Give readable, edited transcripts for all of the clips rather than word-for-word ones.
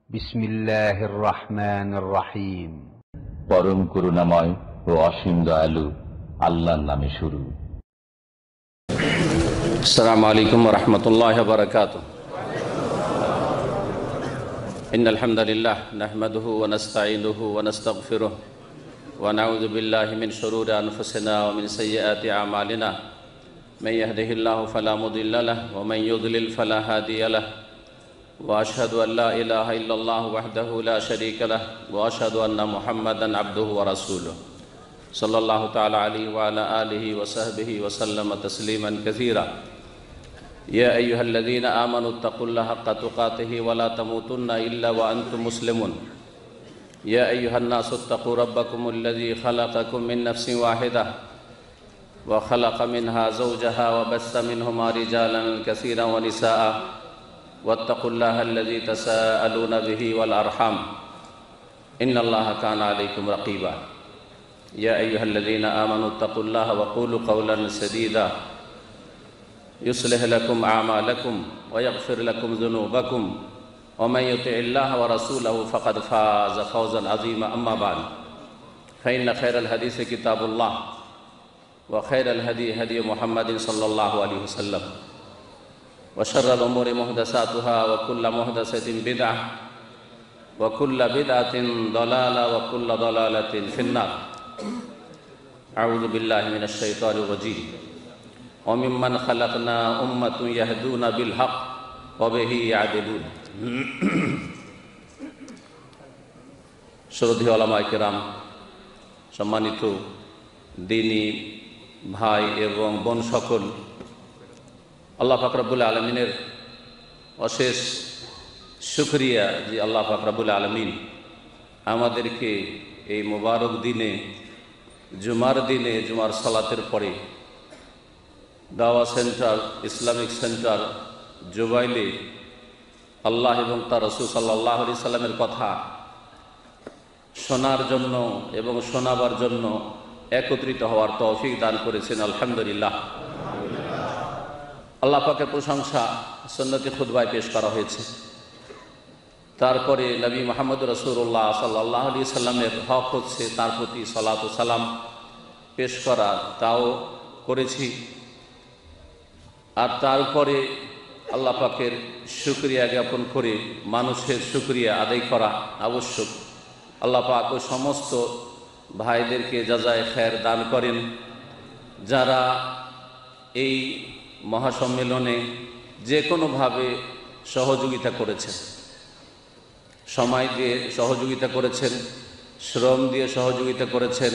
বিসমিল্লাহির রহমানির রহিম। পরম করুণাময় ও অসীম দয়ালু আল্লাহর নামে শুরু। আসসালামু আলাইকুম ওয়া রাহমাতুল্লাহি ওয়া বারাকাতুহু। ইন্নাল হামদালিল্লাহ নাহমাদুহু ওয়া নাস্তাঈনুহু ওয়া নাস্তাগফিরুহু ওয়া নাউযু বিল্লাহি মিন শুরুরি আনফুসিনা ওয়া মিন সাইয়্যাতি আ'মালিনা। মান ইয়াহদিহিল্লাহু ফালা মুদিল্লা লাহু ওয়া মান ইউদ্লিল ফালা হাদিয়া লাহু। ওয়া আশহাদু আল লা ইলাহা ইল্লাল্লাহু ওয়াহদাহু লা শারীকা লাহু ওয়া আশহাদু আন্না মুহাম্মাদান আবদুহু ওয়া রাসূলুহু সাল্লাল্লাহু তাআলা আলাইহি ওয়া আলা আলিহি ওয়া সাহবিহি ওয়া সাল্লামা তাসলিমান কাসীরা। ইয়া আইয়ুহাল্লাযীনা আমানুত্তাকুল্লাহা হাক্কা তুকাতিহি ওয়া লা তামুতুন্না ইল্লা ওয়া আনতুম মুসলিমুন। ইয়া আইয়ুহান নাসুত্তাকু রাব্বাকুমুল্লাযী খালাকাকুম মিন নাফসিন ওয়াহিদাহ ওয়া খালাকা মিনহা যাওজাহা ওয়া বাসসা মিনহুমা রিজালান কাসীরান ওয়া নিসাআ ওয়াত্তাকুল্লাহাল্লাযী তাসাআলুনা বিহি ওয়াল আরহাম ইন্নাল্লাহা কানা আলাইকুম রাকীবা। ইয়া আইয়ুহাল্লাযীনা আমানুত্তাকুল্লাহা ওয়া কুলু কাওলান সাদীদা يصلح لكم أعمالكم ويغفر لكم ذنوبكم ومن يطع الله ورسوله فقد فاز فوزا عظيما. أما بعد فإن خير الحديث كتاب الله وخير الهدي هدي محمد صلى الله عليه وسلم وشر الأمور محدثاتها وكل محدثة بدعة وكل بدعة ضلالة وكل ضلالة في النار. أعوذ بالله من الشيطان الرجيم. وممن خلقنا أمة يهدون بالحق وبه يعدلون. শ্রদ্ধেয় ওলামায়ে কেরাম, সম্মানিত দ্বীনী ভাই এবং বোন সকল, আল্লাহ পাক রব্বুল আলামিনের অশেষ শুকরিয়া যে আল্লাহ পাক রব্বুল আলামিন আমাদেরকে এই মোবারক দিনে, জুমার দিনে, জুমার সালাতের পরে দাওয়া সেন্টার, ইসলামিক সেন্টার জুবাইলে আল্লাহ এবং তার রাসূল সাল্লাল্লাহু আলাইহি সাল্লামের কথা শোনার জন্য এবং শোনাবার জন্য একত্রিত হওয়ার তৌফিক দান করেছেন। আলহামদুলিল্লাহ। আল্লাহ পাকের প্রশংসা সুন্নতি খুতবায় পেশ করা হয়েছে। তারপরে নবী মুহাম্মদ রাসূলুল্লাহ সাল্লাল্লাহু আলাইহি সাল্লামের হক হচ্ছে তার প্রতি সালাত ও সালাম পেশ করা, তাও করেছি। আর তারপরে আল্লাহ পাকের শুকরিয়া জ্ঞাপন করে মানুষের শুকরিয়া আদায় করা আবশ্যক। আল্লাহ পাক ও সমস্ত ভাইদেরকে জাযায়ে খায়ের দান করেন যারা এই মহাসম্মেলনে যে কোনোভাবে সহযোগিতা করেছেন, সময় দিয়ে সহযোগিতা করেছেন, শ্রম দিয়ে সহযোগিতা করেছেন,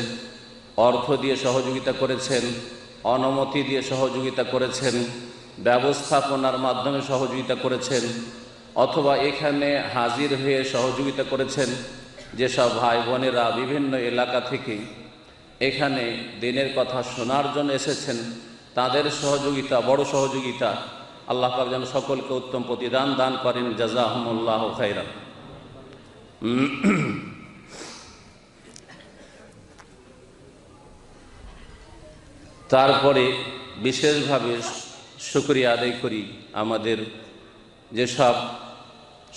অর্থ দিয়ে সহযোগিতা করেছেন, অনুমতি দিয়ে সহযোগিতা করেছেন, ব্যবস্থাপনার মাধ্যমে সহযোগিতা করেছেন, অথবা এখানে হাজির হয়ে সহযোগিতা করেছেন। যেসব ভাই বোনেরা বিভিন্ন এলাকা থেকে এখানে দিনের কথা শোনার জন্য এসেছেন, তাদের সহযোগিতা বড় সহযোগিতা। আল্লাহ পাক যেন সকলকে উত্তম প্রতিদান দান করেন। জাযাহুমুল্লাহু খাইরান। তারপরে বিশেষভাবে শুকরিয়া আদায় করি আমাদের যেসব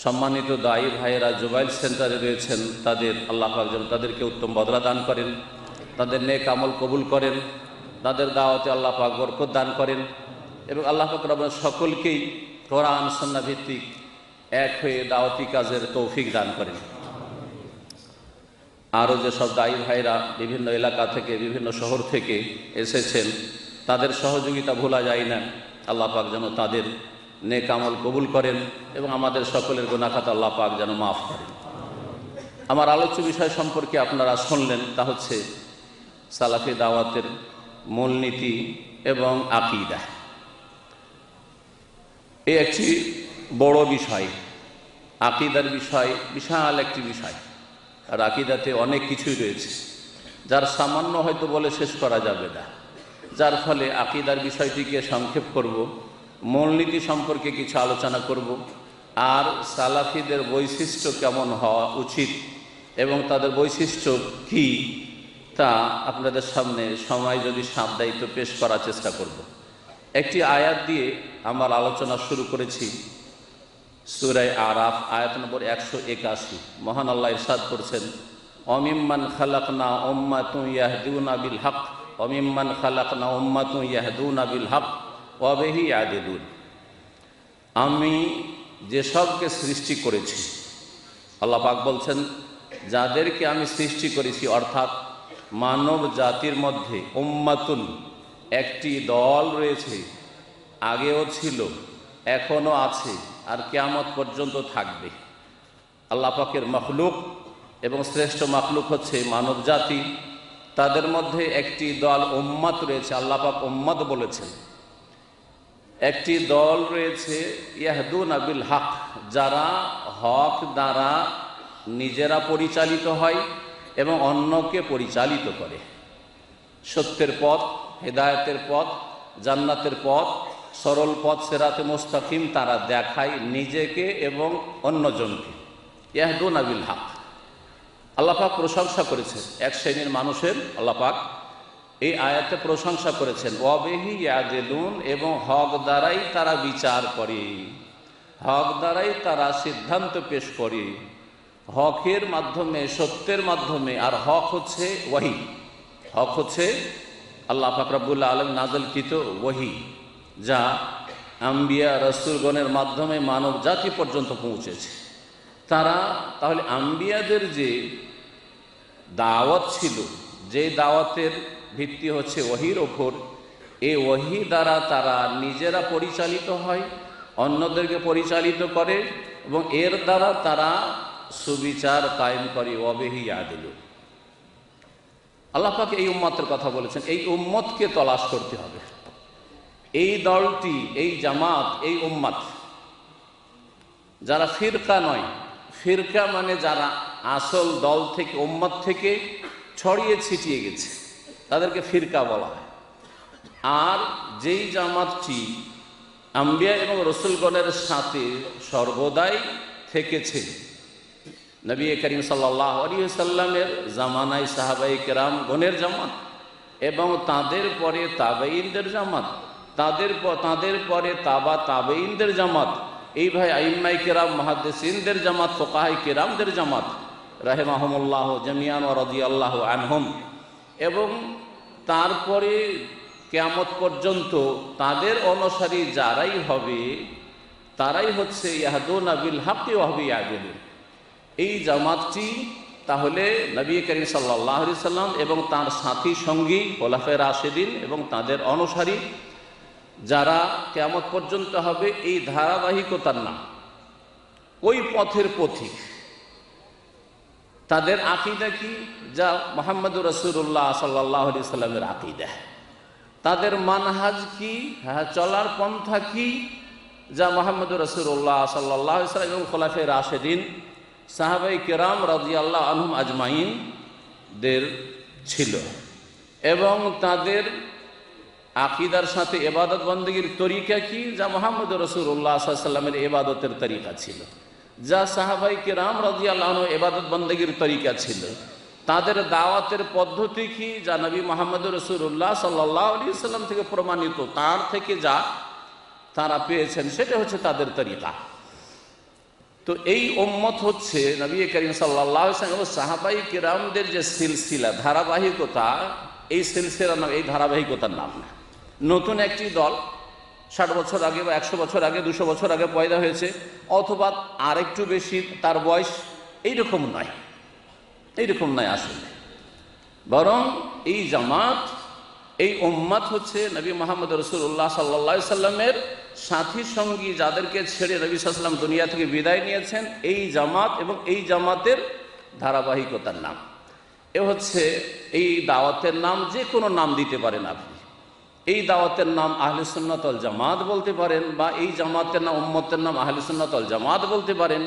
সম্মানিত দায়ী ভাইয়েরা জুবাইল সেন্টারে রয়েছেন, তাদের আল্লাহ পাক যেন তাদেরকে উত্তম বদলা দান করেন, তাদের নেক আমল কবুল করেন, তাদের দাওয়াতে আল্লাহ পাক বরকত দান করেন এবং আল্লাহ পাক রব্বুল সকলকেই কোরআন সুন্নাহ ভিত্তিক এক হয়ে দাওয়াতি কাজের তৌফিক দান করেন। আরও যেসব দায়ী ভাইরা বিভিন্ন এলাকা থেকে, বিভিন্ন শহর থেকে এসেছেন, তাদের সহযোগিতা ভোলা যায় না। আল্লাহ পাক যেন তাদের নেক আমল কবুল করেন এবং আমাদের সকলের গুনাহ খাতা আল্লাহ পাক যেন মাফ করেন। আমার আলোচ্য বিষয় সম্পর্কে আপনারা শুনলেন, তা হচ্ছে সালাফি দাওয়াতের মূলনীতি এবং আকীদা। এই একটি বড় বিষয়, আকীদার বিষয় বিশাল একটি বিষয়। আর আকীদাতে অনেক কিছুই রয়েছে, যার সামান্য হয়তো বলে শেষ করা যাবে না। যার ফলে আকীদার বিষয়টিকে সংক্ষেপ করব, মূলনীতি সম্পর্কে কিছু আলোচনা করব, আর সালাফিদের বৈশিষ্ট্য কেমন হওয়া উচিত এবং তাদের বৈশিষ্ট্য কি তা আপনাদের সামনে সময় যদি সাথ দেয় তো পেশ করার চেষ্টা করব। একটি আয়াত দিয়ে আমার আলোচনা শুরু করেছি। সূরা আরাফ আয়াত নম্বর 181। মহান আল্লাহ ইরশাদ করছেন, অমিম্মান খালাকনা উম্মাতুন ইয়াহদুনা বিল হক, অমিম্মান খালাকনা উম্মাতুন ইয়াহদুনা বিল হক ওয়া বিহি ইয়াদিলুন। আমি যেসবকে সৃষ্টি করেছি, আল্লাহ পাক বলছেন যাদেরকে আমি সৃষ্টি করেছি, অর্থাৎ মানব জাতির মধ্যে উম্মাতুন একটি দল রয়েছে, আগেও ছিল, এখনও আছে, আর কিয়ামত পর্যন্ত থাকবে। আল্লাহ পাকের মখলুক এবং শ্রেষ্ঠ মখলুক হচ্ছে মানব জাতি, তাদের মধ্যে একটি দল উম্মত রয়েছে। আল্লাহ পাক উম্মত বলেছেন। একটি দল রয়েছে ইয়াহদুনা বিল হক, যারা হক দ্বারা নিজেরা পরিচালিত হয় এবং অন্যকে পরিচালিত করে। সত্যের পথ, হেদায়েতের পথ, জান্নাতের পথ, সরল পথ সিরাতে মুস্তাকিম তারা দেখায় নিজেকে এবং অন্যজনকে। ইয়াহদুনা বিল হক, আল্লাহ পাক প্রশংসা করেছেন এক শ্রেণীর মানুষের। আল্লাহ পাক এই আয়াতে প্রশংসা করেছেন ওয়া বিহি ইয়াদিলুন, এবং হক দ্বারাই তারা বিচার করে, হক দ্বারাই তারা সিদ্ধান্ত পেশ করে, হকের মাধ্যমে, সত্যের মাধ্যমে। আর হক হচ্ছে ওয়াহি, হক হচ্ছে আল্লাহ পাক রব্বুল আলামিন নাযিলকৃত ওয়াহি, যা আম্বিয়া রাসূলগণের মাধ্যমে মানব জাতি পর্যন্ত পৌঁছেছে। তারা তাহলে আম্বিয়াদের যে দাওয়াত ছিল, যে দাওয়াতের ভিত্তি হচ্ছে ওয়াহির ওপর, এই ওয়াহি দ্বারা তারা নিজেরা পরিচালিত হয়, অন্যদেরকে পরিচালিত করে, এবং এর দ্বারা তারা সুবিচার কায়েম করে। ওয়া বিহি ইয়াদিলুন। আল্লাহ পাক এই উম্মতের কথা বলেছেন, এই উম্মতকে তলাশ করতে হবে। এই দলটি, এই জামাত, এই উম্মত, যারা ফিরকা নয়, ফিরকা মানে যারা আসল দল থেকে, উম্মত থেকে ছড়িয়ে ছিটিয়ে গেছে, তাদেরকে ফিরকা বলা হয়। আর যেই জামাতটি আম্বিয়া এবং রসুলগণের সাথে সর্বদাই থেকেছে, নবী করিম সাল্লাল্লাহু আলাইহি ওয়াসাল্লামের জামানায় সাহাবায়ে কেরাম গণের জামাত, এবং তাদের পরে তাবেঈনদের জামাত, তাদের পরে তাবেঈনদের জামাত, এই ভাই আইম্মায়ে কেরাম, মুহাদ্দিসিনদের জামাত, ফুকাহায়ে কেরামদের জামাত রাহিমাহুমুল্লাহ জামিয়ান ওয়া রাদিয়াল্লাহু আনহুম। এবং তারপরে কিয়ামত পর্যন্ত তাদের অনুসারী যারাই হবে, তারাই হচ্ছে ইয়াহদুনা বিল হক ওয়া বিহি ইয়াদিলুন। এই জামাতটি তাহলে নবী করিম সাল্লাল্লাহু আলাইহি সাল্লাম এবং তার সাথী সঙ্গী খোলাফায়ে রাশিদিন এবং তাদের অনুসারী যারা কিয়ামত পর্যন্ত হবে, এই ধারাবাহিকতার নাম, ওই পথের পথিক। তাদের আকীদা কি? যা মুহাম্মদুর রাসূলুল্লাহ সাল্লাল্লাহু আলাইহি সাল্লামের আকীদা। তাদের মানহাজ কি, চলার পন্থা কি? যা মুহাম্মদুর রাসূলুল্লাহ সাল্লাল্লাহু আলাইহি সাল্লাম এবং খোলাফায়ে রাশিদিন, সাহাবায়ে কেরাম রাদিয়াল্লাহু আনহুম আজমাইন দের ছিল। এবং তাদের আকীদার সাথে ইবাদত বন্দেগীর তরিকা কি? যা মুহাম্মদুর রাসূলুল্লাহ সাল্লাল্লাহু আলাইহি সাল্লামের ইবাদতের তরিকা ছিল, যা সাহাবায়ে কেরাম রাদিয়াল্লাহু আনহু ইবাদত বন্দেগীর তরিকা ছিল। তাদের দাওয়াতের পদ্ধতি কি? যা নবী মুহাম্মদুর রাসূলুল্লাহ সাল্লাল্লাহু আলাইহি সাল্লাম থেকে প্রমাণিত, তার থেকে যা তারা পেয়েছেন, সেটা হচ্ছে তাদের তরিকা। তো এই উম্মত হচ্ছে নবী করিম সাল্লাল্লাহু আলাইহি ওয়াসাল্লাম এবং সাহাবায়ে কেরামদের যে সিলসিলা, ধারাবাহিকতা, এই সিলসিলার নাম, এই ধারাবাহিকতার নাম না। নতুন একটি দল 60 বছর আগে বা 100 বছর আগে, 200 বছর আগে পয়দা হয়েছে, অথবা আরেকটু বেশি তার বয়স, এইরকম নয়, এইরকম নয় আসলে। বরং এই জামাত, এই উম্মত হচ্ছে নবী মুহাম্মদ রাসূলুল্লাহ সাল্লাল্লাহু আলাইহি সাল্লামের সাথী সঙ্গী, যাদেরকে ছেড়ে নবী সাল্লাল্লাহু আলাইহি ওয়াসাল্লাম দুনিয়া থেকে বিদায় নিয়েছেন, এই জামাত এবং এই জামাতের ধারাবাহিকতার নাম। এ হচ্ছে এই দাওয়াতের নাম। যে কোনো নাম দিতে পারেন আপনি। এই দাওয়াতের নাম আহলে সুন্নাত ওয়াল জামাত বলতে পারেন, বা এই জামাতের নাম, উম্মতের নাম আহলে সুন্নাত ওয়াল জামাত বলতে পারেন।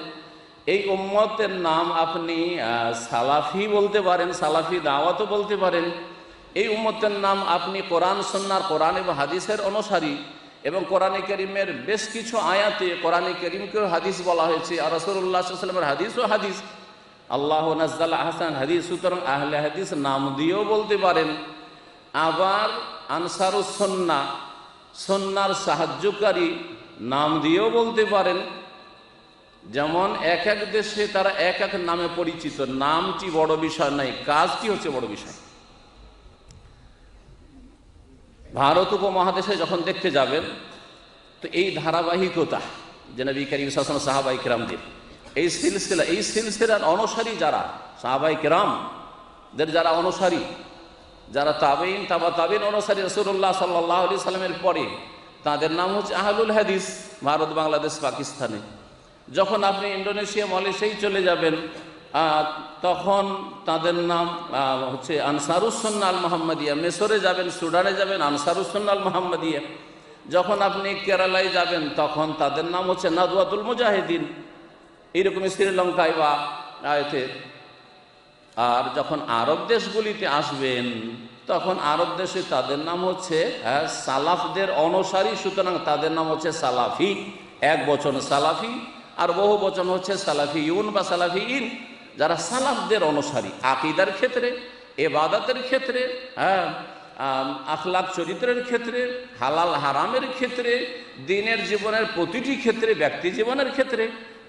এই উম্মতের নাম আপনি সালাফি বলতে পারেন, সালাফি দাওয়াতও বলতে পারেন। এই উম্মতের নাম আপনি কোরআন সুন্নাহর, কোরআন এবং হাদিসের অনুসারী, এবং কোরআনে কারীমের বেশ কিছু আয়াতে কোরআনে কারীমকেও হাদিস বলা হয়েছে, আর রাসূলুল্লাহ সাল্লাল্লাহু আলাইহি ওয়াসাল্লামের হাদিসও হাদিস। আল্লাহু নাযালা আহসান হাদিস, সুতরাং আহলে হাদিস নাম দিয়েও বলতে পারেন। আবার আনসারুস সুন্নাহ, সুন্নাহর সাহায্যকারী নাম দিয়েও বলতে পারেন। যেমন এক এক দেশে তারা এক এক নামে পরিচিত, নামটি বড় বিষয় নাই, কাজটি হচ্ছে বড় বিষয়। ভারত উপমহাদেশে যখন দেখতে যাবেন তো এই ধারাবাহিকতা যে নবী করিম সাল্লাল্লাহু আলাইহি ওয়াসাল্লাম সাহাবায়ে কেরামদের এই সিলসিলার অনুসারী যারা সাহাবায়ে কেরামদের যারা অনুসারী, যারা তাবেঈন তাবা তাবেঈন অনুসারী রাসূলুল্লাহ সাল্লাল্লাহু আলাইহি সাল্লামের পরে, তাদের নাম হচ্ছে আহলুল হাদিস। ভারত, বাংলাদেশ, পাকিস্তানে যখন আপনি ইন্দোনেশিয়া, মালয়েশিয়ায় চলে যাবেন তখন তাদের নাম হচ্ছে আনসারুস সুন্নাহ আল মুহাম্মাদিয়া। মিশরে যাবেন, সুদানে যাবেন, আনসারুস সুন্নাহ আল মুহাম্মাদিয়া। যখন আপনি কেরালায় যাবেন তখন তাদের নাম হচ্ছে নাদওয়াতুল মুজাহিদিন, এইরকম শ্রীলঙ্কায় বা আয়তে। আর যখন আরব দেশগুলিতে আসবেন তখন আরব দেশে তাদের নাম হচ্ছে সালাফদের অনুসারী, সুতরাং তাদের নাম হচ্ছে সালাফি। এক বচন সালাফি আর বহু বচন হচ্ছে সালাফিউন বা সালাফিইন, যারা সালাফদের অনুসারী আকীদার ক্ষেত্রে, ইবাদতের ক্ষেত্রে, আখলাক চরিত্রের ক্ষেত্রে, হালাল হারামের ক্ষেত্রে, দিনের জীবনের প্রতিটি ক্ষেত্রে, ব্যক্তি জীবনের ক্ষেত্রে,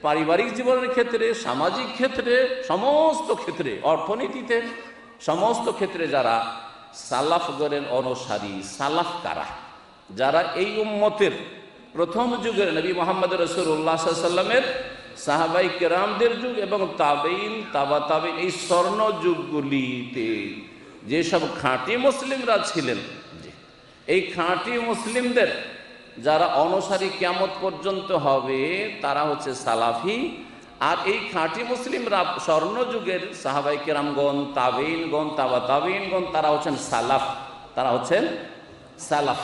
পারিবারিক জীবনের ক্ষেত্রে, সামাজিক ক্ষেত্রে, সমস্ত ক্ষেত্রে, অর্থনীতিতে, সমস্ত ক্ষেত্রে যারা সালাফগণের অনুসারী। সালাফ কারা? যারা এই উম্মতের প্রথম যুগের নবী মুহাম্মদ রাসূলুল্লাহ সাল্লাল্লাহু আলাইহি ওয়াসাল্লামের সাহাবায়ে কেরামদের যুগ এবং তাবেঈন তাবা তাবেঈন এই স্বর্ণ যুগগুলিতে যেসব খাঁটি মুসলিমরা ছিলেন, এই খাঁটি মুসলিমদের যারা অনুসারী কিয়ামত পর্যন্ত হবে তারা হচ্ছে সালাফি। আর এই খাঁটি মুসলিমরা স্বর্ণ যুগের সাহাবায়ে কেরামগণ, তাবেঈনগণ, তাবা তাবেঈনগণ, তারা হচ্ছেন সালাফ, তারা হচ্ছেন সালাফ।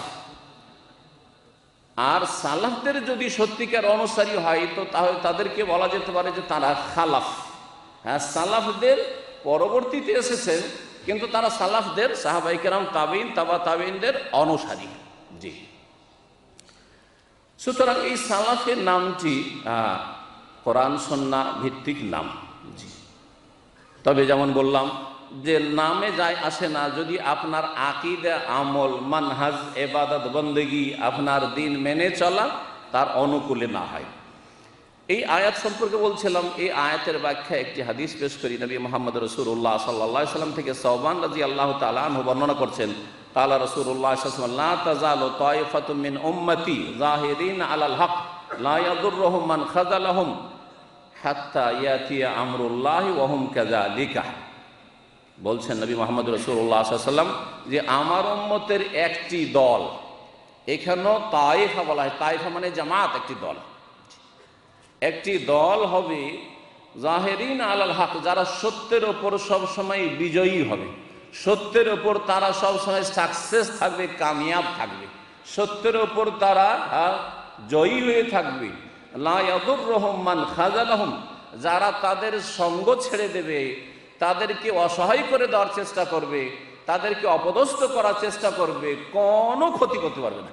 আর সালাফদের যদি সত্যিকার অনুসারী হয় তো তাহলে তাদেরকে বলা যেতে পারে যে তারা খালাফ। হ্যাঁ, সালাফদের পরবর্তীতে এসেছেন কিন্তু তারা সালাফদের, সাহাবায়ে কেরাম, তাবেঈন তাবা তাবেঈনদের অনুসারী। জি, সুতরাং এই সালাফের নামটি কোরআন সুন্নাহ ভিত্তিক নাম। জি, তবে যেমন বললাম যে নামে যায় আসে না যদি আপনার আকীদা, আমল, মানহাজ, ইবাদত, বন্দেগী, আপনার দিন মেনে চলা তার অনুকূলে না হয়। এই আয়াত সম্পর্কে বলছিলাম, এই আয়াতের ব্যাখ্যা একটি হাদিস পেশ করি। নবী মুহাম্মদ রাসূলুল্লাহ সাল্লাল্লাহু আলাইহি সাল্লাম থেকে সাওবান রাদিয়াল্লাহু তাআলা আনহু বর্ণনা করছেন, ক্বালা রাসূলুল্লাহ সাল্লাল্লাহু আলাইহি ওয়াসাল্লাম লা তাযালু তায়ফাতুম মিন উম্মতি যাহিরিনা আলাল হক লা ইয়াদুররুহুম মান খাযালাহুম হাত্তা ইয়াতিয়া আমরুল্লাহি ওয়া হুম কাযালিকা। বলছেন নবী মুহাম্মদ রাসূলুল্লাহ সাল্লাল্লাহু আলাইহি ওয়াসাল্লাম যে আমার উম্মতের একটি দল, এখানেও তায়েফা বলা হয়, তায়েফা মানে জামাত, একটি দল, একটি দল হবে জাহেরিন আলাল হক, যারা সত্যের ওপর সবসময় বিজয়ী হবে, সত্যের ওপর তারা সবসময় সাকসেস থাকবে, কামিয়াব থাকবে, সত্যের ওপর তারা জয়ী হয়ে থাকবে। লা ইয়াদুররুহুম মান খাযালাহুম, যারা তাদের সঙ্গ ছেড়ে দেবে, তাদেরকে অসহায় করে দেওয়ার চেষ্টা করবে, তাদেরকে অপদস্থ করার চেষ্টা করবে, কোনো ক্ষতি করতে পারবে না।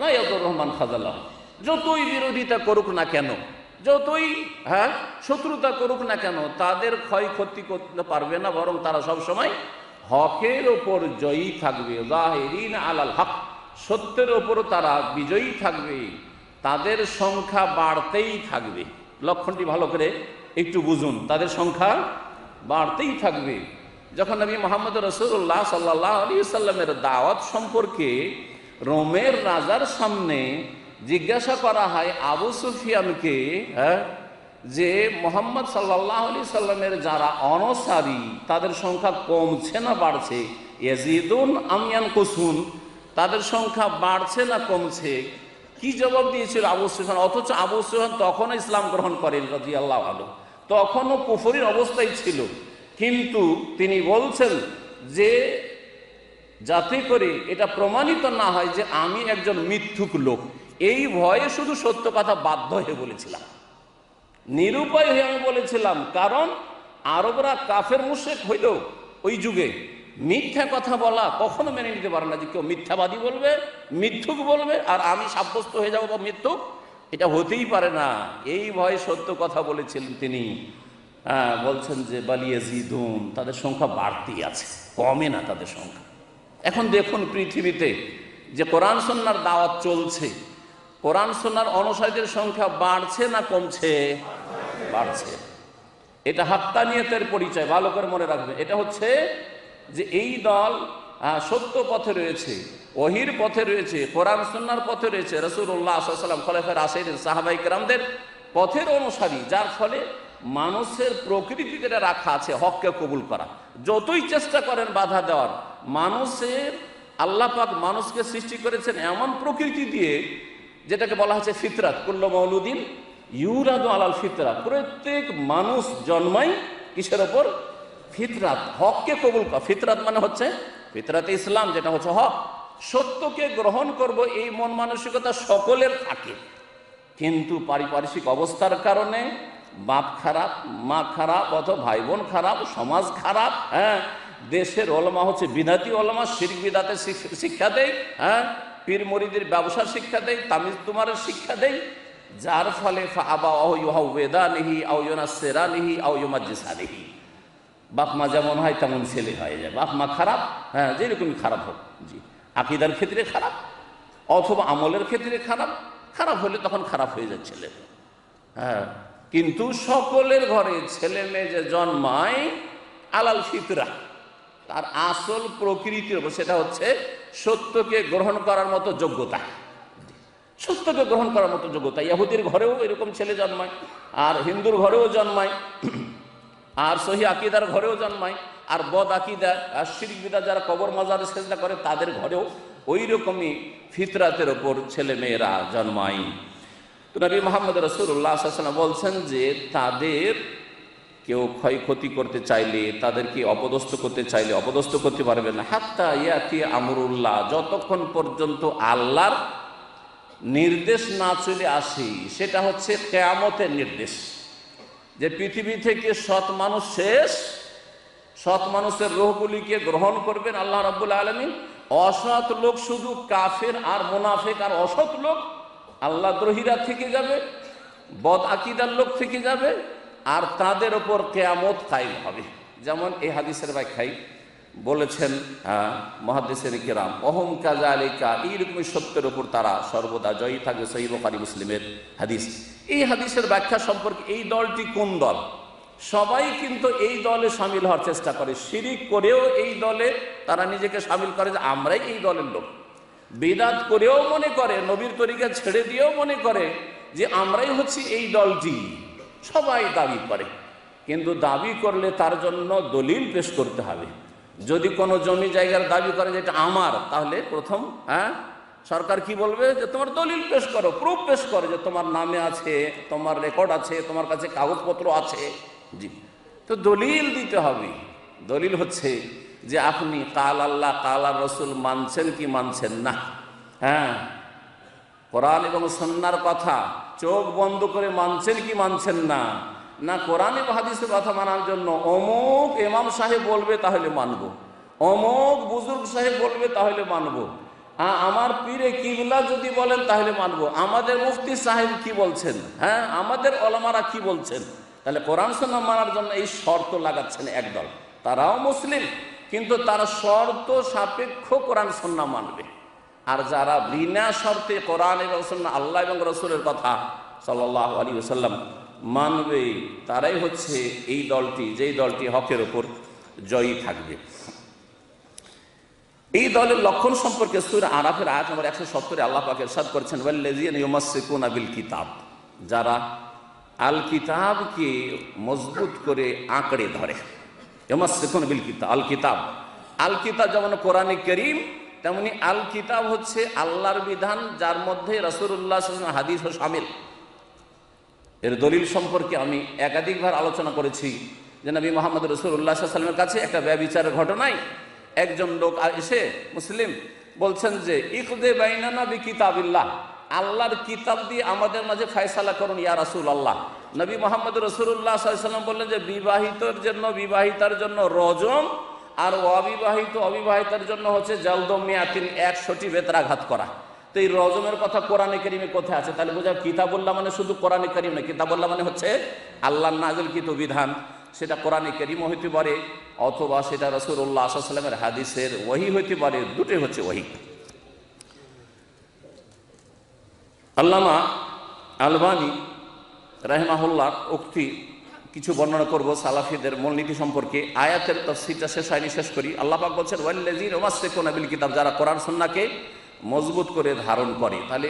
লা ইয়াদুররুহুম মান খাযালাহুম, যতই বিরোধিতা করুক না কেন, যতই শত্রুতা করুক না কেন, তাদের ক্ষয়ক্ষতি করতে পারবে না, বরং তারা সবসময় হকের ওপর জয়ী থাকবে। যাহিরিন আলাল হক, সত্যের ওপর তারা বিজয়ী থাকবে, তাদের সংখ্যা বাড়তেই থাকবে। লক্ষণটি ভালো করে একটু বুঝুন, তাদের সংখ্যা বাড়তেই থাকবে। যখন নবী মুহাম্মদ রাসূলুল্লাহ সাল্লাল্লাহু আলাইহি ওয়াসাল্লামের দাওয়াত সম্পর্কে রোমের রাজার সামনে জিজ্ঞাসা করা হয় আবু সুফিয়ানকে যে মুহাম্মদ সাল্লাল্লাহু আলাইহি সাল্লামের যারা অনুসারী তাদের সংখ্যা কমছে না বাড়ছে, ইয়াজিদুন আম ইয়ানকুসুন, তাদের সংখ্যা বাড়ছে না কমছে, কি জবাব দিয়েছিল আবু সুফিয়ান? অথচ আবু সুফিয়ান তখনও ইসলাম গ্রহণ করেন রাদিয়াল্লাহু আনহু, তখনও কুফরির অবস্থায় ছিল, কিন্তু তিনি বলছেন যে যাতে করে এটা প্রমাণিত না হয় যে আমি একজন মিথ্যুক লোক, এই ভয়ে শুধু সত্য কথা বাধ্য হয়ে বলেছিলাম, নিরুপায় হয়ে আমি বলেছিলাম। কারণ আরবরা কাফের মুশরিক হইল ওই যুগে মিথ্যা কথা বলা কখনো মেনে নিতে পারে না, যে কেউ মিথ্যাবাদী বলবে, মিথ্যুক বলবে, আর আমি সাব্যস্ত হয়ে যাবো মিথ্যুক, এটা হতেই পারে না। এই ভয়ে সত্য কথা বলেছিলেন তিনি। বলছেন যে বালিয়াজিদুন, তাদের সংখ্যা বাড়তেই আছে, কমে না তাদের সংখ্যা। এখন দেখুন পৃথিবীতে যে কোরআন সুন্নাহর দাওয়াত চলছে, কোরআন সুন্নাহর অনুসারীদের সংখ্যা বাড়ছে না কমছে? বাড়ছে। এটা হাক্কানিয়তের পরিচয়, ভালো করে মনে রাখবেন। এটা হচ্ছে যে এই দল সত্য পথে রয়েছে, ওহির পথে রয়েছে, কোরআন সুন্নাহর পথে রয়েছে, রাসূলুল্লাহ সাল্লাল্লাহু আলাইহি ওয়াসাল্লাম, খোলাফায়ে রাশিদিন, সাহাবায়ে কেরামদের পথের অনুসারী, যার ফলে মানুষের প্রকৃতিতে রাখা আছে হককে কবুল করা। যতই চেষ্টা করেন বাধা দেওয়ার, মানুষের আল্লাহ পাক মানুষকে সৃষ্টি করেছেন এমন প্রকৃতি দিয়ে, যেটাকে বলা হচ্ছে ফিতরাত, কুল্লু মাউলুদিন ইউলাদু আলাল ফিতরাত। প্রত্যেক মানুষ জন্মায় কিসের ওপর? ফিতরাত, হককে কবুল করা। ফিতরাত মানে হচ্ছে ফিতরাতে ইসলাম, যেটা হচ্ছে হক। সত্যকে গ্রহণ করব এই মন মানসিকতা সকলের থাকে, কিন্তু পারিপার্শ্বিক অবস্থার কারণে বাপ খারাপ, মা খারাপ, অথবা ভাই বোন খারাপ, সমাজ খারাপ, দেশের ওলামা হচ্ছে বিদাতি ওলামা, শিরক বিদাতের শিক্ষা দেয়, পীর মরিদের ব্যবসার শিক্ষা দেয়, তামিজ তুমারের শিক্ষা দেয়, যার ফলে বাপ মা যেমন হয় তেমন ছেলে হয়ে যায়। বাপ মা খারাপ, যেরকমই খারাপ হোক, জি, আকিদার ক্ষেত্রে খারাপ অথবা আমলের ক্ষেত্রে খারাপ, খারাপ হলে তখন খারাপ হয়ে যায় ছেলে। কিন্তু সকলের ঘরে ছেলে মেয়ে যে জন্মায় আলাল ফিতরা, তার আসল প্রকৃতির উপর, সেটা হচ্ছে সত্যকে গ্রহণ করার মতো যোগ্যতা। সত্যকে গ্রহণ করার মতো যোগ্যতা। ইহুদির ঘরেও এরকম ছেলে জন্মায়, আর হিন্দুর ঘরেও জন্মায়, আর সহি আকিদার ঘরেও জন্মায়, আর বদ আকিদা আর শিরক বিদআত যারা কবর মাজারে সেজদা করে তাদের ঘরেও ওই রকমই ফিতরাতের ওপর ছেলে মেয়েরা জন্মায়। তো নবী মুহাম্মদ রাসূলুল্লাহ সাল্লাল্লাহু আলাইহি ওয়াসাল্লাম বলছেন যে তাদের কেউ ক্ষয়ক্ষতি করতে চাইলে, তাদেরকে অপদস্থ করতে চাইলে অপদস্থ করতে পারবে না, হাত্তা ইয়াতি আমরুল্লাহ, যতক্ষণ পর্যন্ত আল্লাহর নির্দেশ না চলে আসে। সেটা হচ্ছে কিয়ামতের নির্দেশ, যে পৃথিবী থেকে সৎ মানুষ শেষ, সৎ মানুষের রূহগুলিকে গ্রহণ করবেন আল্লাহ রাব্বুল আলামিন। অসৎ লোক শুধু কাফের আর মুনাফিক আর অসৎ লোক আল্লাহ দ্রোহীরা থেকে যাবে, বদ আকিদার লোক থেকে যাবে, আর তাদের ওপর কিয়ামত কায়েম হবে। যেমন এই হাদিসের ব্যাখ্যায় বলেছেন মুহাদ্দিসিন কিরাম, অহম কাযালিকা, এইরকমই সত্যের উপর তারা সর্বদা জয়ী থাকবে। সহিহ বুখারী মুসলিমের হাদিস। এই হাদিসের ব্যাখ্যা সম্পর্কে এই দলটি কোন দল? সবাই কিন্তু এই দলে সামিল হওয়ার চেষ্টা করে, শিরিক করেও এই দলে তারা নিজেকে সামিল করে যে আমরাই এই দলের লোক। বিদআত করেও মনে করে, নবীর তরিকা ছেড়ে দিয়েও মনে করে যে আমরাই হচ্ছি এই দলটি। সবাই দাবি করে, কিন্তু দাবি করলে তার জন্য দলিল পেশ করতে হবে। যদি কোনো জমি জায়গার দাবি করে যে এটা আমার, তাহলে প্রথম সরকার কি বলবে যে তোমার দলিল পেশ করো, প্রুফ পেশ করো যে তোমার নামে আছে, তোমার রেকর্ড আছে, তোমার কাছে কাগজপত্র আছে। জি, তো দলিল দিতে হবে। দলিল হচ্ছে যে আপনি কাল আল্লাহ কাল আর রসুল মানছেন কি মানছেন না। কোরআন এবং সুন্নাহর কথা চোখ বন্ধ করে মানছেন কি মানছেন না। না কোরআন এবং হাদিসের কথা মানার জন্য অমুক ইমাম সাহেব বলবে তাহলে মানবো, অমুক বুজুর্গ সাহেব বলবে তাহলে মানবো, আমার পীরে কিবলা যদি বলেন তাহলে মানবো, আমাদের মুফতি সাহেব কি বলছেন, আমাদের ওলামারা কি বলছেন। তাহলে কোরআন সুন্নাহ মানার জন্য এই শর্ত লাগাচ্ছেন একদল। তারাও মুসলিম, কিন্তু তারা শর্ত সাপেক্ষ কোরআন সুন্নাহ মানবে। আর যারা বিনা শর্তে কোরআন এবং সুন্নাহ, আল্লাহ এবং রসুলের কথা সাল্লাল্লাহু আলাইহি ওয়াসাল্লাম মানবে, তারাই হচ্ছে এই দলটি, যেই দলটি হকের ওপর জয়ী থাকবে। এই দলের লক্ষণ সম্পর্কে সূরা আরাফের আয়াত নম্বর 170 আল্লাহ পাক ইরশাদ করেছেন, ওয়াল্লাযীনা ইউমাসসিকুনা বিল কিতাব, যারা আল কিতাবকে মজবুত করে আঁকড়ে ধরে। ইউমাসসিকুনা বিল কিতাব, আল কিতাব, আল কিতাব যেমন কোরআনে কারীম, তেমনি আল কিতাব হচ্ছে আল্লাহর বিধান, যার মধ্যে রাসূলুল্লাহ সাল্লাল্লাহু আলাইহি ওয়াসাল্লাম হাদিসও শামিল। এর দলিল সম্পর্কে আমি একাধিকবার আলোচনা করেছি যে নবী মুহাম্মদ রাসূলুল্লাহ সাল্লাল্লাহু আলাইহি ওয়াসাল্লামের কাছে একটা ব্যভিচারের ঘটনায় একজন লোক এসে মুসলিম বলছেন যে ইকদে বাইনানা বিকিতাবিল্লাহ, আল্লাহর কিতাব দিয়ে আমাদের মাঝে ফয়সালা করুন ইয়া রাসূলুল্লাহ। নবী মুহাম্মদ রাসূলুল্লাহ সাল্লাল্লাহু আলাইহি ওয়াসাল্লাম বললেন যে বিবাহিতর জন্য, বিবাহিতার জন্য রজম, আর অবিবাহিতার জন্য হচ্ছে জালদম মিয়াতিন, 100টি বেত্রাঘাত করা। তো এই রজমের কথা কোরআনে কারীমে কোথায় আছে? তাহলে বোঝা কিতাবুল্লাহ মানে শুধু কোরআনে কারীম না, কিতাবুল্লাহ মানে হচ্ছে আল্লাহর নাযিলকৃত বিধান। সেটা কোরআনে কারীমও হইতে পারে, অথবা সেটা রাসূলুল্লাহ সাল্লাল্লাহু আলাইহি ওয়াসাল্লামের হাদিসের ওহী হইতে পারে, দুটোই হচ্ছে ওহী। আল্লামা আলবানী রাহিমাহুল্লাহর উক্তি কিছু বর্ণনা করব সালাফিদের মূলনীতি সম্পর্কে। আয়াতের তাফসীরটা শেষ হয়নি, শেষ করি। আল্লাহ পাক বলছেন ওয়াল্লাযীনা ইউমাসসিকুনা বিল কিতাব, যারা কোরআন সুন্নাহকে মজবুত করে ধারণ করে। তাহলে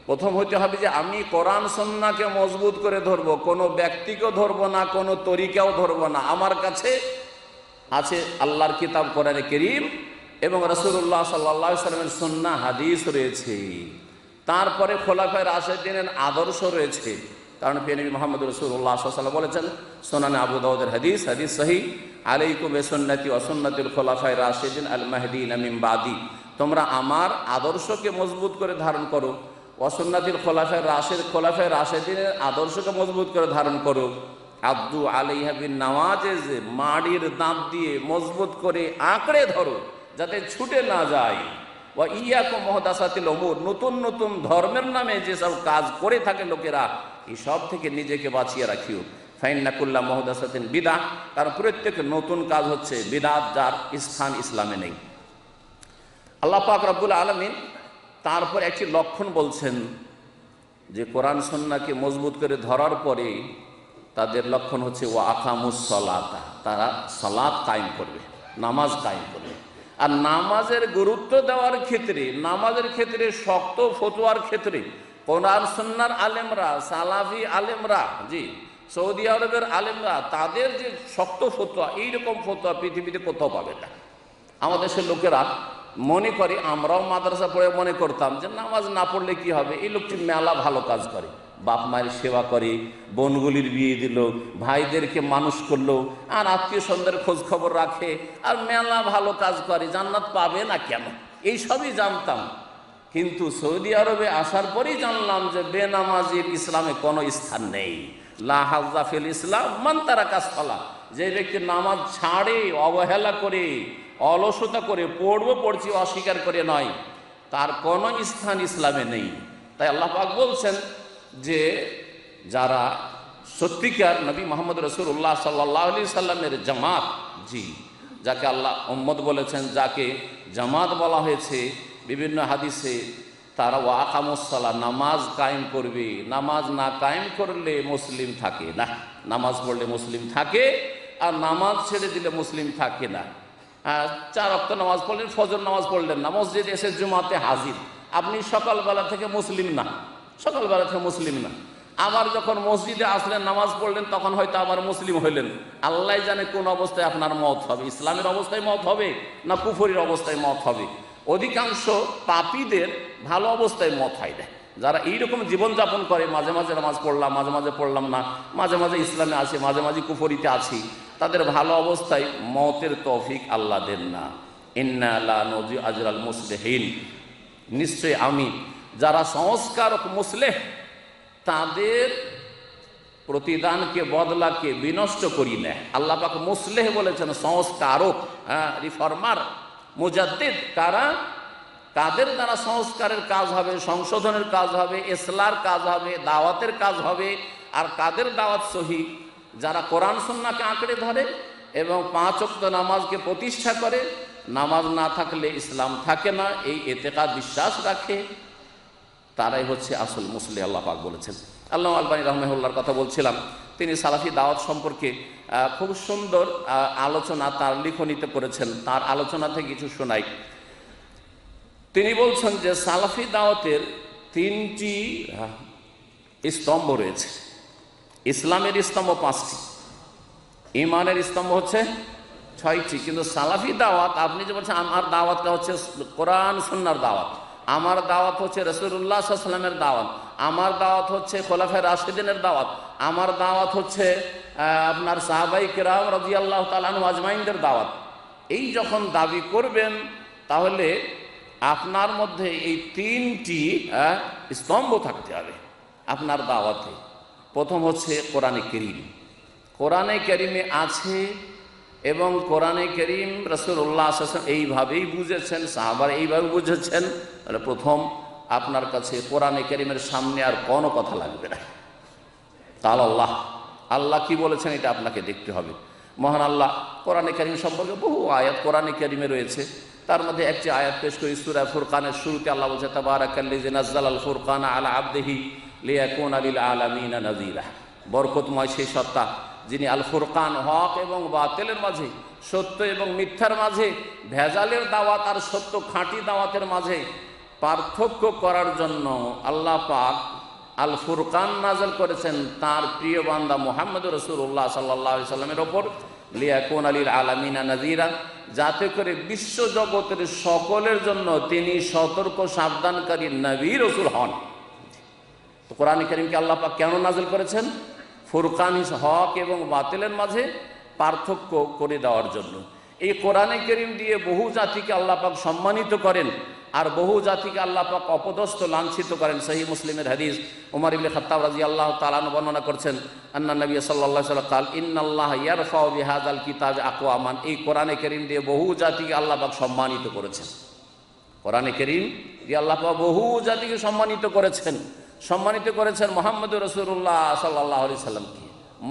প্রথম হইতে হবে যে আমি কোরআন সুন্নাহকে মজবুত করে ধরবো, কোনো ব্যক্তিকেও ধরবো না, কোনো তরিকাও ধরবো না। আমার কাছে আছে আল্লাহর কিতাব কোরআনে কারীম এবং রাসূলুল্লাহ সাল্লাল্লাহু আলাইহি ওয়াসাল্লামের সুন্নাহ হাদিস রয়েছে। তারপরে খোলাফায়ে রাশিদিনের আদর্শ রয়েছে, কারণ প্রিয় নবী মুহাম্মদ রাসূলুল্লাহ সাল্লাল্লাহু আলাইহি ওয়াসাল্লাম বলেছেন, সুনানে আবু দাউদের হাদিস, হাদিস সহিহ, আলাইকুম বিসুন্নতি ওয়া সুন্নাতিল খোলাফায়ে রাশিদিন আল মাহদিয়িন মিন বাদি, তোমরা আমার আদর্শকে মজবুত করে ধারণ করো। ওয়া সুন্নাতিল খোলাফায়ে রাশিদিনের আদর্শকে মজবুত করে ধারণ করো। আব্দু আলাইহা বিন নাওয়াজিজ, মাড়ির দাঁত দিয়ে মজবুত করে আঁকড়ে ধরো যাতে ছুটে না যায়। ওয়া ইয়াকুম মুহদাসাতিল উমুর, নতুন নতুন ধর্মের নামে যেসব কাজ করে থাকে লোকেরা, এই সব থেকে নিজেকে বাঁচিয়ে রাখিও। ফাইন্না কুল্লা মুহদাসাতিন বিদআহ, কারণ প্রত্যেক নতুন কাজ হচ্ছে বিদআত, যার স্থান ইসলামে নেই। আল্লাহ পাক রব্বুল আলামিন তারপর একটি লক্ষণ বলছেন যে কোরআন সুন্নাহকে মজবুত করে ধরার পরে তাদের লক্ষণ হচ্ছে ওয়া আকামুস সালাতা, তারা সালাত কায়েম করবে, নামাজ কায়েম করবে। আর নামাজের গুরুত্ব দেওয়ার ক্ষেত্রে, নামাজের ক্ষেত্রে শক্ত ফতোয়ার ক্ষেত্রে কোরআন সুন্নাহর আলেমরা, সালাফি আলেমরা, জি সৌদি আরবের আলেমরা, তাদের যে শক্ত ফতোয়া, এইরকম ফতোয়া পৃথিবীতে কোথাও পাবে না। আমাদের দেশের লোকেরা মনে করে, আমরাও মাদ্রাসা পড়ে মনে করতাম যে নামাজ না পড়লে কি হবে, এই লোকটি মেলা ভালো কাজ করে, বাপ মায়ের সেবা করে, বোনগুলির বিয়ে দিল, ভাইদেরকে মানুষ করলো, আর আত্মীয় স্বজনদের খোঁজ খবর রাখে, আর মেলা ভালো কাজ করে, জান্নাত পাবে না কেন, এই সবই জানতাম। কিন্তু সৌদি আরবে আসার পরেই জানলাম যে বেনামাজির ইসলামে কোনো স্থান নেই। লা হাজ্জা ফিল ইসলাম মান তারাকা সালাহ, যে ব্যক্তি নামাজ ছাড়ে, অবহেলা করে, অলসতা করে, পড়ছি অস্বীকার করে নয়, তার কোনো স্থান ইসলামে নেই। তাই আল্লাহ পাক বলছেন যে যারা সত্যিকার নবী মুহাম্মদ রাসূলুল্লাহ সাল্লাল্লাহু আলাইহি সাল্লামের জামাত, জি যাকে আল্লাহ উম্মত বলেছেন, যাকে জামাত বলা হয়েছে বিভিন্ন হাদিসে, তারা ওয়া আকামুস সালাহ, নামাজ কায়েম করবে। নামাজ না কায়েম করলে মুসলিম থাকে না, নামাজ পড়লে মুসলিম থাকে, আর নামাজ ছেড়ে দিলে মুসলিম থাকে না। 4 ওয়াক্ত নামাজ পড়লেন, ফজর নামাজ পড়লেন না, মসজিদে এসে জুমাতে হাজির, আপনি সকালবেলা থেকে মুসলিম না, সকালবেলা থেকে মুসলিম না। আবার যখন মসজিদে আসলেন, নামাজ পড়লেন, তখন হয়তো আবার মুসলিম হইলেন। আল্লাহ জানে কোন অবস্থায় আপনার মওত হবে, ইসলামের অবস্থায় মওত হবে না কুফরির অবস্থায় মওত হবে। অধিকাংশ পাপীদের ভালো অবস্থায় মওত হয় না। যারা এইরকম জীবনযাপন করে, মাঝে মাঝে নামাজ পড়লাম, মাঝে মাঝে পড়লাম না, মাঝে মাঝে ইসলামে আছে, মাঝে মাঝে কুফরিতে আছি, তাদের ভালো অবস্থায় মওতের তৌফিক আল্লাহ দেন না। ইন্না লা নুযিউ আজরাল মুসলিহিন, নিশ্চয় আমি যারা সংস্কারক মুসলেহ, তাদের প্রতিদানকে, বদলাকে বিনষ্ট করি না। আল্লাহ পাক মুসলেহ বলেছেন, সংস্কারক, রিফর্মার, মুজাদ্দিদ কারা, কাদের দ্বারা সংস্কারের কাজ হবে, সংশোধনের কাজ হবে, ইসলার কাজ হবে, দাওয়াতের কাজ হবে। আর কাদের দাওয়াত সহি, যারা কোরআন সুন্নাহকে আঁকড়ে ধরে এবং 5 ওয়াক্ত নামাজকে প্রতিষ্ঠা করে, নামাজ না থাকলে ইসলাম থাকে না, এই এতেকাদ বিশ্বাস রাখে, তারাই হচ্ছে আসল মুসলিম। আল্লাহ পাক বলেছেন। আল্লামা আলবানী রাহিমাহুল্লাহর কথা বলছিলাম, তিনি সালাফি দাওয়াত সম্পর্কে খুব সুন্দর আলোচনা তার লিখনীতে করেছেন। তার আলোচনা থেকে কিছু শোনাই। তিনি বলছেন যে সালাফি দাওয়াতের 3টি স্তম্ভ রয়েছে। ইসলামের স্তম্ভ 5টি, ইমানের স্তম্ভ হচ্ছে 6টি, কিন্তু সালাফি দাওয়াত, আপনি যে বলছেন আমার দাওয়াতটা হচ্ছে কোরআন সুন্নাহর দাওয়াত, আমার দাওয়াত হচ্ছে রাসূলুল্লাহ সাল্লাল্লাহু আলাইহি ওয়াসাল্লামের দাওয়াত, আমার দাওয়াত হচ্ছে খোলাফায়ে রাশিদিনের দাওয়াত, আমার দাওয়াত হচ্ছে আপনার সাহাবায়ে কেরাম রাদিয়াল্লাহু তাআলা আনহুম আজমাইনদের দাওয়াত, এই যখন দাবি করবেন, তাহলে আপনার মধ্যে এই 3টি স্তম্ভ থাকতে হবে আপনার দাওয়াতে। প্রথম হচ্ছে কোরআনে কারীম। কোরআনে কারীমে আছে এবং কোরআনে কারীম রাসূলুল্লাহ সাল্লাল্লাহু আলাইহি ওয়াসাল্লাম এইভাবেই বুঝেছেন, সাহাবারা এইভাবে বুঝেছেন। তাহলে প্রথম আপনার কাছে কোরআনে কারীমের সামনে আর কোনো কথা লাগবে না। তাআলা আল্লাহ কি বলেছেন এটা আপনাকে দেখতে হবে। মহান আল্লাহ কোরআনে কারীম সম্পর্কে বহু আয়াত কোরআনে কারীমে রয়েছে। তার মধ্যে একটি আয়াত পেশ করি, সূরা ফুরকানের শুরুতে আল্লাহ বলছে, তাবারাকাল্লাযী নাযালাল ফুরকানা আলা আবদিহি লিয়াকুনা লিল আলামিনা নাযীরা। বরকতময় সেই সত্তা যিনি আল ফুরকান, হক এবং বাতিলের মাঝে, সত্য এবং মিথ্যার মাঝে, ভেজালের দাওয়াত আর সত্য খাঁটি দাওয়াতের মাঝে পার্থক্য করার জন্য আল্লাহ পাক আল ফুরকান নাযিল করেছেন তার প্রিয় বান্দা মুহাম্মদুর রাসূলুল্লাহ সাল্লাল্লাহু আলাইহি সাল্লামের ওপর, লিয়াকুনা লিল আলামিনা নাযীরা, যাতে করে বিশ্ব জগতের সকলের জন্য তিনি সতর্ক সাবধানকারী নবী রাসূল হন। তো কোরআন কারীমকে আল্লাহ পাক কেন নাযিল করেছেন? ফুরকান, হক এবং বাতিলের মাঝে পার্থক্য করে দেওয়ার জন্য। এই কোরআনে কারীম দিয়ে বহু জাতিকে আল্লাহ পাক সম্মানিত করেন আর বহু জাতিকে আল্লাহ পাক অপদস্থ লাঞ্ছিত করেন। সহিহ মুসলিমের হাদিস, ওমর ইবনে খাত্তাব রাদিয়াল্লাহু তাআলা আনহু বর্ণনা করছেন, আন্না নবী সাল্লাল্লাহু আলাইহি ওয়াসাল্লাম কাল ইন্নাল্লাহা ইয়ারফাউ বিহাযাল কিতাবি আকওয়ামান। এই কোরআনে কারীম দিয়ে বহু জাতিকে আল্লাহ পাক সম্মানিত করেছেন। কোরআনে কারীম দিয়ে আল্লাহ পাক বহু জাতিকে সম্মানিত করেছেন মুহাম্মদুর রাসূলুল্লাহ সাল্লাল্লাহু আলাইহি সাল্লামকে।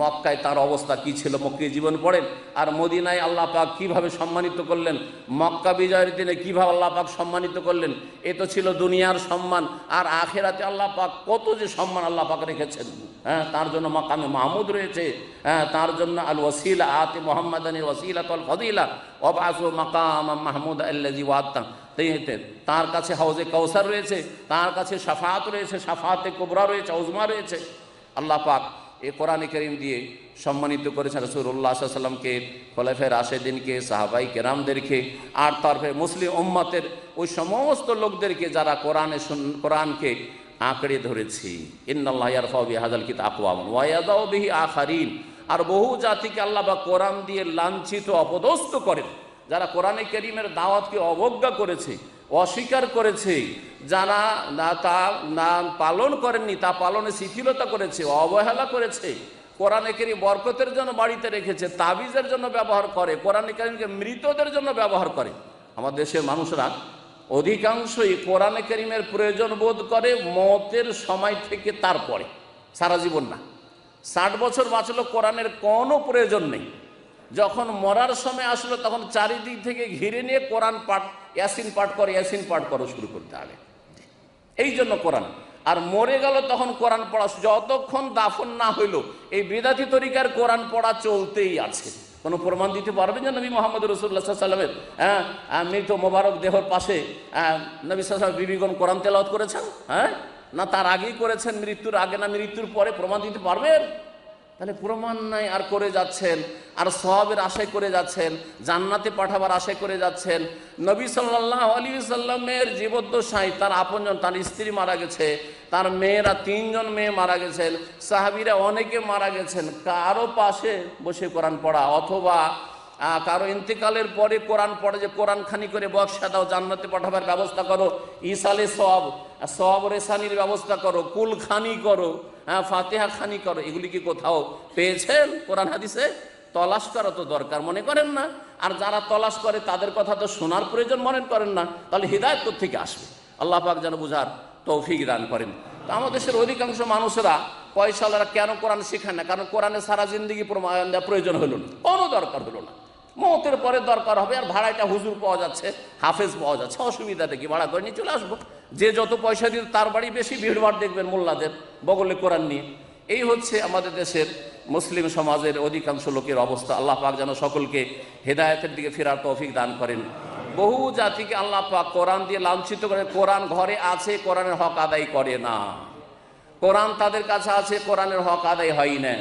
মক্কায় তার অবস্থা কি ছিল মক্কায় জীবন পড়েন, আর মদিনায় আল্লাহ পাক কিভাবে সম্মানিত করলেন, মক্কা বিজয়ের দিনে কিভাবে আল্লাহ পাক সম্মানিত করলেন। এ তো ছিল দুনিয়ার সম্মান, আর আখিরাতে আল্লাহ পাক কত যে সম্মান আল্লাহ পাক রেখেছেন। তার জন্য মাকামে মাহমুদ রয়েছে, তার জন্য আল ওয়াসিলা আতি মুহাম্মাদানিল ওয়াসিলাতুল ফাদিলা ওয়াবআসু মাকাম মাহমুদ আল্লাযী ওয়া'আদতা। তার কাছে হাউজে কাউসার রয়েছে, তার কাছে শাফাআত রয়েছে, শাফাআতে কুবরা রয়েছে, উজমা রয়েছে। আল্লাহ পাক এই কোরআনে কারীম দিয়ে সম্মানিত করেছেন রাসূলুল্লাহ সাল্লাল্লাহু আলাইহি ওয়াসাল্লামকে, খোলাফায়ে রাশেদিনকে, সাহাবায়ে কেরামদেরকে, আর তারপরে মুসলিম উম্মতের ওই সমস্ত লোকদেরকে যারা কোরআনকে আঁকড়ে ধরেছি। ইন্নাল্লাহা ইয়ারফাউ বিহাযাল কিতাবি আকওয়ামান ওয়া ইয়াযাউ বিহি আখারিন। আর বহু জাতিকে আল্লাহ বা কোরআন দিয়ে লাঞ্ছিত অপদস্থ করেন। যারা কোরআনে কারীমের দাওয়াতকে অবজ্ঞা করেছে, অস্বীকার করেছে, যারা না পালন করেননি, তা পালনে শিথিলতা করেছে, অবহেলা করেছে, কোরআনে কারীম বরকতের জন্য বাড়িতে রেখেছে, তাবিজের জন্য ব্যবহার করে, কোরআনে কারীমকে মৃতদের জন্য ব্যবহার করে। আমাদের দেশের মানুষরা অধিকাংশই কোরআনে কারীমের প্রয়োজন বোধ করে মতের সময় থেকে, তারপরে সারা জীবন না। 60 বছর বাঁচলো, কোরআনের কোনো প্রয়োজন নেই। যখন মরার সময় আসলো তখন চারিদিক থেকে ঘিরে নিয়ে কোরআন পাঠ, ইয়াসিন পাঠ করো শুরু করতে হবে, এই জন্য কোরআন। আর মরে গেল তখন কোরআন পড়া, যতক্ষণ দাফন না হইল এই বিদাতি তরিকার কোরআন পড়া চলতেই আছে। কোনো প্রমাণ দিতে পারবেন যে নবী মুহাম্মদ রাসূলুল্লাহ সাল্লাল্লাহু আলাইহি ওয়াসাল্লামের মৃত মোবারক দেহর পাশে নবী সাল্লাল্লাহু আলাইহি ওয়াসাল্লাম বিবিগণ কোরআন তেলাওয়াত করেছেন? না তার আগেই করেছেন, মৃত্যুর আগে না মৃত্যুর পরে? প্রমাণ দিতে পারবেন? তাহলে প্রমাণ নাই, আর করে যাচ্ছেন, আর সওয়াবের আশায় করে যাচ্ছেন, জান্নাতে পাঠাবার আশায় করে যাচ্ছেন। নবী সাল্লাল্লাহু আলাইহি ওয়াসাল্লামের জীবদ্দশায় তার আপনজন, তার স্ত্রী মারা গেছে, তার মেয়েরা 3 জন মেয়ে মারা গেছেন, সাহাবীরা অনেকে মারা গেছেন। কারো পাশে বসে কোরআন পড়া, অথবা কারো ইন্তেকালের পরে কোরআন পড়ে যে কোরআন খানি করে বক্সা দাও, জান্নাতে পাঠাবার ব্যবস্থা করো, ইসালে সওয়াব রেসানির ব্যবস্থা করো, কুল খানি করো, ফাতিহা খানি করো, এগুলি কি কোথাও পেয়েছেন কোরআন হাদিসে? তলাশ করা তো দরকার মনে করেন না? আর যারা তলাশ করে তাদের কথা তো শোনার প্রয়োজন মনে করেন না, তাহলে হিদায়াত কোত্থেকে আসবে? আল্লাহ পাক যেন বুঝার তৌফিক দান করেন। তো আমাদের দেশের অধিকাংশ মানুষেরা পয়সাওয়ালারা কেন কোরআন শেখায় না? কারণ কোরআনে সারা জিন্দগি প্রয়োজন হলো না, কোনো দরকার হলো না। মতের পরে দরকার হবে, আর ভাড়াটা হুজুর পাওয়া যাচ্ছে, হাফেজ পাওয়া যাচ্ছে, অসুবিধাটা কি? ভাড়া করে নিয়ে চলে আসবো। যে যত পয়সা দিয়ে তার বাড়ি বেশি ভিড়ভাড় দেখবেন মোল্লাদের বগলে কোরআন নিয়ে। এই হচ্ছে আমাদের দেশের মুসলিম সমাজের অধিকাংশ লোকের অবস্থা। আল্লাহ পাক যেন সকলকে হেদায়েতের দিকে ফেরার তৌফিক দান করেন। বহু জাতিকে আল্লাহ পাক কোরআন দিয়ে লাঞ্ছিত করে। কোরআন ঘরে আছে, কোরআনের হক আদায় করে না। কোরআন তাদের কাছে আছে, কোরআনের হক আদায় হয় না।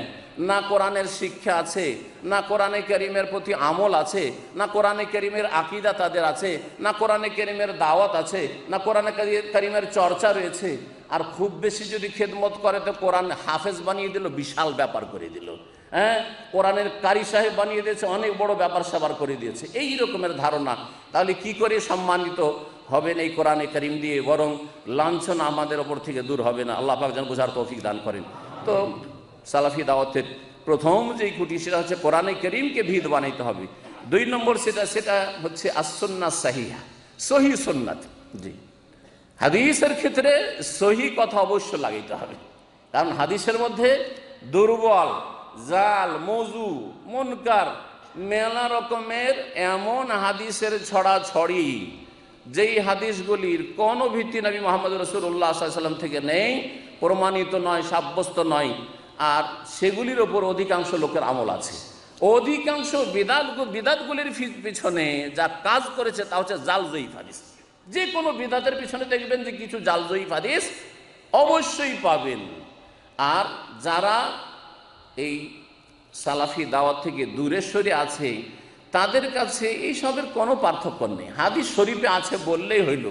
না কোরআনের শিক্ষা আছে, না কোরআনে কারীমের প্রতি আমল আছে, না কোরআনে কারীমের আকীদা তাদের আছে, না কোরআনে কারীমের দাওয়াত আছে, না কোরআনে কারীমের চর্চা রয়েছে। আর খুব বেশি যদি খেদমত করে তো কোরআন হাফেজ বানিয়ে দিল, বিশাল ব্যাপার করে দিল। কোরআনের কারি সাহেব বানিয়ে দিয়েছে, অনেক বড় ব্যাপার স্যাপার করে দিয়েছে, এই রকমের ধারণা। তাহলে কি করে সম্মানিত হবেন এই কোরআনে কারীম দিয়ে? বরং লাঞ্ছনা আমাদের ওপর থেকে দূর হবে না। আল্লাহ পাক যেন বোঝার তৌফিক দান করেন। তো সালাফি দাওয়াতের প্রথম যেই খুঁটি সেটা হচ্ছে কোরআনে কারীমকে ভিত বানাইতে হবে। 2 নম্বর সেটা হচ্ছে as-সুন্নাহ সাহিহা, সহি সুন্নাত। জি, হাদিসের ক্ষেত্রে সহি কথা অবশ্য লাগাইতে হবে, কারণ হাদিসের মধ্যে দুর্বল, জাল, মৌজু, মুনকার মেলা রকমের এমন হাদিসের ছড়াছড়ি, যেই হাদিসগুলির কোনো ভিত্তি নবী মুহাম্মদ রাসূলুল্লাহ সাল্লাল্লাহু আলাইহি ওয়াসাল্লাম থেকে নেই, প্রমাণিত নয়, সাব্যস্ত নয়, আর সেগুলির ওপর অধিকাংশ লোকের আমল আছে। অধিকাংশ বিদাতগুলির পিছনে যা কাজ করেছে তা হচ্ছে জাল জয়ীফ হাদিস। যে কোনো বিদাতের পিছনে দেখবেন যে কিছু জাল জয়ীফ হাদিস অবশ্যই পাবেন। আর যারা এই সালাফি দাওয়াত থেকে দূরে সরে আছে, তাদের কাছে এইসবের কোনো পার্থক্য নেই। হাদিস শরীফে আছে বললেই হইল,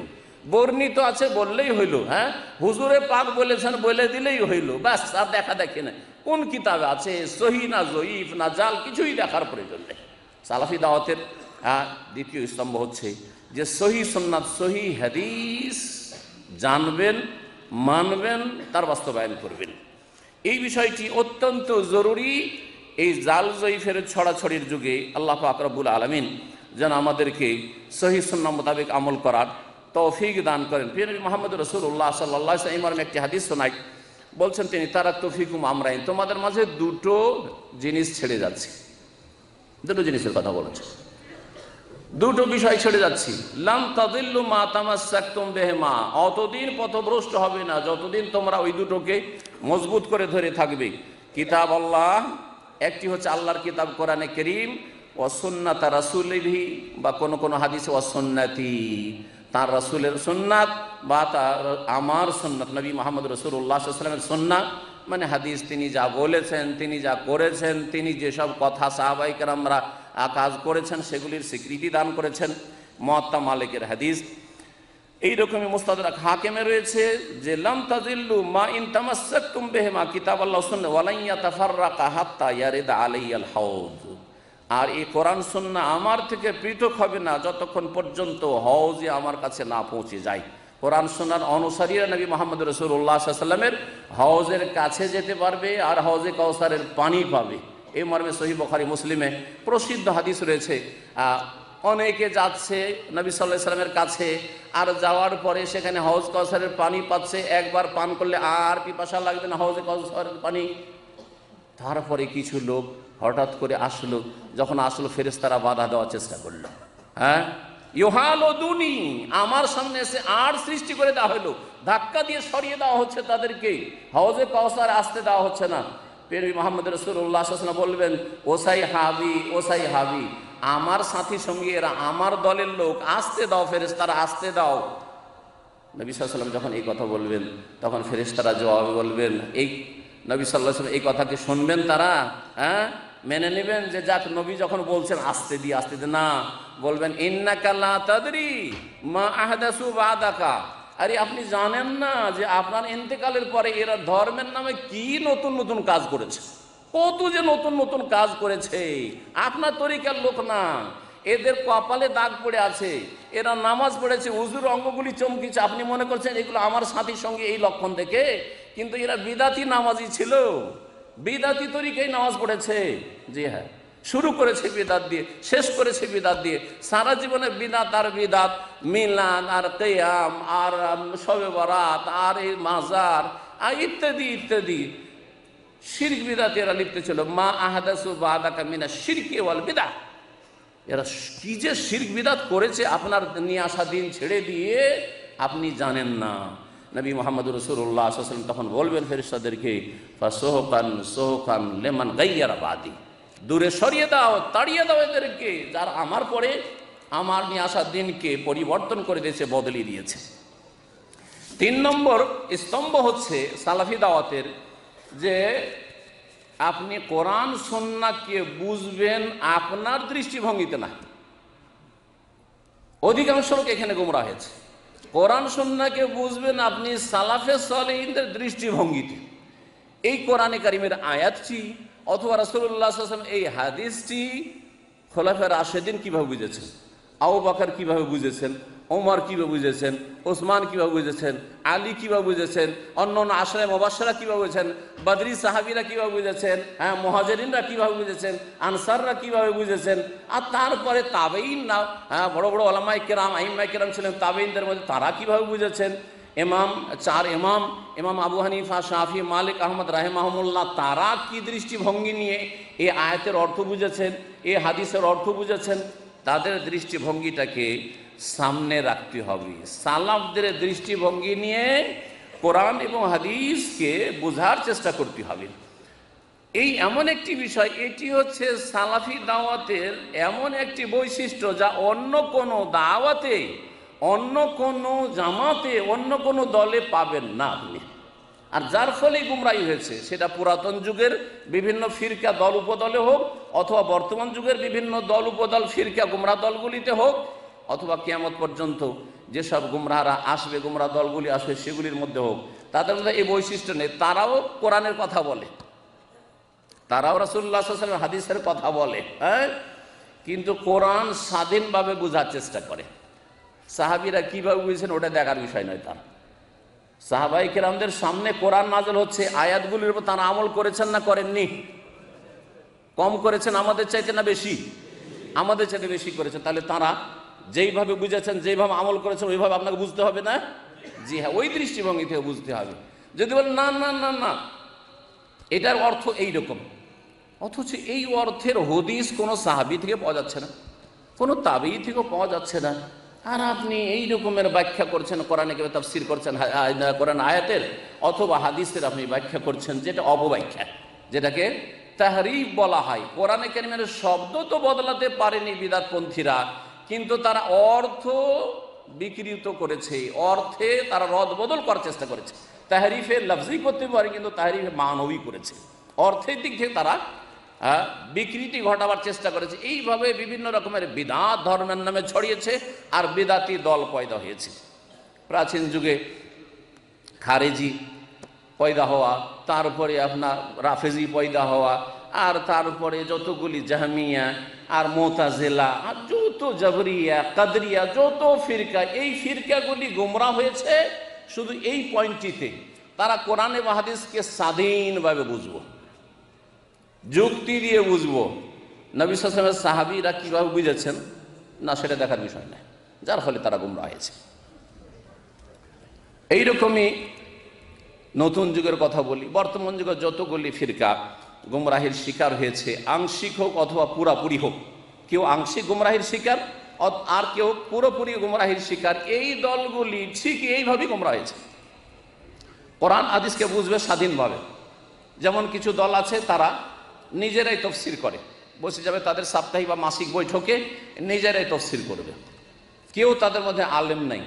বর্ণিত আছে বললেই হইল, হ্যাঁ, হুজুরে পাক বলেছেন বলে দিলেই হইল, ব্যাস। আর দেখা দেখি না কোন কিতাবে আছে, সহি না জয়ীফ না জাল, কিছুই দেখার প্রয়োজন নেই। সালাফি দাওয়াতের দ্বিতীয় স্তম্ভ হচ্ছে যে সহি সুন্নাত, সহি হাদিস জানবেন, মানবেন, তার বাস্তবায়ন করবেন। এই বিষয়টি অত্যন্ত জরুরি। এই জাল জয়ীফের ছড়াছড়ির যুগে আল্লাহ পাক রব্বুল আলামিন যেন আমাদেরকে সহি সুন্নাহ মোতাবেক আমল করার তৌফিক দান করেন। প্রিয় নবী মুহাম্মদ রাসূলুল্লাহ সাল্লাল্লাহু আলাইহি ওয়াসাল্লাম একটি হাদিস শোনাই, বলছেন তিনি, তারাকতু ফিকুম আমরাইন, তোমাদের মাঝে দুটো জিনিস ছেড়ে যাচ্ছে। দুটো জিনিসের কথা বলেছে, দুটো বিষয় ছেড়ে যাচ্ছি। লাম তাদিল্লু মা তামাসসাকতুম বিহিমা, অতদিন পথভ্রষ্ট হবে না যতদিন তোমরা ওই দুটোকে মজবুত করে ধরে থাকবে। কিতাব আল্লাহ, একটি হচ্ছে আল্লাহর কিতাব কোরআনে কারীম, ওয়া সুন্নাত রাসূলিহি, বা কোন হাদিসে ওয়া সুন্নতি, তার রাসূলের সুন্নাত বা তার আমার সুন্নাত, নবী মুহাম্মদ রাসূলুল্লাহ সাল্লাল্লাহু আলাইহি ওয়াসাল্লামের সুন্নাত মানে হাদিস, তিনি যা বলেছেন, তিনি যা করেছেন, তিনি যেসব কথা সাহাবায়ে কেরামরা কাজ করেছেন সেগুলির স্বীকৃতি দান করেছেন। মুয়াত্তা মালিকের হাদিস। এইরকমই মুস্তাদরাক হাকিমে রয়েছে যে লাম তাজিল্লু মা ইন তামাসসাকতুম বিহিমা কিতাবাল্লাহ সুন্নাহ ওয়া লা ইয়াতাফাররাকা হাত্তা ইয়ারিদা আলাইয়াল হাউজ, আর এই কোরআন সুন্নাহ আমার থেকে পৃথক হবে না যতক্ষণ পর্যন্ত হওজে আমার কাছে না পৌঁছে যায়। কোরআন সুন্নাহর অনুসারীরা নবী মুহাম্মদ রাসূলুল্লাহ সাল্লাল্লাহু আলাইহি ওয়াসাল্লামের হওজের কাছে যেতে পারবে আর হওজে কাউসারের পানি পাবে। এই মর্মে সহিহ বুখারী মুসলিমে প্রসিদ্ধ হাদিস রয়েছে। অনেকে যাচ্ছে নবী সাল্লাল্লাহু আলাইহি ওয়াসাল্লামের কাছে, আর যাওয়ার পরে সেখানে হওজ কাউসারের পানি পাচ্ছে, একবার পান করলে আর পিপাসা লাগবে না হওজে কাউসারের পানি। তারপরে কিছু লোক হঠাৎ করে আসলো, যখন আসলো ফেরেশতারা বাধা দেওয়ার চেষ্টা করলো, হ্যাঁ, ইউহালুদুনি, আমার সামনে এসে আর সৃষ্টি করে দেওয়া হলো, ধাক্কা দিয়ে সরিয়ে দেওয়া হচ্ছে তাদেরকে, হওজে কাউসার আসতে দেওয়া হচ্ছে না। নবী মুহাম্মদ রাসূলুল্লাহ সাল্লাল্লাহু আলাইহি ওয়াসাল্লাম বলবেন, ওসাই হাবি, ওসাই হাবি, আমার সাথী সঙ্গী এরা, আমার দলের লোক, আসতে দাও ফেরেশতারা, আসতে দাও। নবী সাল্লাল্লাহু আলাইহি ওয়াসাল্লাম যখন এই কথা বলবেন, তখন ফেরেশতারা জবাবে বলবেন, এই নবী সাল্লাল্লাহু আলাইহি ওয়াসাল্লাম এই কথাকে শুনবেন তারা, হ্যাঁ, মেনে নেবেন যে যাক নবী যখন বলছেন আসতে দি, আসতে দি, না, বলবেন ইন্নাকা লা তাদরি মা আহদাসু বাদাকা, আরে আপনি জানেন না যে আপনার ইন্তেকালের পরে এরা ধর্মের নামে কি নতুন নতুন কাজ করেছে, কত যে নতুন নতুন কাজ করেছে। আপনার তরিকার লোক না, এদের কপালে দাগ পড়ে আছে, এরা নামাজ পড়েছে, উযুর অঙ্গগুলি চমকিছে, আপনি মনে করছেন এগুলো আমার সাথীর সঙ্গে এই লক্ষণ দেখে, কিন্তু এরা বিদাতি নামাজি ছিল, বিদাতি তরিকায় নামাজ পড়েছে। জি হ্যাঁ, শুরু করেছে বিদাত দিয়ে, শেষ করেছে বিদাত দিয়ে, সারা জীবনে বিদাত আর বিদাত, মিলাদ আর কিয়াম আর শবে বরাত আর এই মাজার আর ইত্যাদি ইত্যাদি শিরক বিদাতে এরা লিপ্ত ছিল। মা আহাদাসু বাদাকা মিনা শিরকি ওয়াল বিদআহ, এরা কি যে শিরক বিদাত করেছে আপনার নিয়ে আসা দিন ছেড়ে দিয়ে আপনি জানেন না। নবী মুহাম্মদ রাসূলুল্লাহ সাল্লাল্লাহু আলাইহি ওয়াসাল্লাম তখন বলবেন ফেরেশতাদেরকে, ফাসোহকান সোহকান লিমান গায়্যারা বাদি, দূরে সরিয়ে দাও, তাড়িয়ে দাও এদেরকে, যারা আমার পরে আমার নিয়ে আসা দিনকে পরিবর্তন করে দিয়েছে, বদলে দিয়েছে। 3 নম্বর স্তম্ভ হচ্ছে সালাফি দাওয়াতের যে আপনি কোরআন সুন্নাহকে বুঝবেন আপনার দৃষ্টিভঙ্গিতে না। অধিকাংশ লোক এখানে গোমরাহ হয়েছে। কোরআন সুন্নাহকে বুঝবেন আপনি সালাফে সালেহিনদের দৃষ্টিভঙ্গিতে। এই কোরআনে কারিমের আয়াতটি অথবা রাসূলুল্লাহ সাল্লাল্লাহু আলাইহি ওয়াসাল্লাম এই হাদিসটি খোলাফায়ে রাশেদিন কিভাবে বুঝেছেন, আবু বকর কিভাবে বুঝেছেন, ওমর কিভাবে বুঝেছেন, ওসমান কিভাবে বুঝেছেন, আলী কিভাবে বুঝেছেন, অন্যান্য আশরায়ে মুবাশশিরা কিভাবে বুঝেছেন, বদরি সাহাবীরা কিভাবে বুঝেছেন, হ্যাঁ, মুহাজিরিনরা কিভাবে বুঝেছেন, আনসাররা কিভাবে বুঝেছেন, আর তারপরে তাবেঈনরা, হ্যাঁ, বড় বড় উলামায়ে কেরাম, আইম্মায়ে কেরাম ছিলেন তাবেঈনদের মধ্যে, তারা কিভাবে বুঝেছেন, চার ইমাম, ইমাম আবু হানিফা, শাফি, মালিক, আহমদ রাহিমাহুমুল্লাহ, তারা কি দৃষ্টিভঙ্গি নিয়ে এই আয়াতের অর্থ বুঝেছেন, এই হাদিসের অর্থ বুঝেছেন, তাদের দৃষ্টিভঙ্গিটাকে সামনে রাখতে হবে। সালাফদের দৃষ্টিভঙ্গি নিয়ে কোরআন এবং হাদিসকে বোঝার চেষ্টা করতে হবে। এই এমন একটি বিষয়, এটি হচ্ছে সালাফি দাওয়াতের এমন একটি বৈশিষ্ট্য যা অন্য কোনো দাওয়াতে, অন্য কোনো জামাতে, অন্য কোনো দলে পাবেন না আপনি। আর যার ফলে গুমরাহি হয়েছে, সেটা পুরাতন যুগের বিভিন্ন ফিরকা দল উপদলে হোক, অথবা বর্তমান যুগের বিভিন্ন দল উপদল ফিরকা গুমরাহ দলগুলিতে হোক, অথবা কিয়ামত পর্যন্ত যেসব গুমরাহরা আসবে, গুমরাহ দলগুলি আসবে, সেগুলির মধ্যে হোক, তাদের মধ্যে এই বৈশিষ্ট্য নেই। তারাও কোরআনের কথা বলে, তারাও রাসূলুল্লাহ সাল্লাল্লাহু আলাইহি ওয়াসাল্লাম হাদিসের কথা বলে, হ্যাঁ, কিন্তু কোরআন স্বাধীনভাবে বোঝার চেষ্টা করে। সাহাবীরা কিভাবে বুঝেছেন ওটা দেখার বিষয় নয়। তার সাহাবায়ে কেরামদের সামনে কোরআন নাযিল হচ্ছে, আয়াতগুলির উপর তারা আমল করেছেন না করেননি? কম করেছেন আমাদের চাইতে না বেশি? আমাদের চাইতে বেশি করেছেন। তাহলে তারা যেইভাবে বুঝেছেন, যেইভাবে আমল করেছেন, ওইভাবে আপনাকে বুঝতে হবে না? জি হ্যাঁ, ওই দৃষ্টিভঙ্গি থেকে বুঝতে হবে। যদি বলেন না না না না এটার অর্থ এইরকম, অথচ এই অর্থের হদিস কোনো সাহাবী থেকে পাওয়া যাচ্ছে না, কোনো তাবেঈ থেকেও পাওয়া যাচ্ছে না, আর আপনি এই রকমের ব্যাখ্যা করছেন, কোরআনে কেউ তাফসীর করছেন, কোরআন আয়াতের অথবা হাদিসের আপনি ব্যাখ্যা করছেন, যেটা অপব্যাখ্যা, যেটাকে তাহরিফ বলা হয়। কোরআনে কারিমের শব্দ তো বদলাতে পারেনি বিদআতপন্থীরা, কিন্তু তারা অর্থ বিকৃত করেছে, অর্থে তারা রদবদল করার চেষ্টা করেছে। তাহরিফে লফজি করতে পারে, কিন্তু তাহরিফে মানবী করেছে, অর্থের দিক থেকে তারা বিকৃতি ঘটাবার চেষ্টা করেছে। এইভাবে বিভিন্ন রকমের বিদআত ধর্মের নামে ছড়িয়েছে, আর বিদআতি দল পয়দা হয়েছে। প্রাচীন যুগে খারেজি পয়দা হওয়া, তারপরে আপনার রাফেজি পয়দা হওয়া, আর তারপরে যতগুলি জাহমিয়া আর মুতাজিলা আর যত জবরিয়া, কাদরিয়া, যত ফিরকা, এই ফিরকাগুলি গুমরাহ হয়েছে শুধু এই পয়েন্টটিতে, তারা কোরআন এবং হাদিসকে স্বাধীনভাবে বুঝবো, যুক্তি দিয়ে বুঝবো। নবী সাল্লাল্লাহু আলাইহি ওয়াসাল্লামের সাহাবীরা কীভাবে বুঝেছেন না, সেটা দেখার বিষয় নয়, যার ফলে তারা গুমরাহ হয়েছে। এইরকমই নতুন যুগের কথা বলি, বর্তমান যুগে যতগুলি ফিরকা গুমরাহির শিকার হয়েছে, আংশিক হোক অথবা পুরাপুরি হোক, কেউ আংশিক গুমরাহির শিকার আর কেউ পুরোপুরি গুমরাহির শিকার, এই দলগুলি ঠিক এইভাবেই গুমরাহ হয়েছে। কোরআন হাদিসকে বুঝবে স্বাধীনভাবে। যেমন কিছু দল আছে, তারা নিজেরাই তফসির করে, বসে যাবে তাদের সাপ্তাহিক বা মাসিক বৈঠকে, নিজেরাই তফসির করবে, কেউ তাদের মধ্যে আলেম নাই,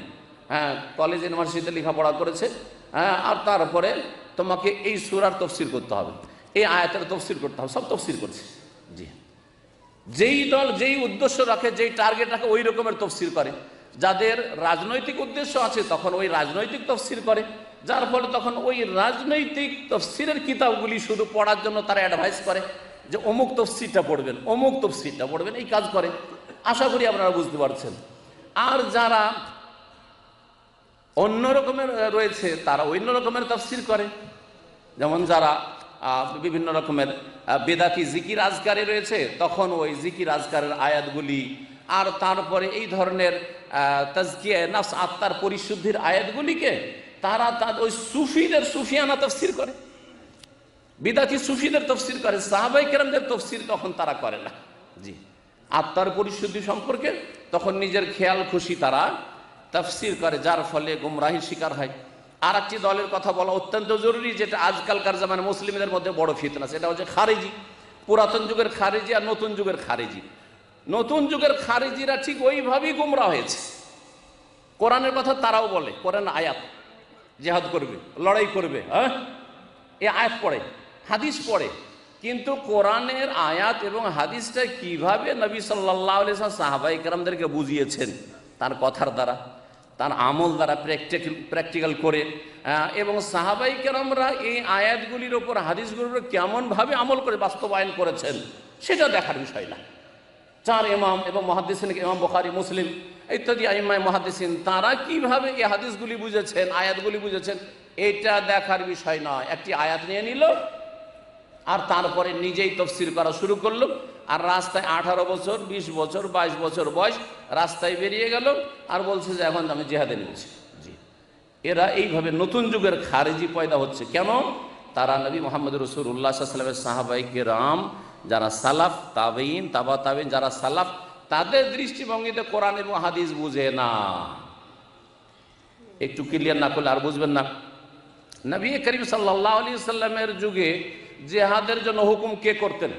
হ্যাঁ, কলেজ ইউনিভার্সিটিতে লেখাপড়া করেছে, হ্যাঁ, আর তারপরে তোমাকে এই সূরার তফসির করতে হবে, এই আয়াতের তফসির করতে হবে, সব তফসির করছে। জি, যেই দল যেই উদ্দেশ্য রাখে, যেই টার্গেট রাখে, ওই রকমের তফসির করে। যাদের রাজনৈতিক উদ্দেশ্য আছে, তখন ওই রাজনৈতিক তফসির করে, যার ফলে তখন ওই রাজনৈতিক তফসিরের কিতাবগুলি শুধু পড়ার জন্য তারা অ্যাডভাইস করে যে অমুক তফসিরটা পড়বেন, অমুক তফসিরটা পড়বেন, এই কাজ করে। আশা করি আপনারা বুঝতে পারছেন। আর যারা অন্য রকমের রয়েছে, তারা অন্য রকমের তাফসীর করে। যেমন যারা বিভিন্ন রকমের বেদাতি জিকির আজকারে রয়েছে, তখন ওই জিকির আজকারের আয়াতগুলি, আর তারপরে এই ধরনের তাজকিয়া নফস, আত্মার পরিশুদ্ধির আয়াতগুলিকে তারা ওই সুফিদের সুফিয়ানা তাফসীর করে, বিদাতি সুফিদের তাফসীর করে, সাহাবায়ে কেরামদের তাফসীর তখন তারা করে না। জি, আত্মার পরিশুদ্ধি সম্পর্কে তখন নিজের খেয়াল খুশি তারা তাফসীর করে, যার ফলে গুমরাহির শিকার হয়। আর একটি দলের কথা বলা অত্যন্ত জরুরি, যেটা আজকালকার জামানে মুসলিমদের মধ্যে বড় ফিতনা, সেটা হচ্ছে খারেজি। পুরাতন যুগের খারেজি আর নতুন যুগের খারেজি। নতুন যুগের খারেজিরা ঠিক ওইভাবেই গুমরাহ হয়েছে। কোরআনের কথা তারাও বলে, কোরআন আয়াত, জিহাদ করবে, লড়াই করবে, হ্যাঁ, এই আয়াত পড়ে, হাদিস পড়ে, কিন্তু কোরআনের আয়াত এবং হাদিসটা কিভাবে নবী সাল্লাল্লাহু আলাইহি ওয়াসাল্লাম সাহাবায়ে কেরামদেরকে বুঝিয়েছেন, তার কথার দ্বারা, তার আমল দ্বারা, প্র্যাকটিক্যাল করে, এবং সাহাবায়ে কেরামরা এই আয়াতগুলির ওপর, হাদিসগুলির উপর কেমনভাবে আমল করে বাস্তবায়ন করেছেন, সেটা দেখার বিষয় না। চার ইমাম এবং মুহাদ্দিসিন, ইমাম বুখারী, মুসলিম ইত্যাদি আইম্মায়ে মুহাদ্দিসিন, তারা কিভাবে এই হাদিসগুলি বুঝেছেন, আয়াতগুলি বুঝেছেন, এটা দেখার বিষয় নয়। একটি আয়াত নিয়ে নিল আর তারপরে নিজেই তাফসীর করা শুরু করলো, আর রাস্তায় 18 বছর, 20 বছর, 22 বছর বয়স, রাস্তায় বেরিয়ে গেল আর বলছে যে এখন আমি জিহাদে নেমেছি। জি, এরা এইভাবে নতুন যুগের খারেজি পয়দা হচ্ছে। কেন? তারা নবী মোহাম্মদ রাসূলুল্লাহ সাল্লাল্লাহু আলাইহি ওয়াসাল্লামের সাহাবায়ে কেরাম যারা সালাফ, তাবেঈন, তাবা তাবেঈন যারা সালাফ, তাদের দৃষ্টিভঙ্গিতে কোরআন এবং হাদিস বুঝে না। একটু ক্লিয়ার না করলে আর বুঝবেন না। নবী করিম সাল্লাল্লাহু আলাইহি ওয়াসাল্লামের যুগে জিহাদের জন্য হুকুম কে করতেন?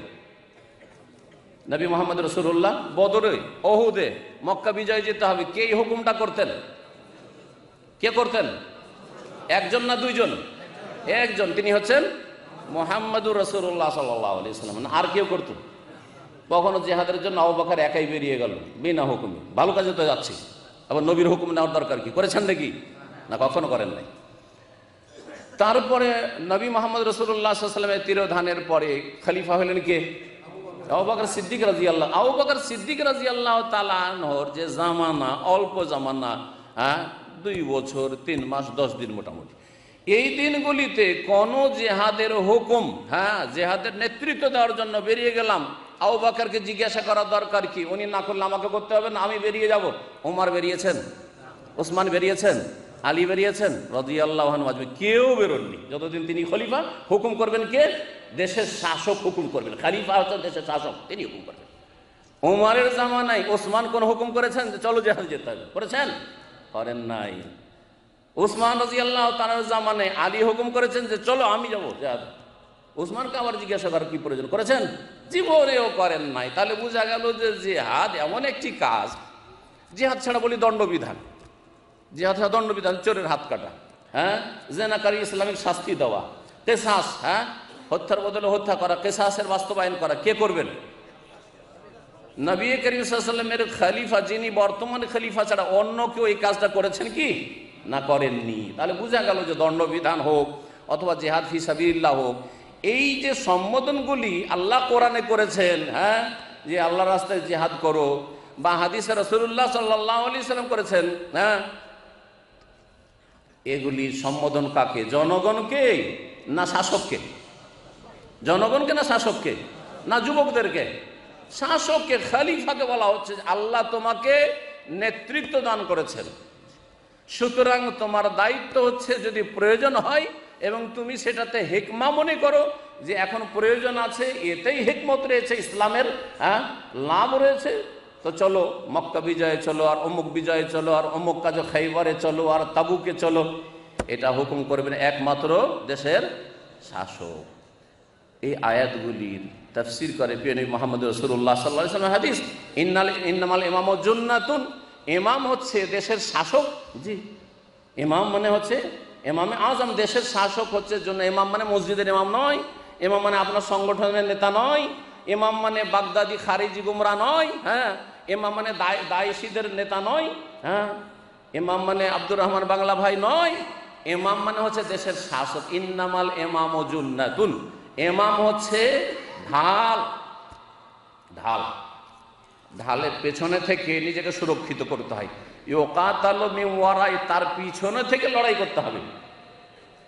নবী মোহাম্মদ রাসূলুল্লাহ। বদরে, ওহুদে, মক্কা বিজয় যেতে হবে, কে এই হুকুমটা করতেন? কে করতেন? একজন না দুইজন? একজন, তিনি হচ্ছেন মুহাম্মদুর রাসূলুল্লাহ সাল্লাল্লাহু আলাইহি ওয়াসাল্লাম। আর কেউ করতো? কখনো জিহাদের জন্য আবু বকর একাই বেরিয়ে গেল বিনা হুকুমে, ভালো কাজে তো যাচ্ছি, আবার নবীর হুকুম নেওয়ার দরকার কি? করেছেন নাকি? না, কখনো করেন নাই। তারপরে নবী মোহাম্মদ রাসূলুল্লাহ সাল্লাল্লাহু আলাইহি ওয়াসাল্লামের তিরোধানের পরে খলিফা হলেন কে? আবু বকর সিদ্দিক রাদিয়াল্লাহু। আবু বকর সিদ্দিক রাদিয়াল্লাহু তাআলা আনহুর যে জামানা, অল্প জামানা, 2 বছর 3 মাস 10 দিন মোটামুটি, এই দিনগুলিতে কোন জিহাদের হুকুম, জিহাদের নেতৃত্ব দেওয়ার জন্য বেরিয়ে গেলাম, আবু বকরকে জিজ্ঞাসা করার দরকার কি? উনি না করলে আমাকে করতে হবে না, আমি বেরিয়ে যাব। ওমর বেরিয়েছেন, ওসমান বেরিয়েছেন, আলী বেরিয়েছেন রাদিয়াল্লাহু আনহু আজমাইন, কেউ বেরোননি। যতদিন তিনি খলিফা, হুকুম করবেন কে? দেশের শাসক হুকুম করবেন। খলিফা হচ্ছেন দেশের শাসক, তিনি হুকুম করবেন। ওমরের জামানায় ওসমান কোন হুকুম করেছেন যে চলো জিহাদ যেতে হবে? করেছেন? করেন নাই। ওসমান রাদিয়াল্লাহু তাআলার জামানায় আলী হুকুম করেছেন যে চলো আমি যাব জিহাদ। ওসমানকে আবার জিজ্ঞাসা করার কি প্রয়োজন? করেছেন? জীবনেও করেন নাই। তাহলে বোঝা গেল যে জিহাদ এমন একটি কাজ, জিহাদ ছাড়া বলি দণ্ডবিধান, জিহাদ ছাড়া দণ্ডবিধান, চোরের হাত কাটা, জেনাকারী ইসলামিক শাস্তি দেওয়া, কেসাস, হত্যার বদলে হত্যা করা, কেসাসের বাস্তবায়ন করা, কে করবেন? নবী করিম সাল্লাল্লাহু আলাইহি ওয়াসাল্লামের খলিফা, যিনি বর্তমান খলিফা ছাড়া অন্য কেউ এই কাজটা করেছেন কি? না, করেননি। তাহলে বোঝা গেল যে দণ্ডবিধান হোক অথবা জিহাদ ফি সাবিলিল্লাহ হোক, এই যে সম্বোধনগুলি আল্লাহ কোরআনে করেছেন, যে আল্লাহর রাস্তায় জিহাদ করো, বা হাদিসে রাসূলুল্লাহ সাল্লাল্লাহু আলাইহি ওয়াসাল্লাম করেছেন, এগুলি সম্বোধন কাকে? জনগণকে না শাসককে? জনগণকে না শাসককে? না যুবকদেরকে? শাসককে, খলিফাকে বলা হচ্ছে আল্লাহ তোমাকে নেতৃত্ব দান করেছেন, সুতরাং তোমার দায়িত্ব হচ্ছে যদি প্রয়োজন হয় এবং তুমি সেটাতে হিকমা মনে করো যে এখন প্রয়োজন আছে, এতেই হিকমত রয়েছে, ইসলামের লাভ রয়েছে, তো চলো মক্কা বিজয়ে চলো, আর অমুক বিজয়ে চলো, আর অমুক কাজে খাইবারে চলো, আর তাবুকে চলো। এটা হুকুম করবেন একমাত্র দেশের শাসক। এই আয়াতগুলির তাফসীর করে প্রিয় নবী মুহাম্মদ রাসূলুল্লাহ সাল্লাল্লাহু আলাইহি ওয়াসাল্লাম হাদিস, ইন্নামাল ইমামু জুন্নাতুন, ইমাম হচ্ছে দেশের শাসক। জি, ইমাম মানে হচ্ছে ইমামে আজম, দেশের শাসক হচ্ছে জন্য। ইমাম মানে মসজিদের ইমাম নয়, ইমাম মানে আপনার সংগঠনের নেতা নয়, ইমাম মানে বাগদাদি খারিজি গুমরা নয়, ইমাম মানে দায়েশীদের নেতা নয়, ইমাম মানে আব্দুর রহমান বাংলা ভাই নয়। ইমাম মানে হচ্ছে দেশের শাসক। ইন্নামাল ইমামু জুন্নাতুন, ইমাম হচ্ছে ঢাল। ঢাল, ঢালের পেছনে থেকে নিজেকে সুরক্ষিত করতে হয়। ইউকাতালু মিন ওয়ারাই, তার পিছনে থেকে লড়াই করতে হবে।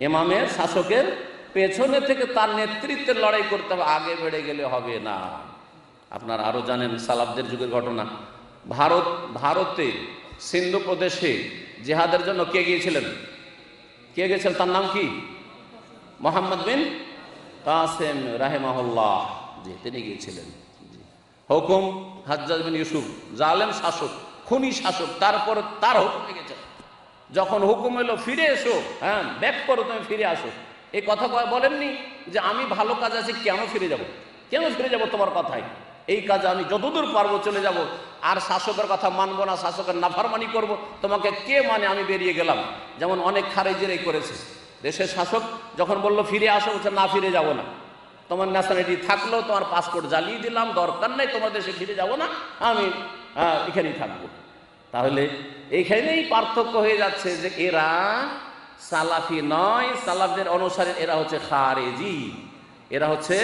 ইমামের, শাসকের পেছনে থেকে তার নেতৃত্বের লড়াই করতে হবে, আগে বেড়ে গেলে হবে না। আপনারা আরো জানেন সালাফদের যুগের ঘটনা। ভারতে সিন্ধু প্রদেশে জিহাদের জন্য কে গিয়েছিলেন? কে গেছিলেন? তার নাম কি? মোহাম্মদ বিন কাসেম রাহিমাহুল্লাহ, জি, তিনি গিয়েছিলেন। হুকুম হাজ্জাজ বিন ইউসুফ, জালেম শাসক, খুনি শাসক, তারপর তার হুকুম গেছে। যখন হুকুম এলো ফিরে এসো, ব্যাক করো, তুমি ফিরে আসো, এই কথা বলেননি যে আমি ভালো কাজ আছি, কেন ফিরে যাব? কেন ফিরে যাব তোমার কথায়? এই কাজে আমি যতদূর পারবো চলে যাব, আর শাসকের কথা মানবো না, শাসকের নাফরমানি করব, তোমাকে কে মানে? আমি বেরিয়ে গেলাম। যেমন অনেক খারেজিরাই করেছে। দেশের শাসক যখন বললো ফিরে আসো, বলছে না, ফিরে যাব না, তোমার ন্যাশনালিটি থাকলো, তোমার পাসপোর্ট জ্বালিয়ে দিলাম, দরকার নেই, তোমার দেশে ফিরে যাব না, আমি এখানেই থাকবো। তাহলে এইখানেই পার্থক্য হয়ে যাচ্ছে যে এরা সালাফি নয়, সালাফদের অনুসারে এরা হচ্ছে খারেজি। এরা হচ্ছে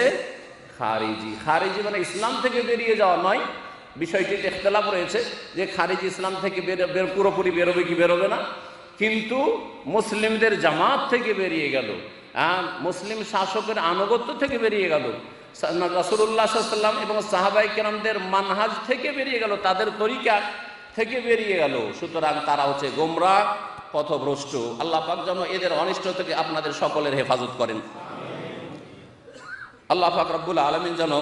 খারেজি। খারেজি মানে ইসলাম থেকে বেরিয়ে যাওয়া নয়, বিষয়টিতে ইখতিলাফ রয়েছে যে খারেজি ইসলাম থেকে পুরোপুরি বেরোবে কি বেরোবে না, কিন্তু মুসলিমদের জামাত থেকে বেরিয়ে গেল, মুসলিম শাসকের আনুগত্য থেকে বেরিয়ে গেল, রাসূলুল্লাহ সাল্লাল্লাহু আলাইহি ওয়াসাল্লাম এবং সাহাবায়ে কেরামদের মানহাজ থেকে বেরিয়ে গেল, তাদের তরিকা থেকে বেরিয়ে গেল। সুতরাং তারা হচ্ছে গোমরাহ, পথভ্রষ্ট। আল্লাহ পাক যেন এদের অনিষ্ট থেকে আপনাদের সকলের হেফাজত করেন। আল্লাহ পাক রব্বুল আলামিন যেন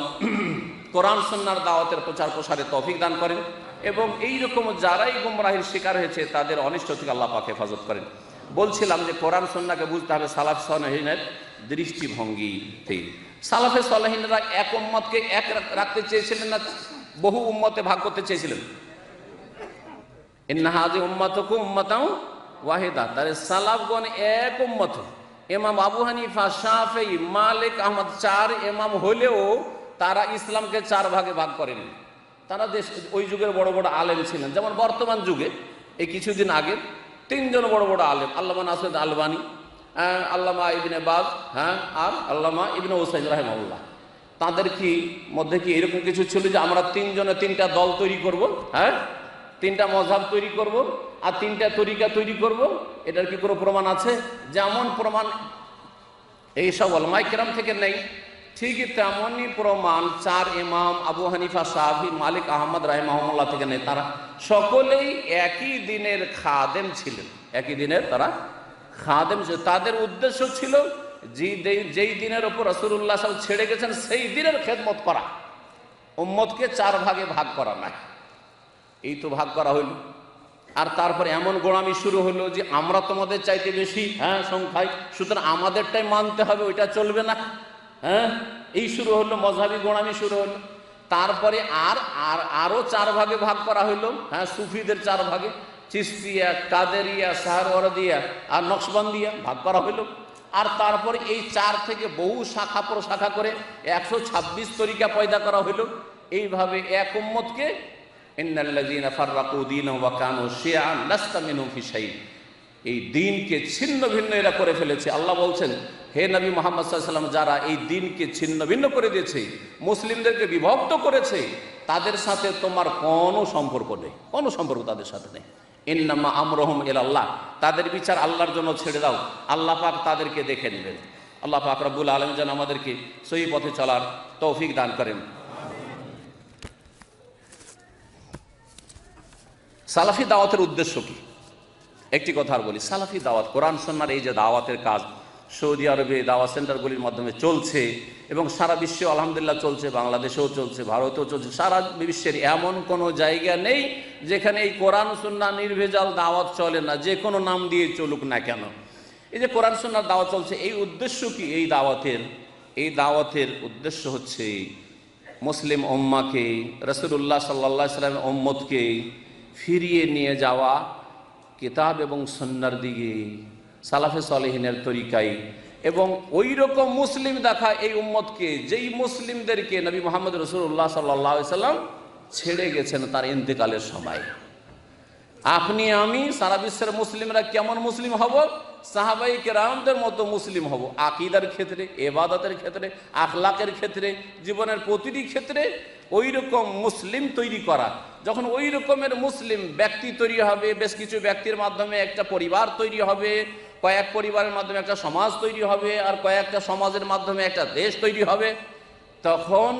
কোরআন সুন্নাহর দাওয়াতের প্রচার প্রসারে তৌফিক দান করেন এবং এইরকম যারাই গুমরাহির শিকার হয়েছে তাদের অনিষ্ট থেকে আল্লাহ পাক হেফাজত করেন। বলছিলাম যে কোরআন সুন্নাহকে বুঝতে হবে সালাফ সালেহিনের দৃষ্টিভঙ্গিতে। সালাফে সালেহিনরা এক উম্মতকে এক রাখতে চেয়েছিলেন না বহু উম্মতে ভাগ করতে চেয়েছিলেন? ইন্না হাযিহি উম্মাতুকুম উম্মাতাও ওয়াহিদা, তার সালাফগণ এক উম্মত। ইমাম আবু হানিফা, শাফেঈ, মালিক, আহমদ চার ইমাম হলেও তারা ইসলামকে চার ভাগে ভাগ করেন। তারা ওই যুগের বড় বড় আলেম ছিলেন। যেমন বর্তমান যুগে এই কিছুদিন আগে তিনজন বড় বড় আলেম, আল্লামা নাসির আলবানী, আল্লামা ইবনে বাজ, আর আল্লামা ইবনে উসাইমিন রাহিমাহুল্লাহ, তাদের কি মধ্যে কি এরকম কিছু ছিল যে আমরা তিনজনে তিনটা দল তৈরি করব, তিনটা মযহাব তৈরি করব আর তিনটা তরিকা তৈরি করব? এটার কি কোনো প্রমাণ আছে? যেমন প্রমাণ এইসব উলামায়ে কেরাম থেকে নেই, ঠিক তেমনই প্রমাণ চার ইমাম আবু হানিফা, শাফি, মালিক, আহমদ রাহিমাহুল্লাহ থেকে নেই। তারা সকলেই একই দিনের খাদেম ছিলেন, একই দিনের তারা খাদেম ছিল। তাদের উদ্দেশ্য ছিল যেই দিনের ওপর রাসূলুল্লাহ সাল্লাল্লাহু আলাইহি ওয়াসাল্লাম ছেড়ে গেছেন সেই দিনের খেদমত করা, উম্মতকে চার ভাগে ভাগ করা না। এই তো ভাগ করা হইল, আর তারপরে এমন গোড়ামি শুরু হলো যে আমরা তোমাদের চাইতে বেশি সংখ্যায়, সুতরাং আমাদেরটাই মানতে হবে, ওইটা চলবে না। এই শুরু হলো, মযহাবী গোড়ামি শুরু হলো। তারপরে আরো চার ভাগে ভাগ করা হইলো, সুফিদের চার ভাগে, চিশতিয়া, কাদেরিয়া, সাহারওয়ারদিয়া আর নকশবন্দিয়া ভাগ করা হইলো। আর তারপরে এই চার থেকে বহু শাখা প্রশাখা করে 126 তরিকা পয়দা করা হইলো। এইভাবে এক উম্মতকে ইন্নাল্লাযীনা ফাররাকু দীনাহুম ওয়া কানু শিয়া'আন লাস্তা মিনহুম ফি শাই', এই দ্বীনকে ছিন্ন ভিন্ন এরা করে ফেলেছে। আল্লাহ বলছেন, হে নবী মুহাম্মদ সাল্লাল্লাহু আলাইহি ওয়াসাল্লাম, যারা এই দ্বীনকে ছিন্ন ভিন্ন করে দিয়েছে, মুসলিমদেরকে বিভক্ত করেছে, তাদের সাথে তোমার কোনো সম্পর্ক নেই, কোনো সম্পর্ক তাদের সাথে নেই। ইন্নামা আমরুহুম ইলাল্লাহ, তাদের বিচার আল্লাহর জন্য ছেড়ে দাও, আল্লাহ পাক তাদেরকে দেখে নেবেন। আল্লাহ পাক রব্বুল আলামিন যেন আমাদেরকে সহি পথে চলার তৌফিক দান করেন। সালাফি দাওয়াতের উদ্দেশ্য কি? একটি কথা আর বলি, সালাফি দাওয়াত, কোরআন সুন্নাহর এই যে দাওয়াতের কাজ সৌদি আরবে দাওয়াত সেন্টারগুলির মাধ্যমে চলছে এবং সারা বিশ্বে আলহামদুলিল্লাহ চলছে, বাংলাদেশেও চলছে, ভারতেও চলছে, সারা বিশ্বের এমন কোনো জায়গা নেই যেখানে এই কোরআন সুন্নাহ নির্ভেজাল দাওয়াত চলে না, যে কোনো নাম দিয়ে চলুক না কেন। এই যে কোরআন সুন্নাহর দাওয়াত চলছে, এই উদ্দেশ্য কি? এই দাওয়াতের উদ্দেশ্য হচ্ছে মুসলিম উম্মাকে, রাসূলুল্লাহ সাল্লাল্লাহু আলাইহি ওয়াসাল্লামের উম্মতকে ফিরিয়ে নিয়ে যাওয়া কিতাব এবং সুন্নাহর দিকে, সালাফে সালেহিনের তরিকায়, এবং ওই রকম মুসলিম দেখা এই উম্মতকে যেই মুসলিমদেরকে নবী মুহাম্মদ রাসূলুল্লাহ সাল্লাল্লাহু আলাইহি ওয়াসাল্লাম ছেড়ে গেছেন তার ইন্তেকালের সময়। আপনি আমি সারা বিশ্বের মুসলিমরা কেমন মুসলিম হব? সাহাবায়ে কেরামদের মতো মুসলিম হব, আকীদার ক্ষেত্রে, ইবাদতের ক্ষেত্রে, আখলাকের ক্ষেত্রে, জীবনের প্রতিটি ক্ষেত্রে ওই রকম মুসলিম তৈরি করা। যখন ওই রকমের মুসলিম ব্যক্তি তৈরি হবে, বেশ কিছু ব্যক্তির মাধ্যমে একটা পরিবার তৈরি হবে, কয়েক পরিবারের মাধ্যমে একটা সমাজ তৈরি হবে, আর কয়েকটা সমাজের মাধ্যমে একটা দেশ তৈরি হবে, তখন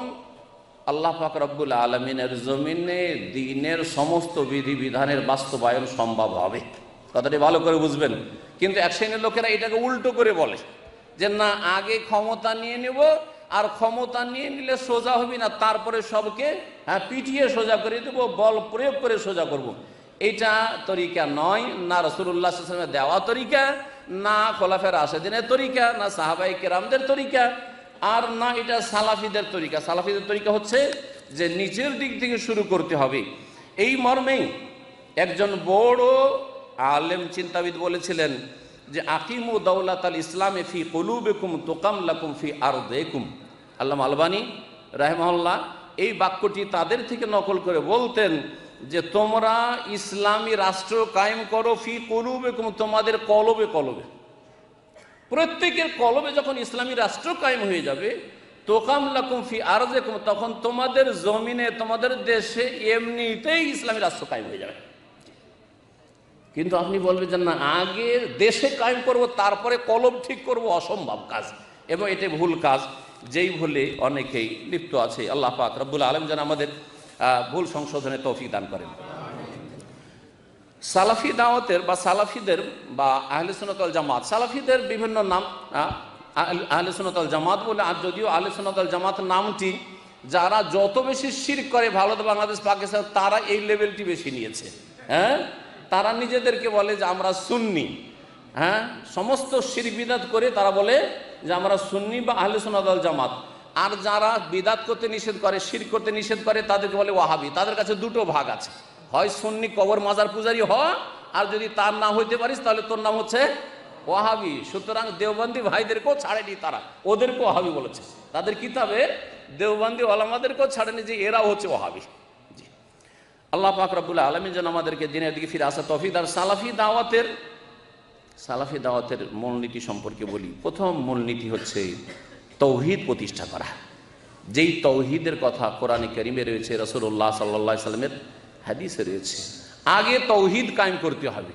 আল্লাহ পাক রব্বুল আলামিনের জমিনে দ্বীনের সমস্ত বিধিবিধানের বাস্তবায়ন সম্ভব হবে। কথাটি ভালো করে বুঝবেন। কিন্তু এক শ্রেণীর লোকেরা এটাকে উল্টো করে বলে যে না, আগে ক্ষমতা নিয়ে নেব, আর ক্ষমতা নিয়ে নিলে সোজা হবি না, তারপরে সবকে পিটিয়ে সোজা করে দেবো, বল প্রয়োগ করে সোজা করব। এটা তরিকা নয়, না রাসূলুল্লাহ সাল্লাল্লাহু আলাইহি ওয়াসাল্লামের দেওয়া তরিকা, না খোলাফায়ে রাশেদিনের তরিকা, না সাহাবায়ে কেরামদের তরিকা, আর না এটা সালাফিদের তরিকা। সালাফিদের তরিকা হচ্ছে যে নিচের দিক থেকে শুরু করতে হবে। এই মর্মেই একজন বড় আলেম চিন্তাবিদ বলেছিলেন যে আকিমু দাওলাতাল ইসলামে ফি কুলুবিকুম তুকাম লাকুম ফি আরদিকুম। আল্লামা আলবানী রাহিমাহুল্লাহ এই বাক্যটি তাদের থেকে নকল করে বলতেন যে তোমরা ইসলামী রাষ্ট্র কায়েম করো ফি কুলুবিকুম, তোমাদের কলবে কলবে, প্রত্যেকের কলবে যখন ইসলামী রাষ্ট্র কায়েম হয়ে যাবে, তোকাম লাকুম ফি আরদিকুম, তখন তোমাদের জমিনে, তোমাদের দেশে এমনিতেই ইসলামী রাষ্ট্র কায়েম হয়ে যাবে। কিন্তু আপনি বলবেন যে না, আগে দেশে কায়েম করব তারপরে কলব ঠিক করব, অসম্ভব কাজ এবং এটা ভুল কাজ, যেই ভুলে অনেকেই লিপ্ত আছে। আল্লাহ পাক রব্বুল আলামিন যেন আমাদের ভুল সংশোধনে তৌফিক দান করেন। সালাফি দাওয়াতের বা সালাফিদের বা আহলে সুন্নাত ওয়াল জামাত, সালাফিদের বিভিন্ন নাম। আহলে সুন্নাত ওয়াল জামাত বলে, আর যদিও আহলে সুন্নাত ওয়াল জামাত নামটি যারা যত বেশি শিরক করে ভারত, বাংলাদেশ, পাকিস্তান, তারা এই লেভেলটি বেশি নিয়েছে। হ্যাঁ, তারা নিজেদেরকে বলে যে আমরা সুন্নি। হ্যাঁ, সমস্ত শিরক বিদাত করে তারা বলে যে আমরা সুন্নি বা আহলে সুন্নাত ওয়াল জামাত। আর যারা বিদাত করতে নিষেধ করে, শিরক করতে নিষেধ করে, তাদেরকে বলে ওয়াহাবি। তাদের কাছে দুটো ভাগ আছে, হয় সুন্নি কবর মাজার পূজারি হ, আর যদি তার নাম হইতে পারিস তাহলে তোর নাম হচ্ছে ওয়াহাবি। সুতরাং দেওবন্দি ভাইদেরকেও ছাড়েনি তারা, ওদেরকেও ওয়াহাবি বলেছে। তাদের কিতাবে দেওবন্দি ওলামাদেরকেও ছাড়েনি যে এরাও হচ্ছে ওয়াহাবি। জি, আল্লাহ পাক রব্বুল আলামিন যেন আমাদেরকে দিনের দিকে ফিরে আসা তৌফিক দান। সালাফি দাওয়াতের মূলনীতি সম্পর্কে বলি। প্রথম মূলনীতি হচ্ছে তৌহিদ প্রতিষ্ঠা করা। যেই তৌহিদের কথা কোরআনে কারিমে রয়েছে, রাসূলুল্লাহ সাল্লাল্লাহু আলাইহি সাল্লামের হাদিসে রয়েছে। আগে তৌহিদ কায়েম করতে হবে।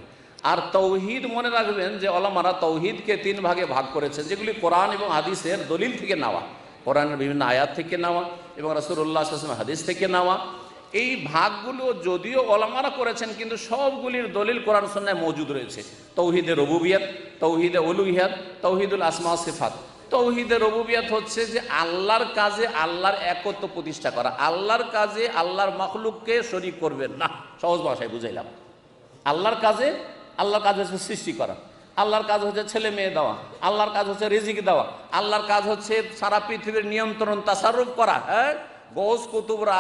আর তৌহিদ মনে রাখবেন যে ওলামারা তৌহিদকে 3 ভাগে ভাগ করেছেন, যেগুলি কোরআন এবং হাদিসের দলিল থেকে নেওয়া, কোরআনের বিভিন্ন আয়াত থেকে নেওয়া এবং রাসূলুল্লাহ সাল্লাল্লাহু আলাইহি ওয়াসাল্লাম হাদিস থেকে নেওয়া। এই ভাগগুলো যদিও ওলামারা করেছেন, কিন্তু সবগুলির দলিল কোরআন সুন্নাহয় মওজুদ রয়েছে। তৌহিদে রুবুবিয়ত, তৌহিদে উলুহিয়ত, তৌহিদুল আসমা ওয়া সিফাত। তৌহিদে রুবুবিয়ত হচ্ছে যে আল্লাহর কাজে আল্লাহর একত্ব প্রতিষ্ঠা করা। আল্লাহর কাজে আল্লাহর মাখলুককে শরীক করবেন না, সহজ ভাষায় বুঝাইলাম। আল্লাহর কাজ হচ্ছে সৃষ্টি করা, আল্লাহর কাজ হচ্ছে ছেলে মেয়ে দেওয়া, আল্লাহর কাজ হচ্ছে রিজিক দেওয়া, আল্লাহর কাজ হচ্ছে সারা পৃথিবীর নিয়ন্ত্রণ তাসাররুফ করা। হ্যাঁ, গৌস কুতুবরা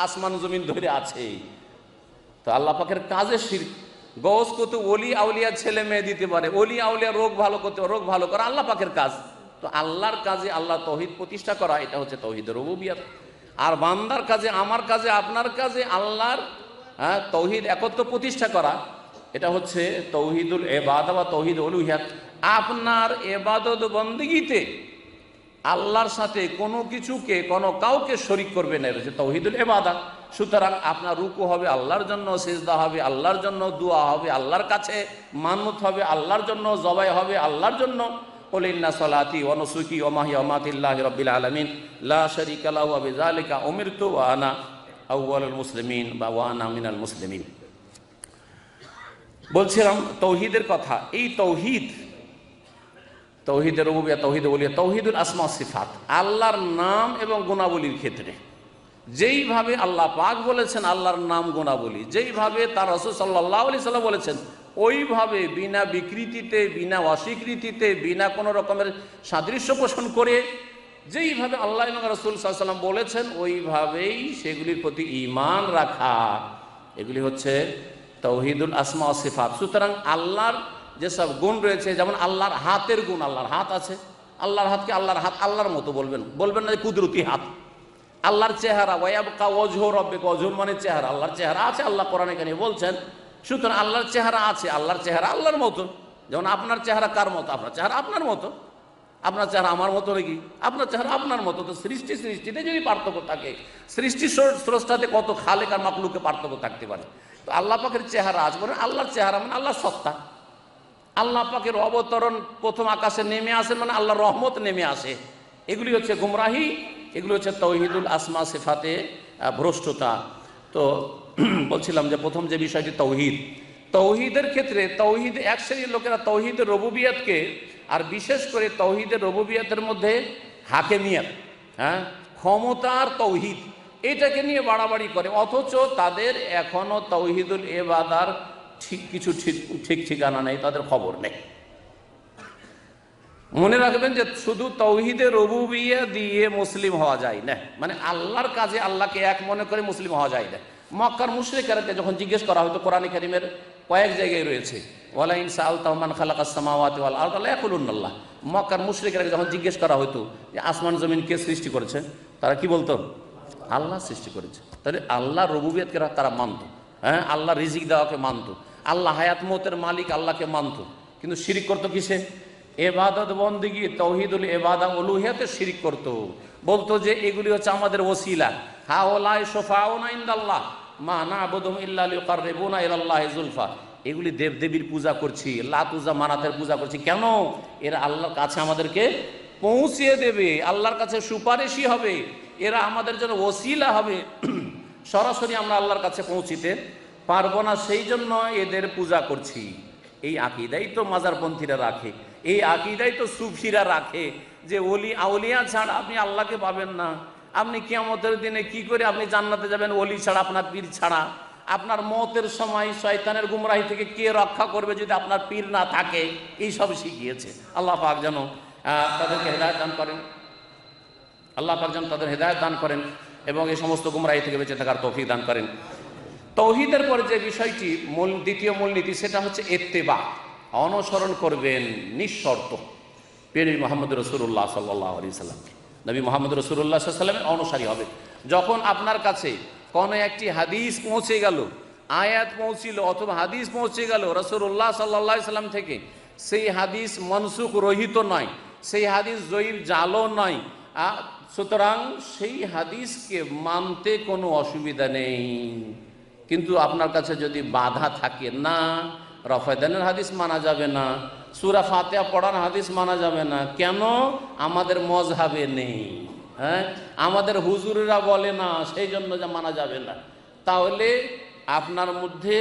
আসমান জমিন ধরে আছে, তো আল্লাহ পাকের কাজে শিরক। গৌস কুতুব ওলি আউলিয়া ছেলে মেয়ে দিতে পারে, ওলি আউলিয়া রোগ ভালো করতে, রোগ ভালো করা আল্লাহ পাকের কাজ। তো আল্লাহর কাজে আল্লাহ তৌহিদ প্রতিষ্ঠা করা, এটা হচ্ছে তৌহিদের রুবুবিয়ত। আর বান্দার কাজে, আমার কাজে, আপনার কাজে আল্লাহর তৌহিদ একত্ব প্রতিষ্ঠা করা, এটা হচ্ছে তৌহিদুল ইবাদা বা তৌহিদ উলুহিয়াত। আপনার ইবাদত বন্দেগীতে আল্লাহর সাথে কোনো কিছুকে, কোনো কাউকে শরীক করবে না, এটা হচ্ছে তৌহিদুল ইবাদা। সুতরাং আপনার রুকু হবে আল্লাহর জন্য, সিজদা হবে আল্লাহর জন্য, দোয়া হবে আল্লাহর কাছে, মানত হবে আল্লাহর জন্য, জবাই হবে আল্লাহর জন্য। কুল ইন্না সলাতি ওয়া নুসুকি ওয়া মাহইয়া ওয়া মামাতি লিল্লাহি রাব্বিল আলামিন লা শারীকা লাহু ওয়া বিযালিকা উমিরতু ওয়া আনা আউয়ালুল মুসলিমিন বা ওয়া আনা মিনাল মুসলিমিন। বলছিলাম তৌহিদের কথা। এই তৌহিদের রুবুবিয়্যাত, তৌহিদ উলুহিয়্যাত, তৌহিদুল আসমা ওয়াস সিফাত, আল্লাহর নাম এবং গুণাবলীর ক্ষেত্রে যেইভাবে আল্লাহ পাক বলেছেন আল্লাহর নাম গুণাবলী, যেইভাবে তার রাসূল সাল্লাল্লাহু আলাইহি সাল্লাম বলেছেন, ওইভাবে বিনা বিকৃতিতে, বিনা অস্বীকৃতিতে, বিনা কোনো রকমের সাদৃশ্য পোষণ করে যেইভাবে আল্লাহ এবং রাসূল সাল্লাল্লাহু আলাইহি সাল্লাম বলেছেন ওইভাবেই সেগুলির প্রতি ঈমান রাখা, এগুলি হচ্ছে তৌহিদুল আসমা ওয়াস সিফাত। সুতরাং আল্লাহর যেসব গুণ রয়েছে, যেমন আল্লাহর হাতের গুণ, আল্লাহর হাত আছে, আল্লাহর হাতকে আল্লাহর হাত আল্লাহর মতো বলবেন না যে কুদরতি হাত। আল্লাহর চেহারা, ওয়ায়াবকা ওয়াজহু রাব্বিকা, ওয়াজহু মানে চেহারা, আল্লাহর চেহারা আছে, আল্লাহ কোরআনে কারিমে বলছেন। সুতরাং আল্লাহর চেহারা আছে, আল্লাহর চেহারা আল্লাহর মতো। যেমন আপনার চেহারা কার মতো? আপনার চেহারা আপনার মতো। আপনার চেহারা আমার মতো নাকি? আপনার চেহারা আপনার মতো। তো সৃষ্টিতে যদি পার্থক্য থাকে, সৃষ্টি স্রষ্টাতে কত খালেক আর মাখলুকে পার্থক্য থাকতে পারে। তো আল্লাহ পাকের চেহারা আছে, বলেন আল্লাহর চেহারা মানে আল্লাহর সত্তা। আল্লাহ পাকের অবতরণ প্রথম আকাশে নেমে আসেন মানে আল্লাহর রহমত নেমে আসে। এগুলি হচ্ছে গুমরাহি, এগুলি হচ্ছে তৌহিদুল আসমা সিফাতে ভ্রষ্টতা। তো বলছিলাম যে প্রথম যে বিষয়টি তৌহিদের ক্ষেত্রে তৌহিদ, এক শ্রেণীর লোকেরা তৌহিদের রুবুবিয়তকে, আর বিশেষ করে তৌহিদের রুবুবিয়তের মধ্যে হাকেমিয়াত, ক্ষমতার তৌহিদ, এটাকে নিয়ে বাড়াবাড়ি করে, অথচ তাদের এখনো তৌহিদুল ইবাদার ঠিক ঠিকানা নেই, তাদের খবর নেই। মনে রাখবেন যে শুধু তৌহিদে রুবুবিয়্যাহ দিয়ে মুসলিম হওয়া যায় না, মানে আল্লাহর কাজে আল্লাহকে এক মনে করে মুসলিম হওয়া যায় না। মক্কার মুশরিকদেরকে যখন জিজ্ঞেস করা হতো, কোরআনে কারীমের কয়েক জায়গায় রয়েছে, ওয়ালা ইন সাআলতাহুম মান খালাকাস সামাওয়াতি ওয়াল আরদা লা ইয়াকুলুনাল্লাহ। মক্কার মুশরিকদেরকে যখন জিজ্ঞেস করা হতো যে আসমান জমিন কে সৃষ্টি করেছে, তারা কি বলতো? আল্লাহ সৃষ্টি করেছে। তাহলে আল্লাহর রুবুবিয়তকে তারা মানত, আল্লাহ রিজিক দেওয়াকে মানত, আল্লাহ হায়াত মৌতের মালিক আল্লাহকে মানত। কিন্তু শিরিক করতো কিসে? ইবাদত বন্দেগী, তৌহিদুল ইবাদা উলুহিয়াতে শিরিক করতো। বলতো যে এগুলি হচ্ছে আমাদের ওসিলা, হাওলাই শাফাউনা ইনদাল্লাহ মা না'বুদুহুম ইল্লা লিয়ুকাররিবুনা ইলাল্লাহি যুলফা। এগুলি দেবদেবীর পূজা করছি, লাত উজ্জা মানাতের পূজা করছি, কেন? এরা আল্লাহর কাছে আমাদেরকে পৌঁছিয়ে দেবে, আল্লাহর কাছে সুপারিশই হবে, এরা আমাদের জন্য ওসিলা হবে, সরাসরি আমরা আল্লাহর কাছে পৌঁছিতে পারবো না, সেই জন্য এদের পূজা করছি। এই আকীদাই তো মাজারপন্থীরা রাখে, এই আকীদাই তো সুফিরা রাখে যে ওলি আউলিয়া ছাড়া আপনি আল্লাহকে পাবেন না। আপনি কিয়ামতের দিনে কি করে আপনি জান্নাতে যাবেন ওলি ছাড়া, আপনার পীর ছাড়া? আপনার মওতের সময় শয়তানের গুমরাহি থেকে কে রক্ষা করবে যদি আপনার পীর না থাকে? এই সব শিখিয়েছে। আল্লাহ পাক যেন তাদেরকে হেদায়েত দান করেন, আল্লাহ পাক যেন তাদের হেদায়েত দান করেন এবং এই সমস্ত গুমরাহি থেকে বেঁচে থাকার তৌফিক দান করেন। তৌহিদের পরে যে বিষয়টি দ্বিতীয় মূলনীতি, সেটা হচ্ছে ইত্তেবা, অনুসরণ করবেন নিঃশর্ত পীর মুহাম্মদ রাসূলুল্লাহ সাল্লাল্লাহু আলাইহি সাল্লামকে। নবী মুহাম্মদ রাসূলুল্লাহ সাল্লাল্লাহু আলাইহি সাল্লামের অনুসারী হবে। যখন আপনার কাছে কোনো একটি হাদিস পৌঁছে গেল, আয়াত পৌঁছিল অথবা হাদিস পৌঁছে গেল রাসূলুল্লাহ সাল্লাল্লাহু আলাইহি সাল্লাম থেকে, সেই হাদিস মনসুখ রহিত নয়, সেই হাদিস জয়ীফ জালও নয়, সুতরাং সেই হাদিসকে মানতে কোনো অসুবিধা নেই। কিন্তু আপনার কাছে যদি বাধা থাকে, না রফায়দানের হাদিস মানা যাবে না, সূরা ফাতিহা পড়ার হাদিস মানা যাবে না, কেন? আমাদের মজহাবে নেই, হ্যাঁ, আমাদের হুজুরেরা বলে না, সেই জন্য যা মানা যাবে না, তাহলে আপনার মধ্যে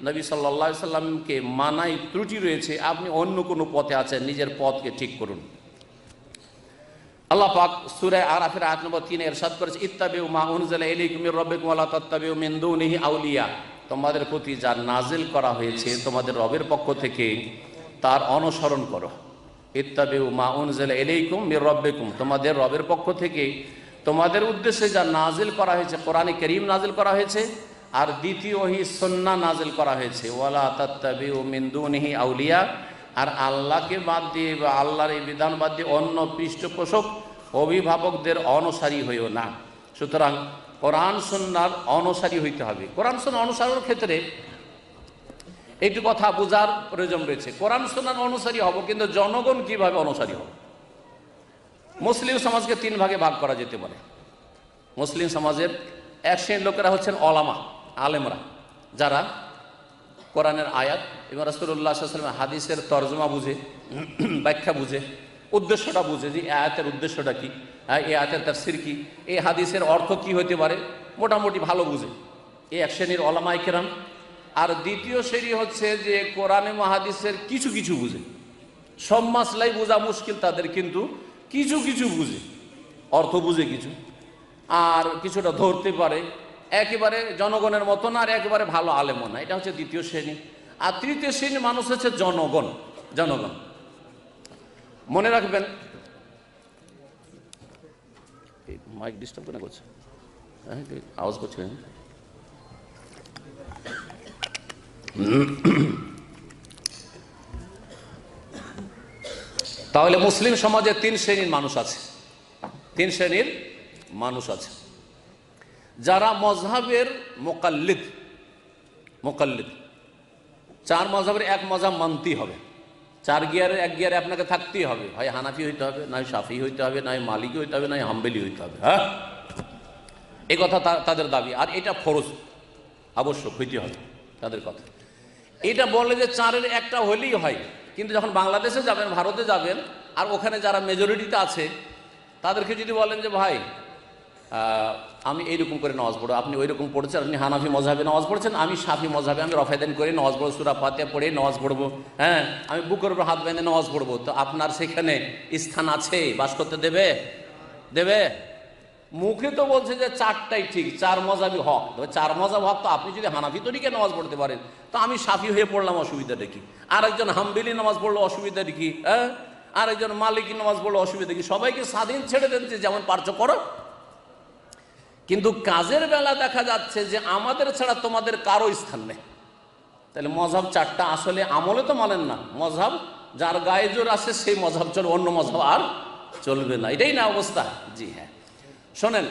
নবী সাল্লাল্লাহু আলাইহি সাল্লামকে মানাই ত্রুটি রয়েছে, আপনি অন্য কোনো পথে আছেন, নিজের পথকে ঠিক করুন। আল্লাহ পাক সূরা আরাফের আয়াত নম্বর 3 ইরশাদ করেছে, ইত্তাবিউ মা উনজিলা ইলাইকুম মির রাব্বিকুম ওয়া লা তাত্তাবিউ মিন দুনিহি আউলিয়া। তোমাদের প্রতি যা নাজিল করা হয়েছে তোমাদের রবের পক্ষ থেকে, তার অনুসরণ করো। ইত্তাবিউ মা উনজিলা ইলাইকুম মির রাব্বিকুম, তোমাদের রবের পক্ষ থেকে তোমাদের উদ্দেশ্যে যা নাজিল করা হয়েছে, কোরআনে কারীম নাজিল করা হয়েছে, আর দ্বিতীয় ওহী সুন্নাহ নাজিল করা হয়েছে। ওয়া লা তাত্তাবিউ মিন দুনিহি আউলিয়া, আর আল্লাহকে বাদ দিয়ে বা আল্লাহর এই বিধান বাদ দিয়ে অন্য পৃষ্ঠপোষক অভিভাবকদের অনুসারী হইও না। সুতরাং কোরআন সুন্নাহর অনুসারী হইতে হবে। কোরআন সুন্নাহ অনুসরণের ক্ষেত্রে একটু কথা বোঝার প্রয়োজন রয়েছে। কোরআন সুন্নাহর অনুসারী হব, কিন্তু জনগণ কিভাবে অনুসারী হবে? মুসলিম সমাজকে 3 ভাগে ভাগ করা যেতে পারে। মুসলিম সমাজের এক শ্রেণীর লোকেরা হচ্ছেন ওলামা, আলেমরা, যারা কোরআনের আয়াত এবং রাসূলুল্লাহ সাল্লাল্লাহু আলাইহি ওয়াসাল্লামের হাদিসের তরজমা বুঝে, ব্যাখ্যা বুঝে, উদ্দেশ্যটা বুঝে যে আয়াতের উদ্দেশ্যটা কি, এই আয়াতের তাফসীর কি, এই হাদিসের অর্থ কি হতে পারে, মোটামুটি ভালো বুঝে। এই এক শ্রেণীর ওলামায়ে কেরাম। আর দ্বিতীয় শ্রেণী হচ্ছে যে কোরআনে হাদিসের কিছু কিছু বুঝে, সব মাসলাই বোঝা মুশকিল তাদের, কিন্তু কিছু কিছু বুঝে, অর্থ বুঝে কিছু, আর কিছুটা ধরতে পারে, একেবারে জনগণের মতো না, আর একেবারে ভালো আলেমও না। এটা হচ্ছে দ্বিতীয় শ্রেণী। আর তৃতীয় শ্রেণীর মানুষ হচ্ছে জনগণ। জনগণ মনে রাখবেন, মাইক ডিস্টার্ব কেন করছে? আওয়াজ করছে। তাহলে মুসলিম সমাজে 3 শ্রেণীর মানুষ আছে। 3 শ্রেণীর মানুষ আছে যারা মজহাবের মুকাল্লিদ। 4 মজহাবের এক মজহাব মানতেই হবে। 4 গিয়ারের 1 গিয়ারে আপনাকে থাকতেই হবে, হয় হানাফি হইতে হবে, নয় শাফি হইতে হবে, নয় মালিকি হইতে হবে, নয় হাম্বলি হইতে হবে। হ্যাঁ, এই কথা তাদের দাবি, আর এটা ফরজ, আবশ্যক হইতে হবে তাদের কথা। এটা বলে যে 4-এর একটা হলেই হয়, কিন্তু যখন বাংলাদেশে যাবেন, ভারতে যাবেন, আর ওখানে যারা মেজরিটিতে আছে তাদেরকে যদি বলেন যে ভাই আমি এইরকম করে নামাজ পড়বো, আপনি ওই রকম পড়েছেন, আপনি হানাফি মজহাবে নামাজ পড়ছেন, আমি শাফি মজহাবে, আমি রফায়দান করে নামাজ পড়বো, সূরা ফাতিহা পড়ে নামাজ পড়বো, হ্যাঁ, আমি বুকের উপর হাত বেঁধে নামাজ পড়বো, তো আপনার সেখানে স্থান আছে? বাস করতে দেবে? দেবে? মুখে তো বলছে যে 4টাই ঠিক, 4 মজহাবই হক। 4 মজহাব হক, তো আপনি যদি হানাফি তরিকে নামাজ পড়তে পারেন, তো আমি শাফি হয়ে পড়লাম, অসুবিধাটা কি? আরেকজন হাম্বলি নামাজ পড়লো, অসুবিধাটা কি? হ্যাঁ, আরেকজন মালিকি নামাজ পড়লো, অসুবিধা কি? সবাইকে স্বাধীন ছেড়ে দেন, যেমন পারছো করো। কিন্তু কাজের বেলা দেখা যাচ্ছে যে আমাদের ছাড়া তোমাদের কারো স্থান নেই। তাহলে মজহাব 4টা আসলে আমলে তো মানেন না। মজহাব যার গায়ে জোর আছে সেই মজহাব চলবে, অন্য মজহাব আর চলবে না। এটাই না অবস্থা? জি হ্যাঁ। শোনেন,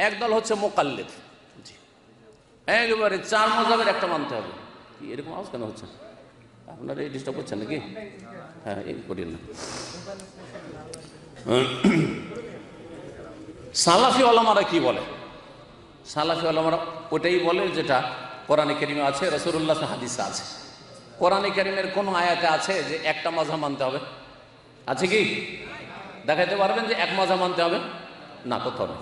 একদল হচ্ছে মুকাল্লিদ, জি, একেবারে 4 মজহাবের একটা মানতে হবে। কি এরকম আওয়াজ কেন হচ্ছে? আপনারা এই ডিস্টার্ব করছেন নাকি? হ্যাঁ, এই করিয়েন না। সালাফি ওলামারা কি বলে? সালাফি ওলামারা ওটাই বলে যেটা কোরআনে কারিমে আছে, রাসূলুল্লাহ হাদিসে আছে। কোরআনে কারিমের কোন আয়াতে আছে যে একটা মাযহাব মানতে হবে? আছে কি? দেখাইতে পারবেন যে এক মাযহাব মানতে হবে? না, কোথাও নেই।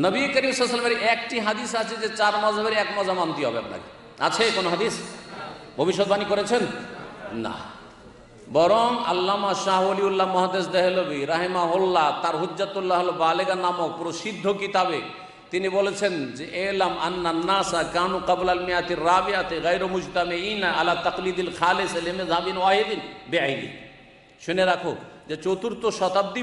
নবী করিম সাল্লাল্লাহু আলাইহি ওয়াসাল্লামের একটি হাদিস আছে যে 4 মাযহাবের এক মাযহাব মানতে হবে আপনাকে, আছে কোনো হাদিস? ভবিষ্যৎবাণী করেছেন না। বরং আল্লামা শাহ ওলিউল্লাহ মুহাদ্দিস দেহলভী রাহিমাহুল্লাহ তার হুজ্জাতুল্লাহ বালেগা নামক প্রসিদ্ধ কিতাবে তিনি বলেছেন যে এলাম আন্নান নাসা কানু ক্বাবলাল মিয়াতির রাবিআতি গায়রু মুজতামিঈনা আলা তাকলিদিল খালিস লিমাযহাবিন ওয়াহিদিন বিআইনি। শুনে রাখো যে চতুর্থ শতাব্দী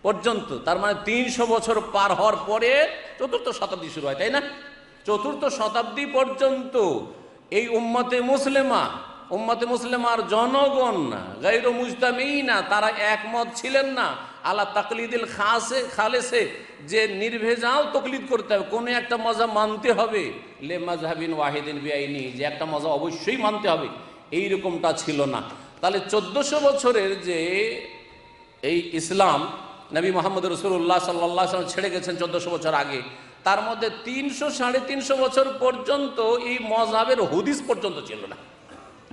পর্যন্ত, তার মানে 300 বছর পার হওয়ার পরে চতুর্থ শতাব্দী শুরু হয়, তাই না? চতুর্থ শতাব্দী পর্যন্ত এই উম্মতে মুসলিমার জনগণ গায়রু মুজতামিঈনা, তারা একমত ছিলেন না আলা তাকলিদিল খালেসে, যে নির্ভেজাল তকলিদ করতে হবে, কোনো একটা মজাব মানতে হবে, লে মাজহাবিন ওয়াহিদিন বিআইনি, যে একটা মজাব অবশ্যই মানতে হবে, এইরকমটা ছিল না। তাহলে 1400 বছরের যে এই ইসলাম নবী মুহাম্মদ রাসূলুল্লাহ সাল্লাল্লাহু আলাইহি ওয়াসাল্লাম ছেড়ে গেছেন 1400 বছর আগে, তার মধ্যে 300-350 বছর পর্যন্ত এই মজাবের হদিস পর্যন্ত ছিল না,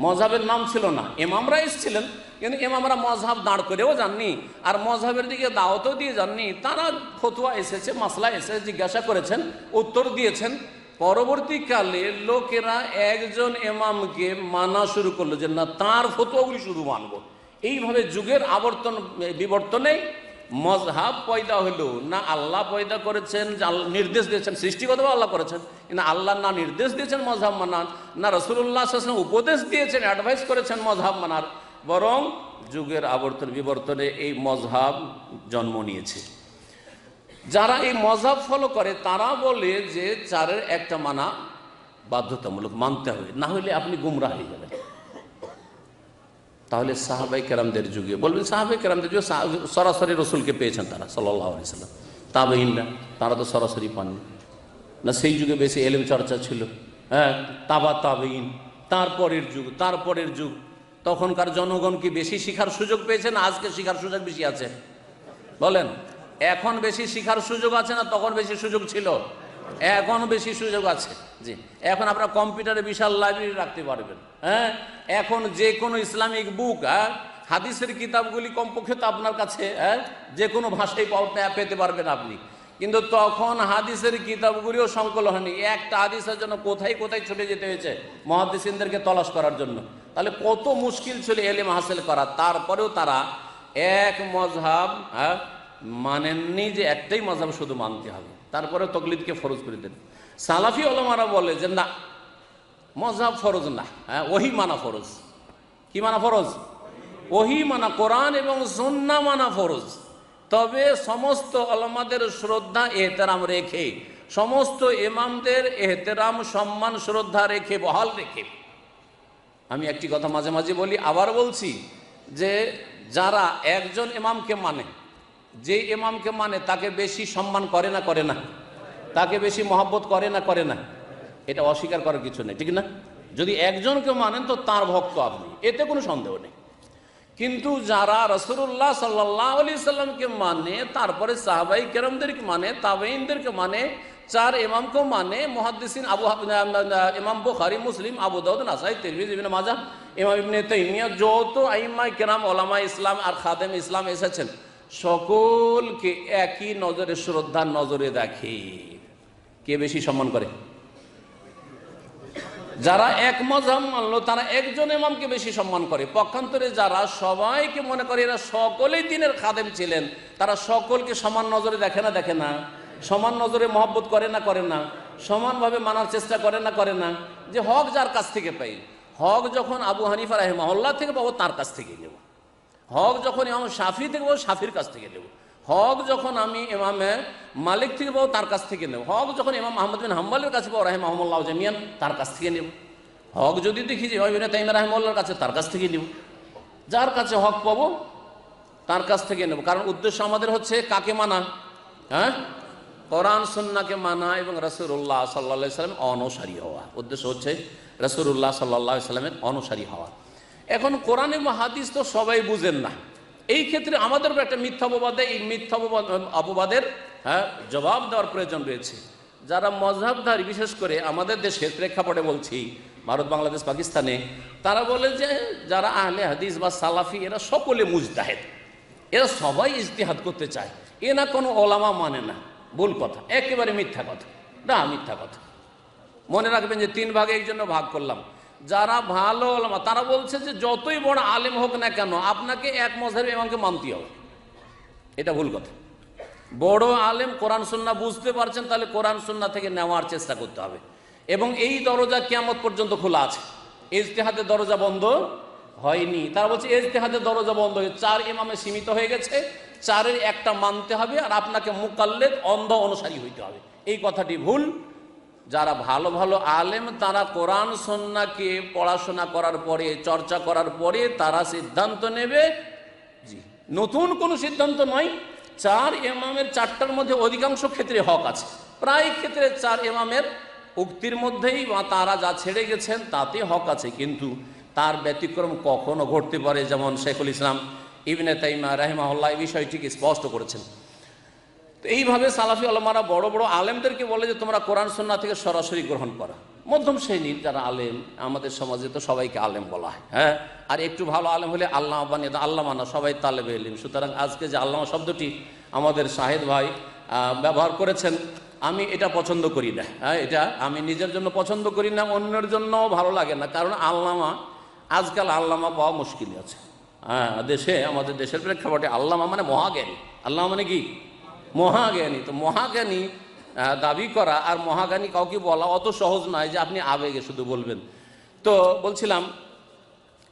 মজাবের নাম ছিল না। ইমামরা এসেছিলেন, কিন্তু ইমামরা মজহাব দাঁড় করেও যাননি, আর মজহাবের দিকে দাওয়াতও দিয়ে যাননি। তারা ফতোয়া এসেছে, মাসলা এসেছে, জিজ্ঞাসা করেছেন, উত্তর দিয়েছেন। পরবর্তীকালে লোকেরা একজন ইমামকে মানা শুরু করলো যে না, তার ফতোয়াগুলি শুধু মানব। এইভাবে যুগের বিবর্তনে মজহাব পয়দা হলো না। আল্লাহ পয়দা করেছেন, নির্দেশ দিয়েছেন, সৃষ্টিগতভাবে আল্লাহ করেছেন, কিন্তু আল্লাহ না নির্দেশ দিয়েছেন মজহাব মানার, না রাসূলুল্লাহ সাল্লাল্লাহু আলাইহি ওয়াসাল্লাম উপদেশ দিয়েছেন, অ্যাডভাইস করেছেন মজহাব মানার। বরং যুগের বিবর্তনে এই মজহাব জন্ম নিয়েছে। যারা এই মজহাব ফলো করে তারা বলে যে 4-এর একটা মানা বাধ্যতামূলক, মানতে হবে, না হলে আপনি গুমরাহ হয়ে যাবেন। তাহলে সাহাবাই কেরামদের যুগে বলবেন, সাহাবাই কেরামদের যুগে সরাসরি রসুলকে পেয়েছেন তারা সাল্লাল্লাহু আলাইহি সাল্লাম। তাবেঈনরা তারা তো সরাসরি পাননি না, সেই যুগে বেশি এলেম চর্চা ছিল। হ্যাঁ, তাবেঈন, তারপরের যুগ, তখনকার জনগণ কি বেশি শিখার সুযোগ পেয়েছে না আজকে শিখার সুযোগ বেশি আছে? বলেন, এখন বেশি শিখার সুযোগ আছে না তখন বেশি সুযোগ ছিল? এখন বেশি সুযোগ আছে। জি, এখন আপনারা কম্পিউটারে বিশাল লাইব্রেরি রাখতে পারবেন। হ্যাঁ, এখন যে কোনো ইসলামিক বুক, হাদিসের কিতাবগুলি কমপক্ষে তো আপনার কাছে যে কোনো ভাষায় পেতে পারবেন আপনি। কিন্তু তখন হাদিসের কিতাবগুলিও সংকলন হয়নি, একটা হাদিসের জন্য কোথায় কোথায় ছুটে যেতে হয়েছে মুহাদ্দিসিনদেরকে তলাশ করার জন্য। তাহলে কত মুশকিল ছিল এলেম হাসিল করা। তারপরেও তারা এক মজহাব মানেননি, যে একটাই মজহাব শুধু মানতে হবে, তারপরে তকলিদকে ফরজ করে দেন। সালাফি ওলামারা বলে যে না, মজহাব ফরজ না, ওহী মানা ফরজ। কি মানা ফরজ? ওহী মানা, কোরআন এবং সুন্নাহ মানা ফরজ। তবে সমস্ত ওলামাদের শ্রদ্ধা এহতেরাম রেখে, সমস্ত ইমামদের এহতেরাম সম্মান শ্রদ্ধা রেখে, বহাল রেখে। আমি একটি কথা মাঝে মাঝে বলি, আবার বলছি, যে যারা একজন ইমামকে মানে, যে ইমামকে মানে তাকে বেশি সম্মান করে না, তাকে বেশি মহব্বত করে না, এটা অস্বীকার করার কিছু নেই, ঠিক না? যদি একজনকে মানেন তো তার ভক্ত আপনি, এতে কোনো সন্দেহ নেই। কিন্তু যারা রাসূলুল্লাহ সাল্লাল্লাহু আলাইহি সাল্লামকে মানে, তারপরে সাহাবাই কেরামদেরকে মানে, তাবেঈনদেরকে মানে, 4 ইমামকে মানে, মুহাদ্দিসিন ইমাম বুখারী, মুসলিম, আবু দাউদ, নাসাই, তিরমিজি, ইবনে মাজাহ, ইমাম ইবনে তাইমিয়া, যত আইম্মায়ে কেরাম, ওলামা ইসলাম আর খাদেম ইসলাম এসেছেন, সকলকে একই নজরে, শ্রদ্ধার নজরে দেখে। কে বেশি সম্মান করে? যারা এক মজহাব মানলো তারা একজন ইমামকে বেশি সম্মান করে। পক্ষান্তরে যারা সবাইকে মনে করে এরা সকলেই দ্বীনের খাদেম ছিলেন, তারা সকলকে সমান নজরে দেখে না, সমান নজরে মহব্বত করে না, সমানভাবে মানার চেষ্টা করে না। যে হক যার কাছ থেকে পাই, হক যখন আবু হানিফা রাহিমাহুল্লাহ থেকে পাবো তার কাছ থেকে নেব, হক যখন ইমাম শাফি থেকে পাবো শাফির কাছ থেকে নেব, হক যখন আমি ইমামে মালিক থেকে পাবো তার কাছ থেকে নেব, হক যখন ইমাম আহমদ বিন হাম্বলের কাছে পাবো রাহিমাহুল্লাহ জামিয়ান তার কাছ থেকে নেব, হক যদি দেখি যে ইবনে তাইমিয়া রাহিমাহুল্লাহর কাছে তার কাছ থেকে নেব। যার কাছে হক পাবো তার কাছ থেকে নেব। কারণ উদ্দেশ্য আমাদের হচ্ছে কাকে মানা? কোরআন সুন্নাহকে মানা এবং রাসূলুল্লাহ সাল্লাল্লাহু আলাইহি সাল্লামের অনুসারী হওয়া। উদ্দেশ্য হচ্ছে রাসূলুল্লাহ সাল্লাল্লাহু আলাইহি সাল্লামের অনুসারী হওয়া। এখন কোরআন এবং হাদিস তো সবাই বুঝেন না, এই ক্ষেত্রে আমাদের একটা মিথ্যা অপবাদ, এই মিথ্যা অপবাদের জবাব দেওয়ার প্রয়োজন রয়েছে। যারা মজহাবধারী, বিশেষ করে আমাদের দেশের প্রেক্ষাপটে বলছি, ভারত, বাংলাদেশ, পাকিস্তানে, তারা বলে যে যারা আহলে হাদিস বা সালাফি এরা সকলে মুজতাহিদ, এরা সবাই ইজতিহাদ করতে চায়, না কোনো ওলামা মানে না। ভুল কথা, একেবারে মিথ্যা কথা, না মিথ্যা কথা। মনে রাখবেন যে 3 ভাগে এই জন্য ভাগ করলাম। যারা ভালো ওলামা তারা বলছে যে যতই বড় আলেম হোক না কেন আপনাকে এক মযহাবের ইমামকে মানতে হবে। এটা ভুল কথা। বড় আলেম কোরআন সুন্নাহ বুঝতে পারছেন, তাহলে কোরআন সুন্নাহ থেকে নেওয়ার চেষ্টা করতে হবে। এবং এই দরজা কিয়ামত পর্যন্ত খোলা আছে, ইজতিহাদের দরজা বন্ধ হয়নি। তারা বলছে ইজতিহাদের দরজা বন্ধ হয়ে 4 ইমামে সীমিত হয়ে গেছে, 4-এর একটা মানতে হবে আর আপনাকে মুকাল্লিদ অন্ধ অনুসারী হইতে হবে। এই কথাটি ভুল। যারা ভালো ভালো আলেম তারা কোরআন সুন্নাহকে পড়াশোনা করার পরে, চর্চা করার পরে তারা সিদ্ধান্ত নেবে। জি, নতুন কোনো সিদ্ধান্ত নয়। 4 ইমামের 4টার মধ্যে অধিকাংশ ক্ষেত্রে হক আছে, প্রায় ক্ষেত্রে 4 ইমামের উক্তির মধ্যেই বা তারা যা ছেড়ে গেছেন তাতে হক আছে, কিন্তু তার ব্যতিক্রম কখনো ঘটতে পারে। যেমন শেখুল ইসলাম ইবনে তাইমিয়া রাহিমাহুল্লাহ এই বিষয়টিকে স্পষ্ট করেছেন। তো এইভাবে সালাফি ওলামারা বড় বড় আলেমদেরকে বলে যে তোমরা কোরআন সুন্নাহ থেকে সরাসরি গ্রহণ করা। মধ্যম শ্রেণীর যারা আলেম, আমাদের সমাজে তো সবাইকে আলেম বলা হয়, হ্যাঁ, আর একটু ভালো আলেম হলে আল্লামা বানিয়ে দেয়। আল্লামা না, সবাই তালেবে ইলম। সুতরাং আজকে যে আল্লামা শব্দটি আমাদের শাহেদ ভাই ব্যবহার করেছেন, আমি এটা পছন্দ করি না। হ্যাঁ, এটা আমি নিজের জন্য পছন্দ করি না, অন্যের জন্যও ভালো লাগে না। কারণ আল্লামা, আজকাল আল্লামা পাওয়া মুশকিল আছে। হ্যাঁ, দেশে, আমাদের দেশের প্রেক্ষাপটে আল্লামা মানে মহাজ্ঞানী। আল্লামা মানে কি? মহাজ্ঞানী। তো মহাজ্ঞানী দাবি করা আর মহাজ্ঞানী কাউকে বলা অত সহজ নয় যে আপনি আবেগে শুধু বলবেন। তো বলছিলাম,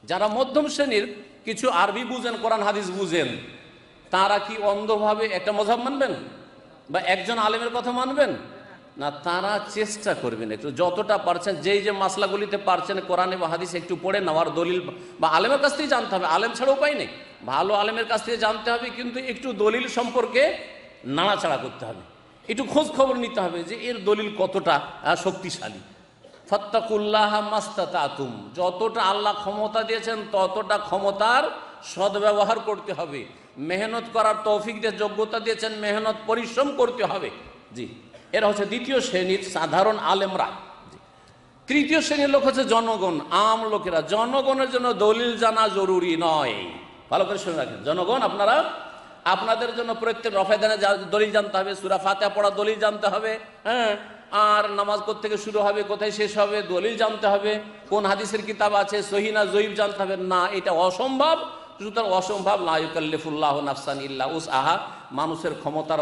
যারা মধ্যম শ্রেণীর, কিছু আরবি বুঝেন, কোরআন হাদিস বুঝেন, তারা কি অন্ধভাবে একটা মযহাব মানবেন বা একজন আলেমের কথা মানবেন না? তারা চেষ্টা করবেন একটু, যতটা পারছেন, যেই যে মাসলাগুলিতে পারছেন কোরআনে বা হাদিস একটু পড়ে নেওয়ার, দলিল বা আলেমের কাছ থেকে জানতে হবে। আলেম ছাড়া উপায় নেই, ভালো আলেমের কাছ থেকে জানতে হবে, কিন্তু একটু দলিল সম্পর্কে নাড়াচাড়া করতে হবে, একটু খোঁজ খবর নিতে হবে যে এর দলিল কতটা শক্তিশালী। ফাত্তাকুল্লাহ মাস্তাতাতুম, যতটা আল্লাহ ক্ষমতা দিয়েছেন ততটা ক্ষমতার সদ্ব্যবহার করতে হবে। মেহনত করার তৌফিক দিয়ে, যোগ্যতা দিয়েছেন, মেহনত পরিশ্রম করতে হবে। জি, এরা হচ্ছে দ্বিতীয় শ্রেণীর সাধারণ আলেমরা। তৃতীয় শ্রেণীর লোক হচ্ছে জনগণ, আম লোকেরা। জনগণের জন্য দলিল জানা জরুরি নয়। ভালো করে শুনে রাখেন, জনগণ আপনারা, আপনাদের জন্য প্রত্যেক রফায়দানে দলিল জানতে হবে, সূরা ফাতিহা পড়া দলিল জানতে হবে, হ্যাঁ, আর নামাজ কোত্থেকে শুরু হবে, কোথায় শেষ হবে দলিল জানতে হবে, কোন হাদিসের কিতাব আছে, সহিহ না জয়ীফ জানতে হবে। না, এটা অসম্ভব। সুতরাং অসম্ভব, লা ইউকাল্লিফুল্লাহু নাফসান ইল্লা উসআহা, মানুষের ক্ষমতার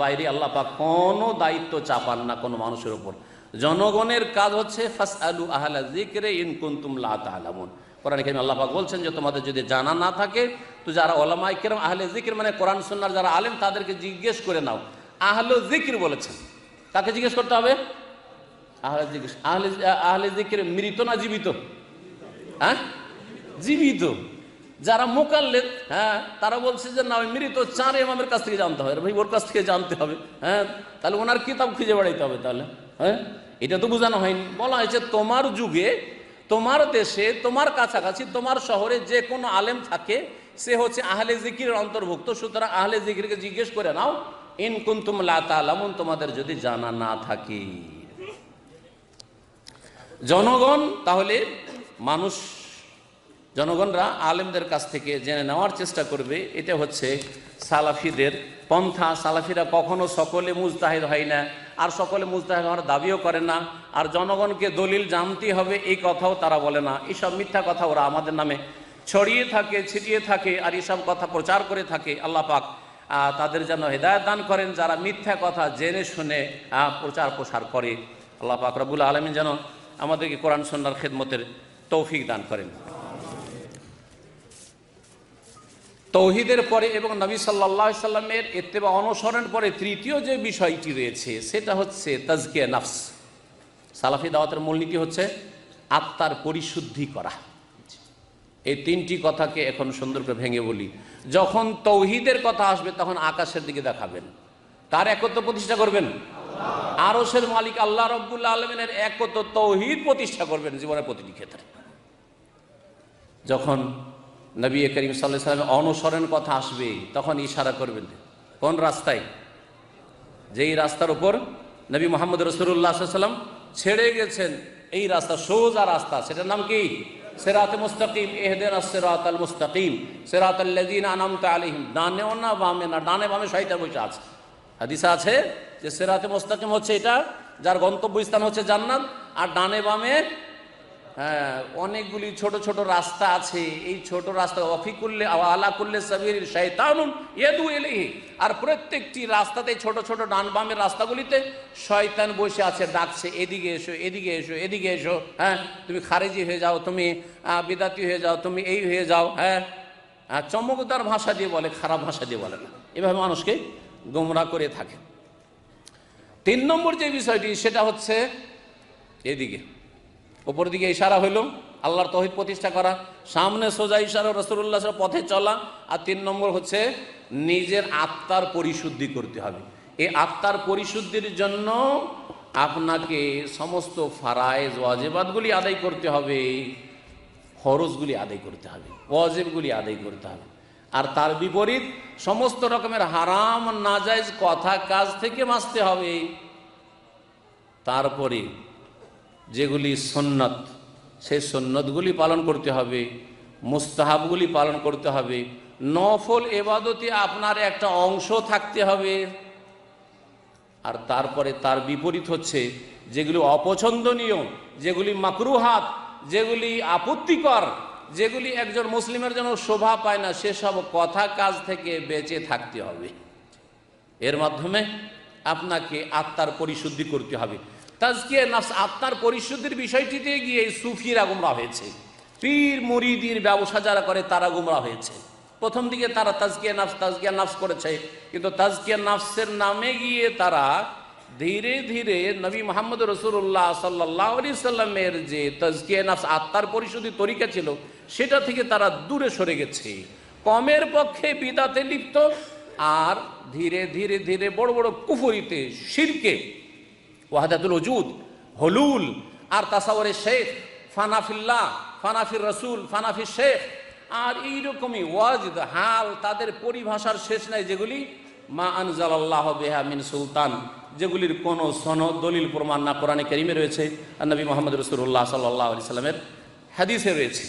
বাইরে আল্লাহ পাক কোনো দায়িত্ব চাপান না কোনো মানুষের উপর। জনগণের কাজ হচ্ছে ফাসআলু আহলা যিকরি ইন কুনতুম লা তা'লামুন। কোরআনে কারীমে আল্লাহ পাক বলছেন যে তোমাদের যদি জানা না থাকে তো যারা উলামায়ে কেরাম আহলে যিকর মানে কোরআন সুন্নাহর যারা আলেম তাদেরকে জিজ্ঞেস করে নাও। আহলে যিকর বলেছেন, কাকে জিজ্ঞেস করতে হবে? আহলে যিকর। আহলে যিকর মৃত না জীবিত? হ্যাঁ, জীবিত। যারা মুকাল্লিদ, হ্যাঁ, তারা বলছে যে না, ওই মৃত 4 ইমামের কাছ থেকে জানতে হবে। ভাই, ওর কাছ থেকে জানতে হবে, হ্যাঁ, তাহলে ওনার কিতাব খুঁজে বেড়াইতে হবে। তাহলে হ্যাঁ, এটা তো বোঝানো হয়নি। বলা হয়েছে তোমার যুগে, তোমার দেশে, তোমার কাছাকাছি, তোমার শহরে যে কোনো আলেম থাকে সে হচ্ছে আহলে যিকরের অন্তর্ভুক্ত। সুতরাং আহলে যিকরকে জিজ্ঞেস করে নাও, ইন কুনতুম লা তা'লামুন, তোমাদের যদি জানা না থাকে। জনগণ, তাহলে মানুষ, জনগণরা আলেমদের কাছ থেকে জেনে নেওয়ার চেষ্টা করবে। এটা হচ্ছে সালাফিদের পন্থা। সালাফিরা কখনো সকলে মুজতাহিদ হয় না, আর সকলে মুজতাহিদ হওয়ার দাবিও করে না, আর জনগণকে দলিল জানতে হবে এই কথাও তারা বলে না। এইসব মিথ্যা কথা ওরা আমাদের নামে ছড়িয়ে থাকে, ছিটিয়ে থাকে, আর এইসব কথা প্রচার করে থাকে। আল্লাহ পাক তাদের যেন হেদায়েত দান করেন, যারা মিথ্যা কথা জেনে শুনে প্রচার প্রসার করে। আল্লাহ পাক রব্বুল আলামিন যেন আমাদেরকে কোরআন সুন্নাহর খেদমতের তৌফিক দান করেন। তৌহিদের পরে এবং নবী সাল্লাল্লাহু আলাইহি সাল্লামের ইত্তেবা অনুসরণ পরে তৃতীয় যে বিষয়টি রয়েছে সেটা হচ্ছে তাজকিয়া নফস। সালাফি দাওয়াতের মূলনীতি হচ্ছে আত্মার পরিশুদ্ধি করা। এই 3টি কথাকে এখন সুন্দর করে ভেঙে বলি। যখন তৌহিদের কথা আসবে তখন আকাশের দিকে দেখাবেন, কার একত্ব প্রতিষ্ঠা করবেন? আরশের মালিক আল্লাহ রাব্বুল আলামিনের একত্ব তৌহিদ প্রতিষ্ঠা করবেন জীবনের প্রতিটি ক্ষেত্রে। যখন নবী করিম সাল্লাল্লাহু আলাইহি ওয়াসাল্লামের অনুসরণ কথা আসবে তখন ইশারা করবেন কোন রাস্তায়, যেই রাস্তার উপর নবী মুহাম্মদ রাসূলুল্লাহ সাল্লাল্লাহু আলাইহি ওয়াসাল্লাম ছেড়ে গেছেন, এই রাস্তা সোজা রাস্তা, সেটার নাম কি? সিরাতে মুস্তাকিম। ইহদিনাস সিরাতাল মুস্তাকিম সিরাতাল লাযিনা আনআমতা আলাইহিম। ডানেও না বামে না, ডানে বামে শয়তান বসে আছে। হাদিসে আছে যে সিরাতে মুস্তাকিম হচ্ছে এটা যার গন্তব্যস্থান হচ্ছে জান্নাত, আর ডানে বামে হ্যাঁ অনেকগুলি ছোট ছোট রাস্তা আছে। এই ছোট রাস্তা অফিকুল্লে আলা কুল্লে সাবির শয়তানুন ইয়াদু ইলাইহি, আর প্রত্যেকটি রাস্তাতে ছোট ছোট ডান বামের রাস্তাগুলিতে শয়তান বসে আছে, ডাকছে এদিকে এসো, এদিকে এসো, এদিকে এসো, হ্যাঁ তুমি খারেজি হয়ে যাও, তুমি বিদাতি হয়ে যাও, তুমি এই হয়ে যাও। হ্যাঁ চমকদার ভাষা দিয়ে বলে, খারাপ ভাষা দিয়ে বলে না। এভাবে মানুষকে গোমরা করে থাকে। 3 নম্বর যে বিষয়টি সেটা হচ্ছে এদিকে উপর দিকে ইশারা হইল আল্লাহর তৌহিদ প্রতিষ্ঠা করা, সামনে সোজা ইশারা রাসূলুল্লাহ সাল্লাল্লাহু আলাইহি ওয়াসাল্লাম পথে চলা, আর 3 নম্বর হচ্ছে নিজের আত্মার পরিশুদ্ধি করতে হবে। এই আত্মার পরিশুদ্ধির জন্য আপনাকে সমস্ত ফারায়েজ ওয়াজিবাতগুলি আদায় করতে হবে, ফরজগুলি আদায় করতে হবে, ওয়াজিবগুলি আদায় করতে হবে। আর তার বিপরীত সমস্ত রকমের হারাম নাজায়েজ কথা কাজ থেকে বাঁচতে হবে। তারপরে যেগুলি সুন্নত, সেই সুন্নতগুলি পালন করতে হবে, মুস্তাহাবগুলি পালন করতে হবে, নফল ইবাদতে আপনার একটা অংশ থাকতে হবে। আর তারপরে তার বিপরীত হচ্ছে যেগুলি অপছন্দনীয়, যেগুলি মাকরুহাত, যেগুলি আপত্তিকর, যেগুলি একজন মুসলিমের জন্য শোভা পায় না, সেসব কথা কাজ থেকে বেঁচে থাকতে হবে। এর মাধ্যমে আপনাকে আত্মার পরিশুদ্ধি করতে হবে। তাজকিয়া নফস, আত্মার পরিশুদ্ধির বিষয়টিতে গিয়ে সুফিরা গুমরা হয়েছে, পীর মুরিদির ব্যবসা যারা করে তারা গুমরা হয়েছে। প্রথম দিকে তারা তাজকিয়া নফস করেছে, কিন্তু তাজকিয়া নফসের নামে গিয়ে তারা ধীরে ধীরে নবী মুহাম্মদ রাসূলুল্লাহ সাল্লাল্লাহু আলাইহি সাল্লামের যে তাজকিয়া নফস আত্মার পরিশুদ্ধির তরিকা ছিল সেটা থেকে তারা দূরে সরে গেছে, কমের পক্ষে বিদাতে লিপ্ত, আর ধীরে ধীরে ধীরে বড় বড় কুফরিতে, শিরকে, ওয়াহদাতুল ওজুদ, হলুল, আর তাসাউরে শেখ, ফানাফিল্লাহ, ফানাফির রসুল, ফানাফির শেখ, আর এইরকমই ওয়াজিদ হাল, তাদের পরিভাষার শেষ নাই, যেগুলি মা আনজালাল্লাহু বিহা মিন সুলতান, যেগুলির কোনো সনদ দলিল প্রমাণ না কোরআনে কারীমে রয়েছে আর নবী মুহাম্মদ রাসূলুল্লাহ সাল্লাল্লাহু আলাইহি সাল্লামের হাদিসে রয়েছে।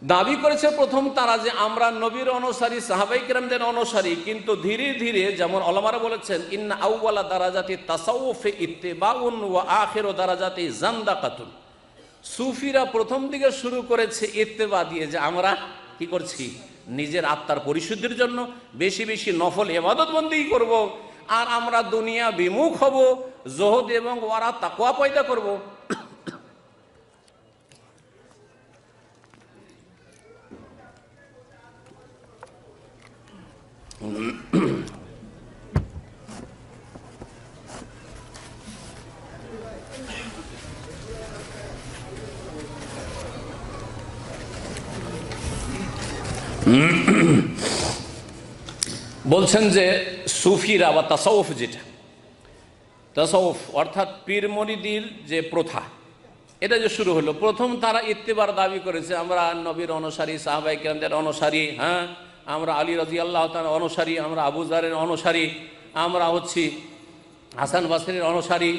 দাবি করেছে প্রথম তারা যে আমরা নবীর অনুসারী, সাহাবায়ে কেরামদের অনুসারী, কিন্তু ধীরে ধীরে যেমন ওলামারা বলেছেন ইন্না আউওয়ালা দারাজাতি তাসাউফে ইত্তিবাউন ওয়া আখিরু দারাজাতি জান্দাকাতুন, সুফিরা প্রথম দিকে শুরু করেছে ইত্তেবা দিয়ে, যে আমরা কি করছি, নিজের আত্মার পরিশুদ্ধির জন্য বেশি বেশি নফল ইবাদত বন্দেগী করব, আর আমরা দুনিয়া বিমুখ হব, জোহদ এবং ওয়ারা তাকওয়া পয়দা করব। বলছেন যে সুফিরা বা তাসাউফ, যেটা তাসাউফ অর্থাৎ পীর মুরিদির যে প্রথা, এটা যে শুরু হলো, প্রথম তারা ইত্তেবার দাবি করেছে আমরা নবীর অনুসারী, সাহাবায়ে কেরামদের অনুসারী, হ্যাঁ আমরা আলী রাদিয়াল্লাহু তাআলা অনুসারী, আমরা আবু যারের অনুসারী, আমরা হচ্ছি হাসান বাসরীর অনুসারী,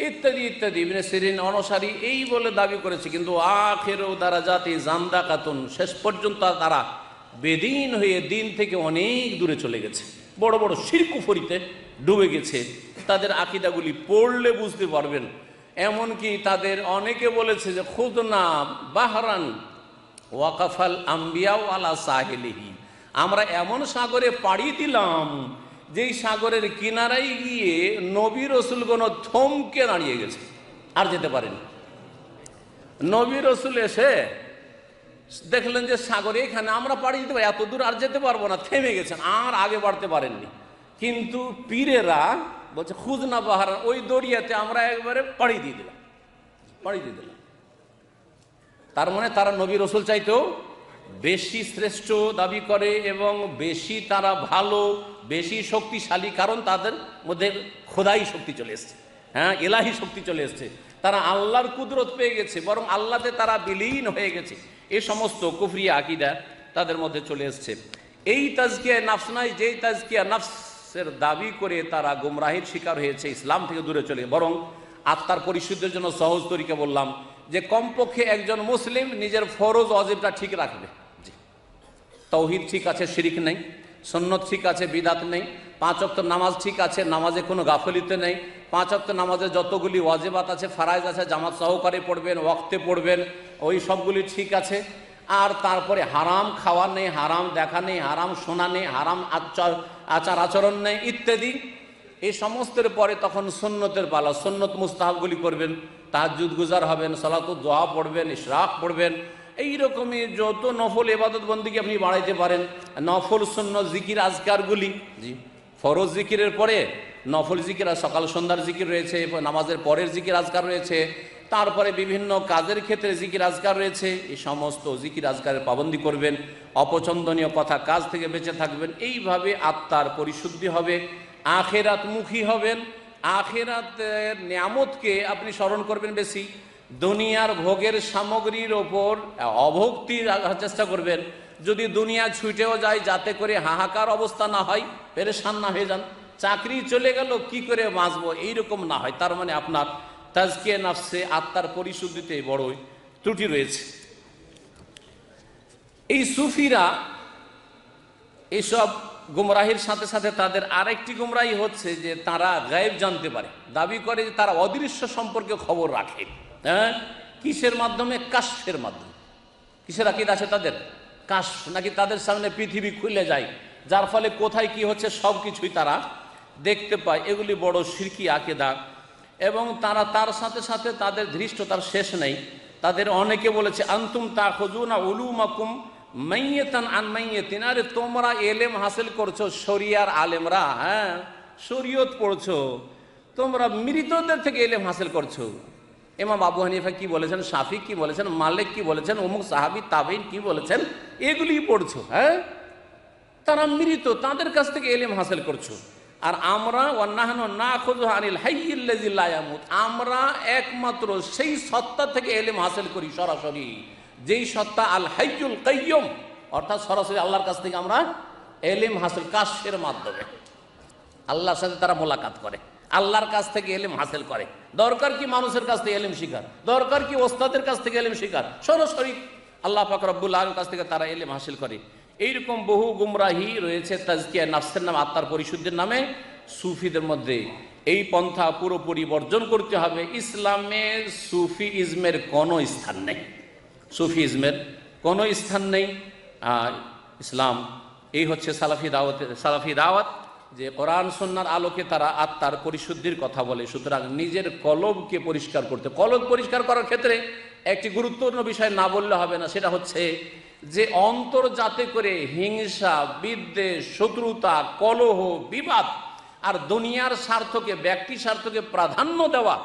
ইত্যাদি ইত্যাদি, ইবনে সিরিন অনুসারী, এই বলে দাবি করেছে। কিন্তু আখিরু দারাজাতি জান্দাকাতুন, শেষ পর্যন্ত তারা বেদিন হয়ে দিন থেকে অনেক দূরে চলে গেছে, বড় বড় শিরক কুফরিতে ডুবে গেছে। তাদের আকীদাগুলি পড়লে বুঝতে পারবেন। এমনকি তাদের অনেকে বলেছে যে খুদনা বাহরান ওয়াকাফাল আম্বিয়াউ আলা সাহিলিহি, আমরা এমন সাগরে পাড়ি দিলাম যেই সাগরের কিনারায় গিয়ে নবী রাসূলগণ থমকে দাঁড়িয়ে গেছে, আর যেতে পারেনি। নবী রাসূল এসে দেখলেন যে সাগরে এখানে আমরা পাড়ি দিতে পারি, এত দূর আর যেতে পারবো না, থেমে গেছেন, আর আগে বাড়তে পারেননি। কিন্তু পীরেরা বলছে খুদনা বাহার, ওই দরিয়াতে আমরা একবারে পাড়ি দিয়ে দিলাম। তার মানে তারা নবী রাসূল চাইতেও বেশি শ্রেষ্ঠ দাবি করে এবং বেশি তারা ভালো, বেশি শক্তিশালী, কারণ তাদের মধ্যে খোদাই শক্তি চলে এসছে, হ্যাঁ ইলাহি শক্তি চলে এসছে, তারা আল্লাহর কুদরত পেয়ে গেছে, বরং আল্লাহতে তারা বিলীন হয়ে গেছে। এই সমস্ত কুফরি আকীদা তাদের মধ্যে চলে এসছে। এই তাজকিয়া নফস নয়, যেই তাজকিয়া নফসের দাবি করে তারা গুমরাহির শিকার হয়েছে, ইসলাম থেকে দূরে চলে, বরং আত্মার পরিশুদ্ধির জন্য সহজ তরিকা বললাম যে কমপক্ষে একজন মুসলিম নিজের ফরজ ওয়াজিবটা ঠিক রাখবে। তাওহীদ ঠিক আছে, শিরিক নেই, সুন্নত ঠিক আছে, বিদাত নেই, 5 ওয়াক্ত নামাজ ঠিক আছে, নামাজে কোনো গাফলিতে নেই, 5 ওয়াক্ত নামাজে যতগুলি ওয়াজিবাত আছে, ফারাইজ আছে, জামাত সহকারে পড়বেন, ওয়াক্তে পড়বেন, ওই সবগুলি ঠিক আছে। আর তারপরে হারাম খাওয়া নেই, হারাম দেখা নেই, হারাম শোনা নেই, হারাম আচার আচরণ নেই ইত্যাদি। এই সমস্তের পরে তখন সুন্নতের পালা, সুন্নত মুস্তাহাবগুলি করবেন, তাহাজ্জুদ গুজার হবেন, সালাতুদ দোয়া পড়বেন, ইশরাক পড়বেন। এইরকমই যত নফল ইবাদত বন্দেগী আপনি বাড়াইতে পারেন, নফল সুন্নত জিকির আজকারগুলি, জি ফরজ জিকিরের পরে নফল জিকির, আর সকাল সন্ধ্যার জিকির রয়েছে, নামাজের পরের জিকির আজকার রয়েছে, তারপরে বিভিন্ন কাজের ক্ষেত্রে জিকির আজকার রয়েছে। এই সমস্ত জিকির আজকারের পাবন্দি করবেন, অপছন্দনীয় কথা কাজ থেকে বেঁচে থাকবেন। এইভাবে আত্মার পরিশুদ্ধি হবে, আখেরাতমুখী হবেন, আখেরাতের নিয়ামতকে আপনি স্মরণ করবেন বেশি। দুনিয়ার ভোগের সামগ্রীর ওপর অভক্তি রাখার চেষ্টা করবেন। যদি দুনিয়া ছুটেও যায়, যাতে করে হাহাকার অবস্থা না হয়, পেরেশান না হয়ে যান, চাকরি চলে গেল কি করে বাঁচবো এইরকম না হয়। তার মানে আপনার তাজকিয়ে নাফসে, আত্মার পরিশুদ্ধিতে বড়ই ত্রুটি রয়েছে। এই সুফিরা এইসব গুমরাহির সাথে সাথে তাদের আরেকটি গুমরাহি হচ্ছে যে তারা গায়েব জানতে পারে, দাবি করে যে তারা অদৃশ্য সম্পর্কে খবর রাখে। হ্যাঁ, কিসের মাধ্যমে? কাশফের মাধ্যমে। কিসের আকীদা আছে তাদের? কাশফ, নাকি তাদের সামনে পৃথিবী খুলে যায়, যার ফলে কোথায় কি হচ্ছে সব কিছুই তারা দেখতে পায়। এগুলি বড় শিরকি আকীদা। এবং তারা তার সাথে সাথে তাদের ধৃষ্টতার শেষ নেই। তাদের অনেকে বলেছে আনতুম তাখুযুনা উলুমাকুম মাইয়াতান আন মাইয়াতিন, আরে তোমরা এলেম হাসিল করছো শরিয়ার আলেমরা, হ্যাঁ শরীয়ত পড়ছো, তোমরা মৃতদের থেকে এলেম হাসিল করছো। ইমাম আবু হানিফা কি বলেছেন, শাফি কি বলেছেন, মালিক কি বলেছেন, অমুক সাহাবী তাবেঈন কি বলেছেন, এগুলি পড়ছো। হ্যাঁ, তারা মৃত, তাদের কাছ থেকে এলেম হাসিল করছো। আর আমরা ওয়ান্নাহনু নাখুযু আনিল হাইয়্যিল্লাযী লা ইয়ামুত, আমরা একমাত্র সেই সত্তা থেকে এলেম হাসিল করি সরাসরি, যেই সত্তা আল হাইয়ুল কাইয়্যুম, অর্থাৎ সরাসরি আল্লাহর কাছ থেকে আমরা এলেম হাসিল, কাশফের মাধ্যমে আল্লাহর সাথে তারা মোলাকাত করে, আল্লাহর কাছ থেকে এলেম হাসিল করে। দরকার কি মানুষের কাছ থেকে এলেম শিখার, দরকার কি ওস্তাদের কাছ থেকে এলেম শিখার, সরাসরি আল্লাহ পাক রব্বুল আলামিনের কাছ থেকে তারা এলেম হাসিল করে। এইরকম বহু গুমরাহি রয়েছে তাজকিয়া নাফসের নামে, আত্মার পরিশুদ্ধির নামে সুফিদের মধ্যে। এই পন্থা পুরোপুরি বর্জন করতে হবে। ইসলামে সুফি ইজমের কোনো স্থান নেই, সুফি ইজমের কোনো স্থান নেই। ইসলাম এই হচ্ছে সালাফি দাওয়াত, যে কোরআন সুন্নাহর আলোকে তারা আত্মার পরিশুদ্ধির কথা বলে। সুতরাং নিজের কলবকে পরিষ্কার করতে, কলব পরিষ্কার করার ক্ষেত্রে একটি গুরুত্বপূর্ণ বিষয় না বললে হবে না, সেটা হচ্ছে যে অন্তর যাতে করে হিংসা, বিদ্বেষ, শত্রুতা, কলহ, বিবাদ আর দুনিয়ার স্বার্থকে, ব্যক্তি স্বার্থকে প্রাধান্য দেওয়া,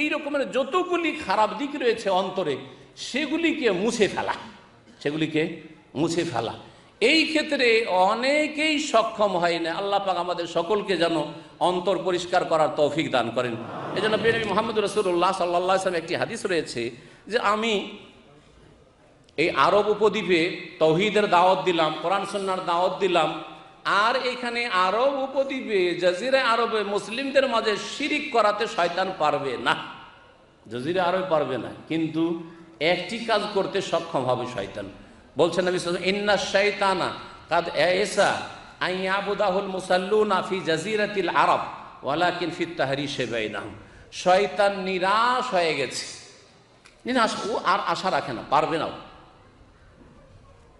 এই রকমের যতগুলি খারাপ দিক রয়েছে অন্তরে, সেগুলিকে মুছে ফেলা, সেগুলিকে মুছে ফেলা। এই ক্ষেত্রে অনেকেই সক্ষম হয় না। আল্লাহ পাক আমাদের সকলকে যেন অন্তর পরিষ্কার করার তৌফিক দান করেন। এই জন্য নবী মুহাম্মদ রাসূলুল্লাহ সাল্লাল্লাহু আলাইহি ওয়াসাল্লাম একটি হাদিস রয়েছে যে আমি এই আরব উপদ্বীপে তৌহিদের দাওয়াত দিলাম, কোরআন সুন্নাহর দাওয়াত দিলাম, আর এখানে আরব উপদ্বীপে জাজিরা আরবে মুসলিমদের মাঝে শিরিক করাতে শয়তান পারবে না, জাজিরা আরবে পারবে না, কিন্তু একটি কাজ করতে সক্ষম হবে শয়তান। বলছেন নবী সাল্লাল্লাহু আলাইহি ওয়াসাল্লাম, ইন্না শাইতানা কাদ আইসা আন ইয়াবুদাহুল মুসাল্লুনা ফি জাজিরাতিল আরব ওয়ালাকিন ফিত তাহরিশি বাইনাহুম। শয়তান নিরাশ হয়ে গেছে, নিরাশ, ও আর আশা রাখে না, পারবে না।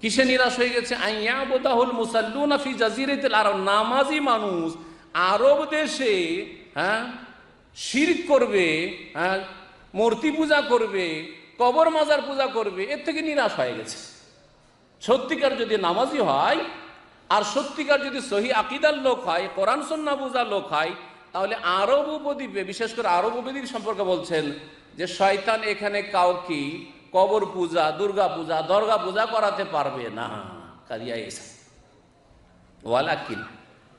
কিসে নিরাশ হয়ে গেছে? আন ইয়াবুদাহুল মুসাল্লুনা ফি জাজিরাতিল আরব, নামাজি মানুষ আরব দেশে শিরক করবে, মূর্তি পূজা করবে, কবর মাজার পূজা করবে, এর থেকে নিরাশ হয়ে গেছে। সত্যিকার যদি নামাজি হয় আর সত্যিকার যদি সহি আকীদার লোক হয়, কোরআন সুন্নাহ বুঝার লোক হয়, তাহলে আরব উপদ্বীপে, বিশেষ করে আরব উপদ্বীপ সম্পর্কে বলছেন যে শয়তান এখানে কাউকে কবর পূজা, দুর্গা পূজা, দরগা পূজা করাতে পারবে না। কারিয়া এসা ওয়ালাকিন,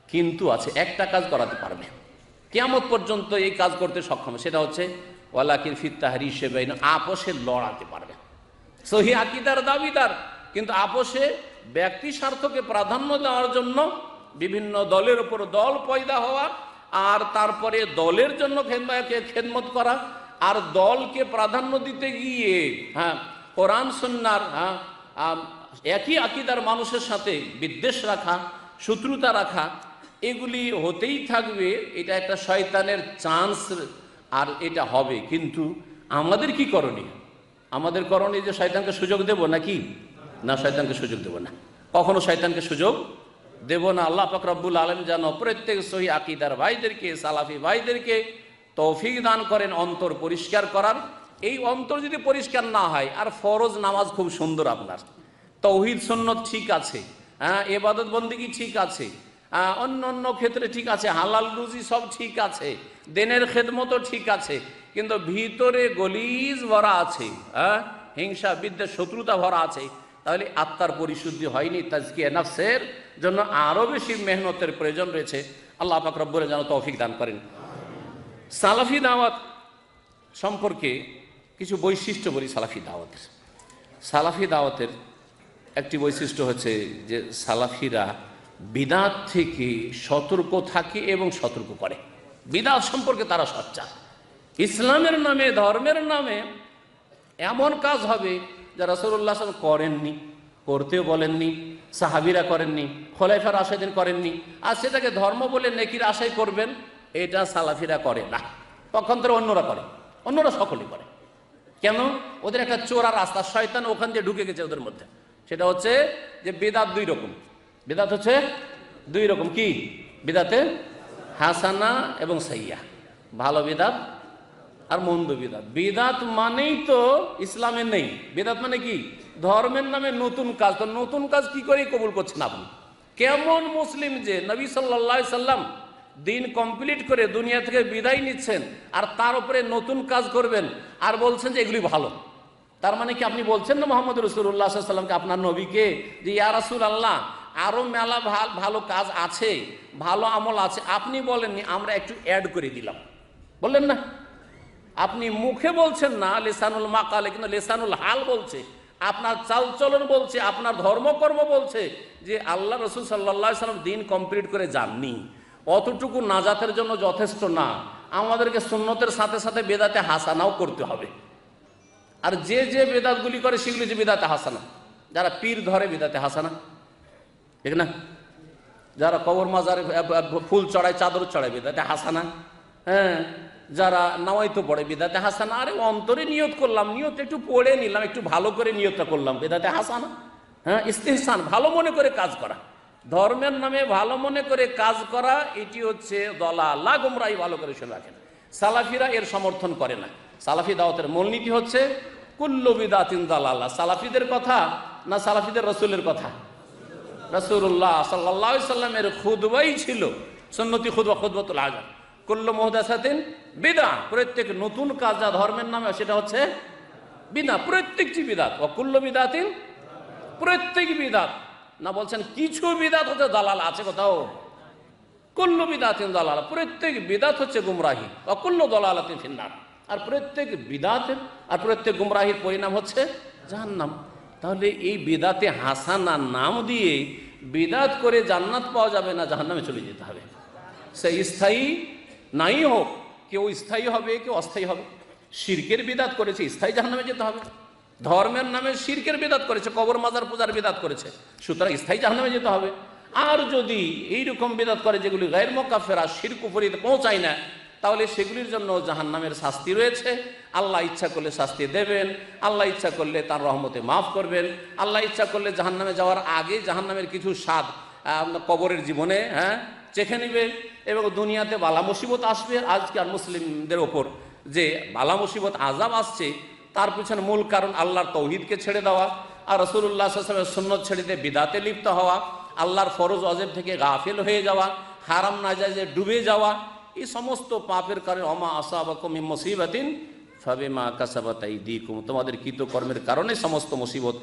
কিন্তু আছে, একটা কাজ করাতে পারবে, কিয়ামত পর্যন্ত এই কাজ করতে সক্ষম, সেটা হচ্ছে ওয়ালাকিন ফিত তাহরিশি বাইনাহুম, আপোষে লড়াতে পারবে। সহি আকীদার দাবিদার, কিন্তু আপোষে ব্যক্তি স্বার্থকে প্রাধান্য দেওয়ার জন্য বিভিন্ন দলের উপর দল পয়দা হওয়া, আর তারপরে দলের জন্য খেদমত করা, আর দলকে প্রাধান্য দিতে গিয়ে কোরআন সুন্নাহর একই আকীদার মানুষের সাথে বিদ্বেষ রাখা, শত্রুতা রাখা, এগুলি হতেই থাকবে, এটা একটা শয়তানের চান্স, আর এটা হবে। কিন্তু আমাদের কি করণীয়? আমাদের করণীয় যে শয়তানকে সুযোগ দেব নাকি? না, শয়তানকে সুযোগ দেব না, কখনো শয়তানকে সুযোগ দেব না। আল্লাহ পাক রব্বুল আলামিন যেন প্রত্যেক সহি আকীদার ভাইদেরকে, সালাফি ভাইদেরকে তৌফিক দান করেন অন্তর পরিষ্কার করার। এই অন্তর যদি পরিষ্কার না হয়, আর ফরজ নামাজ খুব সুন্দর, আপনার তৌহিদ সুন্নত ঠিক আছে, হ্যাঁ, ইবাদত বন্দেগী ঠিক আছে, অন্য অন্য ক্ষেত্রে ঠিক আছে, হালাল রুজি সব ঠিক আছে, দিনের খেদমতও ঠিক আছে, কিন্তু ভিতরে গলিজ ভরা আছে, হ্যাঁ, হিংসা বিদ্বেষ শত্রুতা ভরা আছে, তাহলে আত্মার পরিশুদ্ধি হয়নি। তাজকিয়া নফসের জন্য আরও বেশি মেহনতের প্রয়োজন রয়েছে। আল্লাহ পাক রব্বুল যেন তৌফিক দান করেন। সালাফি দাওয়াত সম্পর্কে কিছু বৈশিষ্ট্য বলি। সালাফি দাওয়াতের একটি বৈশিষ্ট্য হচ্ছে যে সালাফিরা বিদাত থেকে সতর্ক থাকে এবং সতর্ক করে। বিদাত সম্পর্কে তারা সচ্চার। ইসলামের নামে, ধর্মের নামে এমন কাজ হবে যা রাসূলুল্লাহ সাল্লাল্লাহু আলাইহি ওয়াসাল্লাম করেননি, করতেও বলেননি, সাহাবীরা করেননি, খোলাফা রাশিদিন করেননি, আর সেটাকে ধর্ম বলে নেকির আশায় করবেন, এটা সালাফিরা করে না। পক্ষান্তরে অন্যরা করে, অন্যরা সকলেই করে। কেন? ওদের একটা চোরা রাস্তা, শয়তান ওখান দিয়ে ঢুকে গেছে ওদের মধ্যে। সেটা হচ্ছে যে বিদাত দুই রকম। বিদাত হচ্ছে দুই রকম। কি? বিদাতে হাসানা এবং সাইয়্যা, ভালো বিদাত আর মন্দ বিদাত। বিদাত মানেই তো ইসলামে নেই। বিদাত মানে কি? ধর্মের নামে নতুন কাজ। তো নতুন কাজ কি করে কবুল করছেন আপনি? কেমন মুসলিম যে নবী সাল্লাল্লাহু আলাইহি সাল্লাম দিন কমপ্লিট করে দুনিয়া থেকে বিদায় নিচ্ছেন, আর তার উপরে নতুন কাজ করবেন আর বলছেন যে এগুলি ভালো। তার মানে কি আপনি বলছেন না মুহাম্মদ রাসূলুল্লাহ সাল্লাল্লাহু আলাইহি সাল্লামকে, আপনার নবীকে, যে ইয়া রাসূলুল্লাহ আরো মেলা ভালো কাজ আছে, ভালো আমল আছে, আপনি বলেননি, আমরা একটু অ্যাড করে দিলাম, বললেন না? আপনি মুখে বলছেন না, লিসানুল মাকালে, কিন্তু লিসানুল হাল বলছে, আপনার চালচলন বলছে, আপনার ধর্মকর্ম বলছে যে আল্লাহ রাসূল সাল্লাল্লাহু আলাইহি সাল্লাম দিন কমপ্লিট করে যাননি। অতটুকু নাজাতের জন্য যথেষ্ট না, আমাদেরকে সুন্নতের সাথে সাথে বেদাতে হাসানাও করতে হবে। আর যে যে বেদাতগুলি করে সেগুলি যে বেদাতে হাসানা, যারা পীর ধরে বেদাতে হাসানা, ঠিক না? যারা কবর মাজারে ফুল চড়ায়, চাদর চড়ায়, বেদাতে হাসানা। হ্যাঁ, যারা নাওয়াইতো পড়ে, বেদাতে হাসানা। আরে অন্তরে নিয়ত করলাম, নিয়ত একটু পড়ে নিলাম, একটু ভালো করে নিয়তটা করলাম, বেদাতে হাসানা। হ্যাঁ, ইস্তিহসান, ভালো মনে করে কাজ করা, ধর্মের নামে ভালো মনে করে কাজ করা, এটি হচ্ছে দলালা, গোমরাহি। ভালো করে শুনে রাখেন, সালাফিরা এর সমর্থন করে না। সালাফি দাওয়াতের মূলনীতি হচ্ছে কুল্লু বিদাতিন দালালা। সালাফিদের কথা না সালাফিদের রসুলের কথা? রাসূলুল্লাহ সাল্লাল্লাহু আলাইহি সাল্লামের খুতবাই ছিল সুন্নতি খুতবা, খুতবাতুল হাজা। কুল্লু মুহদাসাতিন বিদআ, প্রত্যেক নতুন কাজ যা ধর্মের নামে সেটা হচ্ছে বিদআ, প্রত্যেকটি বিদআত। ওয়া কুল্লু বিদআতিন, প্রত্যেক বিদআত না, বলছেন কিছু বিদআত হচ্ছে দালাল, আছে কোথাও? কুল্লু বিদআতিন দালালা, প্রত্যেক বিদআত হচ্ছে গুমরাহি। ওয়া কুল্লু দালালাতিন ফিন্নার, আর প্রত্যেক বিদআতের আর প্রত্যেক গুমরাহির পরিণাম হচ্ছে জাহান্নাম। তাহলে এই বিদাতে হাসানা নাম দিয়ে বিদাত করে জান্নাত পাওয়া যাবে না, জাহান্নামে চলে যেতে হবে। সে স্থায়ী নাই হোক, কেউ স্থায়ী হবে, কেউ অস্থায়ী হবে। শিরকের বিদাত করেছে, স্থায়ী জাহান্নামে যেতে হবে। ধর্মের নামে শিরকের বিদাত করেছে, কবর মাজার পূজার বিদাত করেছে, সুতরাং স্থায়ী জাহান্নামে যেতে হবে। আর যদি এইরকম বিদাত করে যেগুলি গায়র মুকাফফিরা, শিরক কুফরিতে পৌঁছায় না, তাহলে সেগুলির জন্য জাহান্নামের শাস্তি রয়েছে। আল্লাহ ইচ্ছা করলে শাস্তি দেবেন, আল্লাহ ইচ্ছা করলে তার রহমতে মাফ করবেন, আল্লাহ ইচ্ছা করলে জাহান্নামে যাওয়ার আগে জাহান্নামের কিছু স্বাদ কবরের জীবনে চেখে নেবে। এবং দুনিয়াতে বালা মুসিবত আসবে। আজকে আর মুসলিমদের ওপর যে বালা মুসিবত আযাব আসছে, তার পিছনে মূল কারণ আল্লাহর তৌহিদকে ছেড়ে দেওয়া, আর রাসূলুল্লাহ সাল্লাল্লাহু আলাইহি ওয়াসাল্লামের সুন্নত ছেড়ে দিয়ে বিদাতে লিপ্ত হওয়া, আল্লাহর ফরজ ওয়াজিব থেকে গাফিল হয়ে যাওয়া, হারাম নাজায়েজে ডুবে যাওয়া। এই সমস্ত পাপের কারণে ওমা আসাবাকুম মিন মুসিবাতিন ফাবিমা কাসাবাত আইদিকুম, তোমাদের কৃতকর্মের কারণে সমস্ত মুসিবত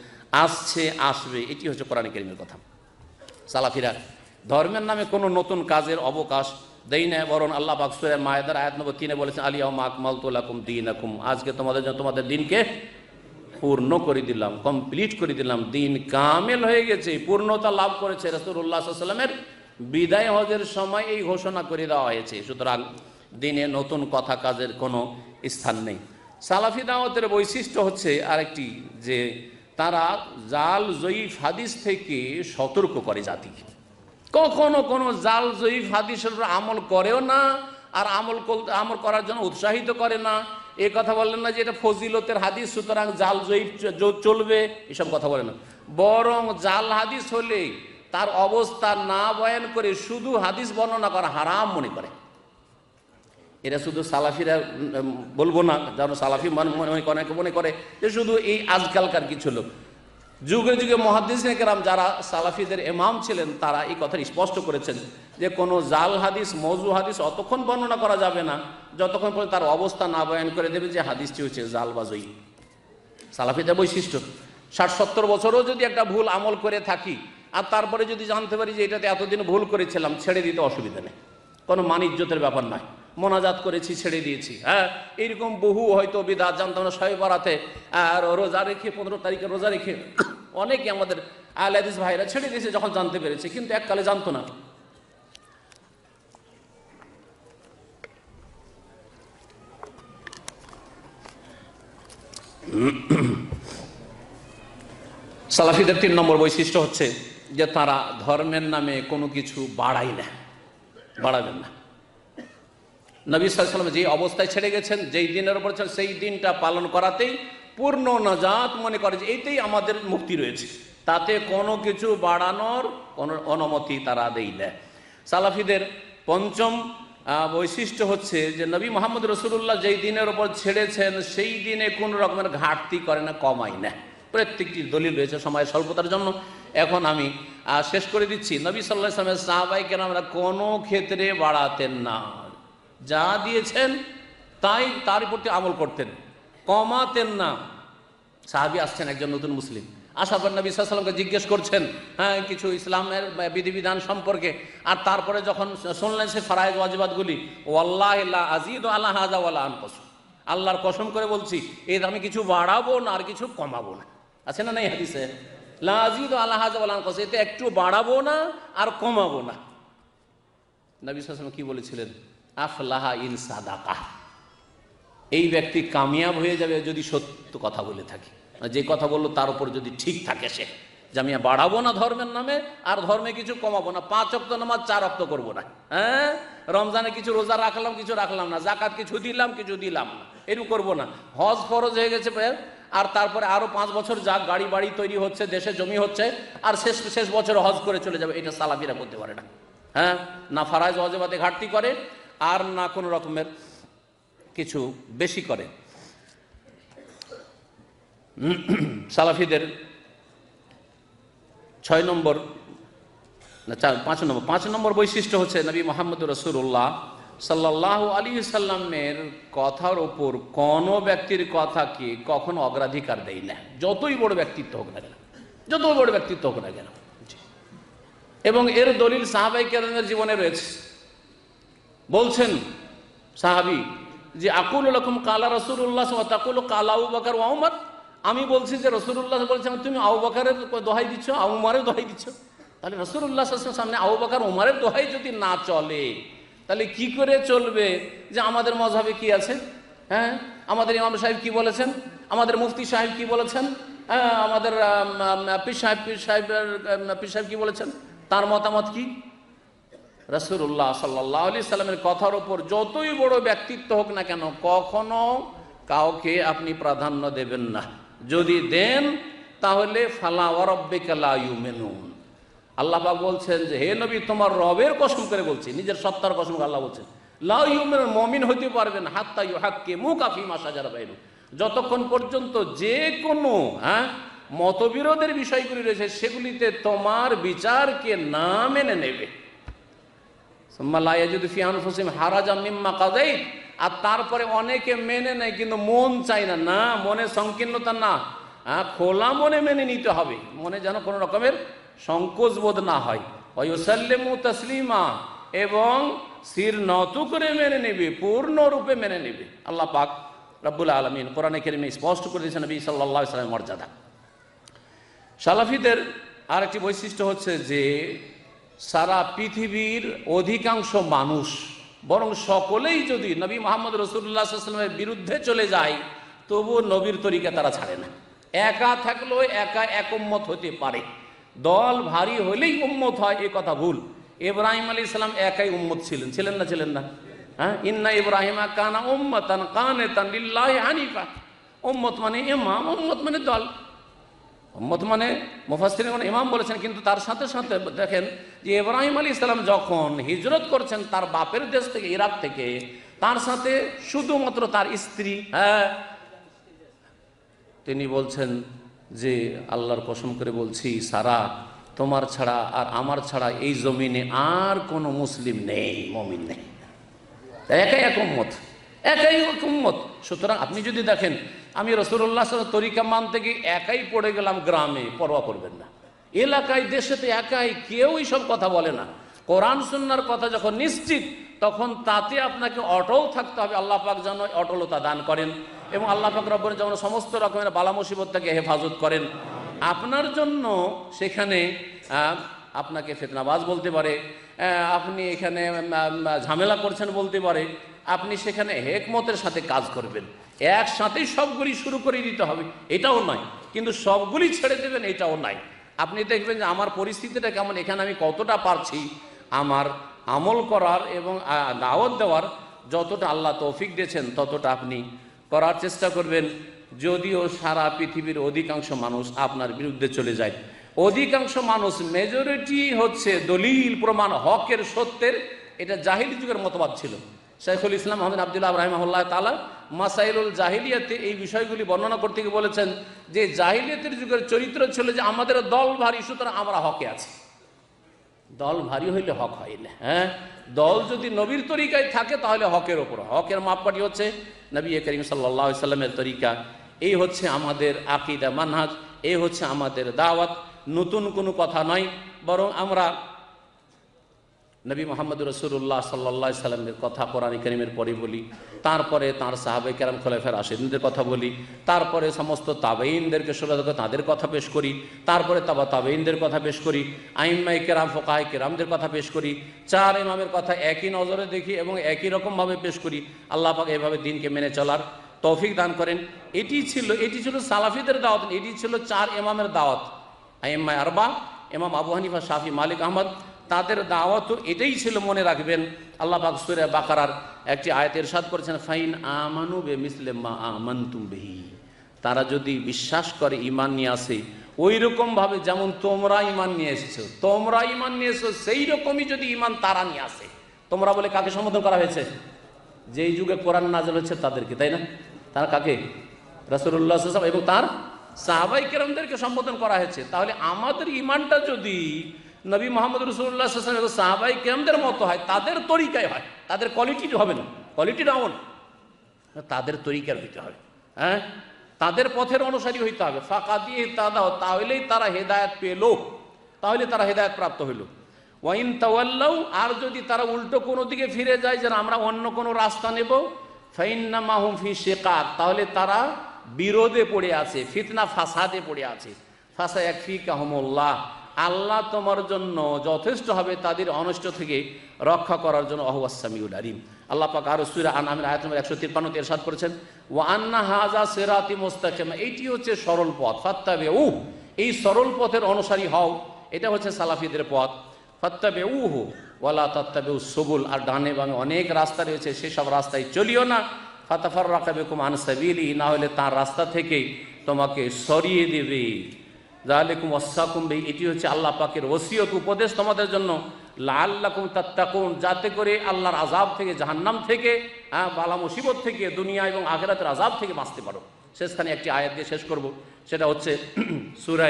আসছে, আসবে। এটি হচ্ছে কোরআন কারীমের কথা। সালাফিরা ধর্মের নামে কোনো নতুন কাজের অবকাশ দেয় না, বরং আল্লাহ পাক সূরা মায়েদার আয়াত নম্বর 3 বলেছেন আলিয়াউমা আকমালতু লাকুম দীনাকুম, আজকে তোমাদের জন্য তোমাদের দিনকে পূর্ণ করে দিলাম, কমপ্লিট করে দিলাম। দিন কামেল হয়ে গেছে, পূর্ণতা লাভ করেছে। রাসূলুল্লাহ সাল্লাল্লাহু আলাইহি ওয়াসাল্লামের বিদায় হজের সময় এই ঘোষণা করে দেওয়া হয়েছে। সুতরাং দিনে নতুন কথা কাজের কোনো স্থান নেই। সালাফি দাওয়াতের বৈশিষ্ট্য হচ্ছে আরেকটি, যে তারা জাল জয়ীফ হাদিস থেকে সতর্ক করে জাতিকে। কখনো কোনো জাল জয়ীফ হাদিসের উপর আমল করেও না, আর আমল করার জন্য উৎসাহিত করে না। এ কথা বললেন না যে এটা ফজিলতের হাদিস সুতরাং জাল জয়ীফ চলবে, এসব কথা বলে না। বরং জাল হাদিস হলে তার অবস্থা না বয়ান করে শুধু হাদিস বর্ণনা করা হারাম মনে করে। এরা শুধু সালাফিরা বলবো না, যেন সালাফি মনে করে যে শুধু এই আজকালকার কিছু লোক। যুগে যুগে মুহাদ্দিসিনে কেরাম যারা সালাফিদের ইমাম ছিলেন তারা এই কথা স্পষ্ট করেছেন যে কোনো জাল হাদিস মওযু হাদিস অতক্ষণ বর্ণনা করা যাবে না যতক্ষণ পর্যন্ত তার অবস্থা না বয়ান করে দেবে যে হাদিসটি হচ্ছে জাল বা জয়ী। সালাফিদের বৈশিষ্ট্য 60-70 বছরও যদি একটা ভুল আমল করে থাকি আর তারপরে যদি জানতে পারি যে এটাতে এতদিন ভুল করেছিলাম, ছেড়ে দিতে অসুবিধা নেই, কোনো মান ইজ্জতের ব্যাপার নয়। মোনাজাত করেছি, ছেড়ে দিয়েছি। হ্যাঁ, এইরকম বহু হয়তো বিদআত জানতাম না, শবে বরাতে আর রোজা রেখে 15 তারিখে রোজা রেখে অনেকে আমাদের আহলে হাদিস ভাইরা ছেড়ে দিয়েছে যখন জানতে পেরেছে, কিন্তু এককালে জানতো না। সালাফিদের 3 নম্বর বৈশিষ্ট্য হচ্ছে যে তারা ধর্মের নামে কোনো কিছু বাড়ায় না, বাড়াবেন না। নবী সাল্লাল্লাহু আলাইহি ওয়াসাল্লাম যে অবস্থায় ছেড়ে গেছেন, যেই দিনের উপর ছিলেন, সেই দিনটা পালন করাতেই পূর্ণ নাজাত মনে করে যে এইটাই আমাদের মুক্তি রয়েছে, তাতে কোনো কিছু বাড়ানোর কোনো অনুমতি তারা দেয় না। সালাফিদের 5ম বৈশিষ্ট্য হচ্ছে যে নবী মুহাম্মদ রাসূলুল্লাহ যেই দিনের উপর ছেড়েছেন সেই দিনে কোনো রকমের ঘাটতি করে না, কমায় না। প্রত্যেকটি দলিল রয়েছে, সময় স্বল্পতার জন্য এখন আমি শেষ করে দিচ্ছি। নবী সাল্লাল্লাহু আলাইহি ওয়াসাল্লামের সাহাবায়ে কেরামরা কোনো ক্ষেত্রে বাড়াতেন না, যা দিয়েছেন তাই তার প্রতি আমল করতেন, কমাতেন না। সাহাবী আসছেন, একজন নতুন মুসলিম, আসার পর নবী সাল্লাল্লাহু আলাইহি ওয়াসাল্লামকে জিজ্ঞেস করছেন হ্যাঁ কিছু ইসলামের বিধিবিধান সম্পর্কে, আর তারপরে যখন শুনলেন সে ফরায়েজ ওয়াজিবাতগুলি, ওয়াল্লাহি লা আযীদু আলা হাযা ওয়ালা আনকুস, আল্লাহর কসম করে বলছি এর আমি কিছু বাড়াবো না আর কিছু কমাবো না। আছে না নাই হাদিসে? লা আযীদু আলা হাযা ওয়ালা আনকুস, এতে একটু বাড়াবো না আর কমাবো না। নবী সাল্লাল্লাহু আলাইহি ওয়াসাল্লাম কি বলেছিলেন? আফলাহা ইন সাদাকা, এই ব্যক্তি কামিয়াব হয়ে যাবে যদি সত্য কথা বলে থাকে, যে কথা বললো তার উপর যদি ঠিক থাকে সে, যে আমি বাড়াবো না ধর্মের নামে আর ধর্মে কিছু কমাবো না, 5 ওয়াক্ত নামাজ 4 ওয়াক্ত করবো না, হ্যাঁ রমজানে কিছু রোজা রাখলাম কিছু রাখলাম না, জাকাত কিছু দিলাম কিছু দিলাম না, এরকম করবো না। হজ ফরজ হয়ে গেছে আর তারপরে আরো 5 বছর যাক, গাড়ি বাড়ি তৈরি হচ্ছে, দেশে জমি হচ্ছে, আর শেষ বছরে হজ করে চলে যাবে, এটা সালাফিরা করতে পারে না। হ্যাঁ, না ফরজ ওয়াজিবাতে ঘাটতি করে আর না কোনো রকমের কিছু বেশি করে। সালাফিদের 5 নম্বর বৈশিষ্ট্য হচ্ছে নবী মুহাম্মদ রাসূলুল্লাহ সাল্লাল্লাহু আলাইহি সাল্লামের কথার উপর কোনো ব্যক্তির কথাকে কখনো অগ্রাধিকার দেয় না, যতই বড় ব্যক্তিত্ব হোক না কেন, যতই বড় ব্যক্তিত্ব হোক না কেন। এবং এর দলিল সাহাবায়ে কেরামের জীবনে রয়েছে। বলছেন সাহাবী যে আকুলু লাকুম কালা রাসূলুল্লাহ ওয়া তাকুলু কালা আবু বকর ওয়া উমর, আমি বলছি যে রাসূলুল্লাহ বলেছেন, তুমি আবু বকরের দোহাই দিচ্ছ, আবু উমরের দোহাই দিচ্ছ। তাহলে রাসূলুল্লাহ সাল্লাল্লাহু আলাইহি ওয়াসাল্লাম সামনে আবু বকর উমরের দোহাই যদি না চলে তাহলে কি করে চলবে যে আমাদের মাযহাবে কি আছে? হ্যাঁ, আমাদের ইমাম সাহেব কি বলেছেন, আমাদের মুফতি সাহেব কি বলেছেন, হ্যাঁ আমাদের পীর সাহেব কি বলেছেন, তার মতামত কি? রাসূলুল্লাহ সাল্লাল্লাহু আলাইহি সাল্লামের কথার উপর যতই বড় ব্যক্তিত্ব হোক না কেন কখনো কাউকে আপনি প্রাধান্য দেবেন না। যদি দেন তাহলে ফালা ওয়া রাব্বিকা লা ইউমিনুন, আল্লাহ পাক বলছেন যে হে নবী তোমার রবের কসম করে বলছি, নিজের সত্তার কসম করে আল্লাহ বলছেন লা ইউমিনুন, মুমিন হইতে পারবেন হাত্তা ইউহাক্কিমুকা ফীমা শাজারা বাইনহুম, যতক্ষণ পর্যন্ত যে কোনো মতবিরোধের বিষয়গুলি রয়েছে সেগুলিতে তোমার বিচারকে না মেনে নেবে। সুম্মা লা ইয়াজিদু ফি আনফুসিহিম হারাজাম মিম্মা কাযাইত, আর তারপরে অনেকে মেনে নেয় কিন্তু মন চায় না, না মনে সংকীর্ণতা না, খোলা মনে মেনে নিতে হবে, মনে যেন কোনো রকমের সংকোচ বোধ না হয়। ওয়া ইউসাল্লিমু তাসলিমা, এবং শির নত করে মেনে নেবে, পূর্ণরূপে মেনে নেবে। আল্লাহ পাক রব্বুল আলামিন কোরআনে কারীমে স্পষ্ট করে দিয়েছেন নবী সাল্লাল্লাহু আলাইহি ওয়াসাল্লামের মর্যাদা। সালাফিদের আরেকটি বৈশিষ্ট্য হচ্ছে যে সারা পৃথিবীর অধিকাংশ মানুষ বরং সকলেই যদি নবী মুহাম্মদ রাসূলুল্লাহ সাল্লাল্লাহু আলাইহি ওয়াসাল্লামের বিরুদ্ধে চলে যায় তবু নবীর তরিকা তারা ছাড়ে না। একা থাকলেও একা এক উম্মত হতে পারে, দল ভারী হলেই উম্মত হয় এ কথা ভুল। ইব্রাহিম আলাইহিস সালাম একাই উম্মত ছিলেন, ছিলেন না ছিলেন না? হ্যাঁ, ইন্না ইব্রাহিমা কানা উম্মাতান কানিতান লিল্লাহি হানিফা। উম্মত মানে ইমাম, উম্মত মানে দল। উম্মত মানে মুফাসসিরিন ইমাম বলেছেন, কিন্তু তার সাথে সাথে দেখেন যে ইব্রাহিম আলাইহিস সালাম যখন হিজরত করছেন তার বাপের দেশ থেকে, ইরাক থেকে, তার সাথে শুধুমাত্র তার স্ত্রী, হ্যাঁ, তিনি বলছেন যে আল্লাহর কসম করে বলছি, সারা তোমার ছাড়া আর আমার ছাড়া এই জমিনে আর কোনো মুসলিম নেই, মুমিন নেই, একাই এক উম্মত, একাই এক উম্মত। সুতরাং আপনি যদি দেখেন আমি রাসূলুল্লাহ সাল্লাল্লাহু আলাইহি ওয়াসাল্লাম তরিকা মানতে গিয়ে একাই পড়ে গেলাম গ্রামে, পরোয়া করবেন না। এলাকায় দেশেতে একাই, কেউ এইসব কথা বলে না। কোরআন সুন্নাহর কথা যখন নিশ্চিত, তখন তাতে আপনাকে অটল থাকতে হবে। আল্লাহ পাক যেন অটলতা দান করেন এবং আল্লাহ পাক রব্বুল যেমন সমস্ত রকমের বালা মুসিবত থেকে হেফাজত করেন। আপনার জন্য সেখানে আপনাকে ফিতনাবাজ বলতে পারে, আপনি এখানে ঝামেলা করছেন বলতে পারে, আপনি সেখানে হেকমতের সাথে কাজ করবেন। একসাথেই সবগুলি শুরু করে দিতে হবে এটাও নয়, কিন্তু সবগুলি ছেড়ে দেবেন এটাও নয়। আপনি দেখবেন যে আমার পরিস্থিতিটা কেমন, এখানে আমি কতটা পারছি আমার আমল করার এবং দাওয়াত দেওয়ার, যতটা আল্লাহ তৌফিক দিয়েছেন ততটা আপনি করার চেষ্টা করবেন। যদিও সারা পৃথিবীর অধিকাংশ মানুষ আপনার বিরুদ্ধে চলে যায়, অধিকাংশ মানুষ, মেজরিটি হচ্ছে দলিল প্রমাণ হকের সত্যের, এটা জাহিলি যুগের মতবাদ ছিল। শাইখুল ইসলাম আহমদ আব্দুল্লাহ রাহিমাহুল্লাহ তাআলা মাসাইলুল জাহিলিয়াতে এই বিষয়গুলি বর্ণনা করতে গিয়ে বলেছেন যে জাহিলিয়াতের যুগের চরিত্র ছিল যে আমাদের দল ভারী, সুতরাং আমরা হকে আছি। দল ভারী হইলে হক হয় না। হ্যাঁ, দল যদি নবীর তরিকায় থাকে তাহলে হকের ওপর, হকের মাপকাঠি হচ্ছে নবী করিম সাল্লাল্লাহু আলাইহি সাল্লামের তরিকা। এই হচ্ছে আমাদের আকীদা, মানহাজ, এই হচ্ছে আমাদের দাওয়াত। নতুন কোনো কথা নয়, বরং আমরা নবী মুহাম্মদ রাসূলুল্লাহ সাল্লাল্লাহু আলাইহি সাল্লামের কথা কোরআন কারীমের পরে বলি, তারপরে তাঁর সাহাবায়ে কেরাম খোলাফায়ে রাশিদিনদের কথা বলি, তারপরে সমস্ত তাবেঈনদেরকে শোনাতে তাদের কথা পেশ করি, তারপরে তাবেঈনদের কথা পেশ করি, আইম্মায়ে কেরাম ফুকাহায়ে কেরামদের কথা পেশ করি, চার ইমামের কথা একই নজরে দেখি এবং একই রকমভাবে পেশ করি। আল্লাহ পাক এভাবে দিনকে মেনে চলার তৌফিক দান করেন। এটি ছিল সালাফিদের দাওয়াত, এটি ছিল চার ইমামের দাওয়াত, আইম্মায়ে আরবা, ইমাম আবু হানিফা, শাফি, মালিক, আহমদ, তাদের দাওয়াত এটাই ছিল। মনে রাখবেন আল্লাহ পাক সূরা বাকারার একটি আয়াতে ইরশাদ করেছেন, ফাইন আমানু বিমিসলি মা আমানতুম বিহি, তারা যদি বিশ্বাস করে, ঈমান নিয়ে আসে ওই রকম ভাবে যেমন তোমরা ঈমান নিয়ে এসেছো, তোমরা ঈমান নিয়ে এসো সেই রকমই যদি ঈমান তারা নিয়ে আসে। তোমরা বলে কাকে সম্বোধন করা হয়েছে? যেই যুগে কোরআন নাযিল হচ্ছে তাদেরকে, তাই না? তারা কাকে? রাসূলুল্লাহ সাল্লাল্লাহু আলাইহি ওয়াসাল্লাম এবং তার সাহাবায়ে কেরামদেরকে সম্বোধন করা হয়েছে। তাহলে আমাদের ঈমানটা যদি নবী মুহাম্মদ রাসূলুল্লাহ সাল্লাল্লাহু আলাইহি ওয়াসাল্লাম এবং সাহাবায়ে কেরামদের মতো হয়, তাদের তরিকায় হয়, তাদের কোয়ালিটি হবে না, কোয়ালিটি ডাউন, তাদের তরিকার হইতে হবে। হ্যাঁ, তাদের পথের অনুসারী হইতে হবে। ফাকাদি ইহতাদাও, তাহলেই তারা হেদায়েত পেল, তাহলে তারা হেদায়েত প্রাপ্ত হইল। ওয়াইন তাওয়াল্লাউ, আর যদি তারা উল্টো কোনো দিকে ফিরে যায় যে আমরা অন্য কোনো রাস্তা নেব, ফাইন্নামা হুম ফি শিকাক, তাহলে তারা বিরোধে পড়ে আছে, ফিতনা ফাসাদে পড়ে আছে। ফাসায়াকফিকাহুমুল্লাহ, আল্লাহ তোমার জন্য যথেষ্ট হবে তাদের অনিষ্ট থেকে রক্ষা করার জন্য। ওয়াহুয়াস সামিউল আলিম। আল্লাহ পাক আরো সূরা আনআমের আয়াত নম্বর 153 তে ইরশাদ করেছেন, ওয়া আন্না হাযা সিরাতি মুস্তাকিম, এইটি হচ্ছে সরল পথ, ফাত্তাবিউ, এই সরল পথের অনুসারী হও, এটা হচ্ছে সালাফিদের পথ। ফাত্তাবিউহু ওয়ালা তাত্তাবিউস সুবুল, আর ডানে বামে অনেক রাস্তা রয়েছে, সেসব রাস্তায় চলিও না। ফাতাফাররাকা বিকুম আন সাবিলি, না হলে তার রাস্তা থেকে তোমাকে সরিয়ে দেবে। যালিকুম ওয়াসাকুম বিহি, এটি হচ্ছে আল্লাহ পাকের ওসিয়ত, উপদেশ তোমাদের জন্য। লাআল্লাকুম তাত্তাকুন, যাতে করে আল্লাহর আযাব থেকে, জাহান্নাম থেকে, বালা মুসিবত থেকে, দুনিয়া এবং আখিরাতের আযাব থেকে বাঁচতে পারো। শেষখানে একটি আয়াত দিয়ে শেষ করব, সেটা হচ্ছে সূরা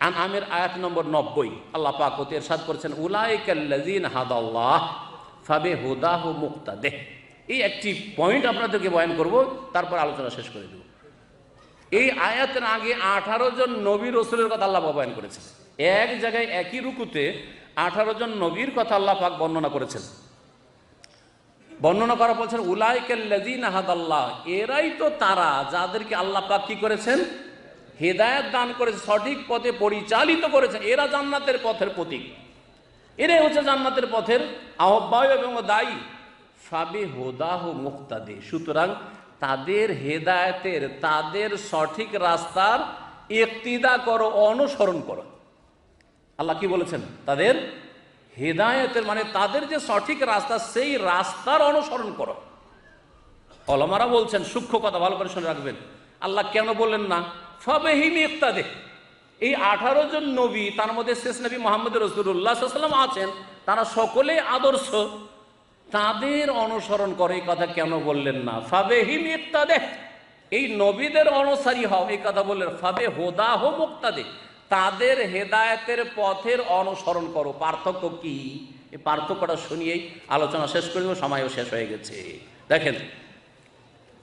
আনআমের আয়াত নম্বর 90। আল্লাহ পাক ওতে ইরশাদ করেছেন, উলাইকাল্লাযীনা হাদাল্লাহ ফাবিহুদাহু মুক্তাদিহ। এই একটি পয়েন্ট আপনাদেরকে বয়ান করব, তারপর আলোচনা শেষ করে দেব। এই আয়াতের আগে 18 জন নবী রাসূলের কথা আল্লাহ বয়ান করেছেন। এক জায়গায় একই রুকুতে 18 জন নবীর কথা আল্লাহ পাক বর্ণনা করেছেন। বর্ণনা করা বলছেন, উলাইকাল্লাযীনা হাদাল্লাহ, এরাই তো তারা যাদেরকে আল্লাহ পাক কি করেছেন? হেদায়েত দান করেছে, সঠিক পথে পরিচালিত করেছেন। এরা জান্নাতের পথের প্রতীক, এরাই হচ্ছে জান্নাতের পথের আহ্বায়ক এবং দায়ী। ফাবিহুদাহু মুক্তাদি, সুতরাং তাদের হেদায়েতের, তাদের সঠিক রাস্তার ইক্তিদা করো, অনুসরণ করো। আল্লাহ কি বলেছেন? তাদের হেদায়েতের মানে তাদের যে সঠিক রাস্তা, সেই রাস্তার অনুসরণ করো। ওলামারা বলছেন, সূক্ষ্ম কথা ভালো করে শুনে রাখবেন, আল্লাহ কেন বললেন না ফাবিহিম ইক্তাদে? এই 18 জন নবী, তার মধ্যে শেষ নবী মুহাম্মদ রাসূলুল্লাহ সাল্লাল্লাহু আলাইহি ওয়াসাল্লাম আছেন, তারা সকলেই আদর্শ, তাদের অনুসরণ করে। এই কথা কেন বললেন না ফাবিহিম ইক্তাদে? এই নবীদের অনুসারী হও, এই কথা বললেন ফাবে হুদাহ মুক্তাদে, তাদের হেদায়েতের পথের অনুসরণ করো। পার্থক্য কি? এই পার্থক্যটা শুনিয়েই আলোচনা শেষ করে দেবো, সময়ও শেষ হয়ে গেছে। দেখেন,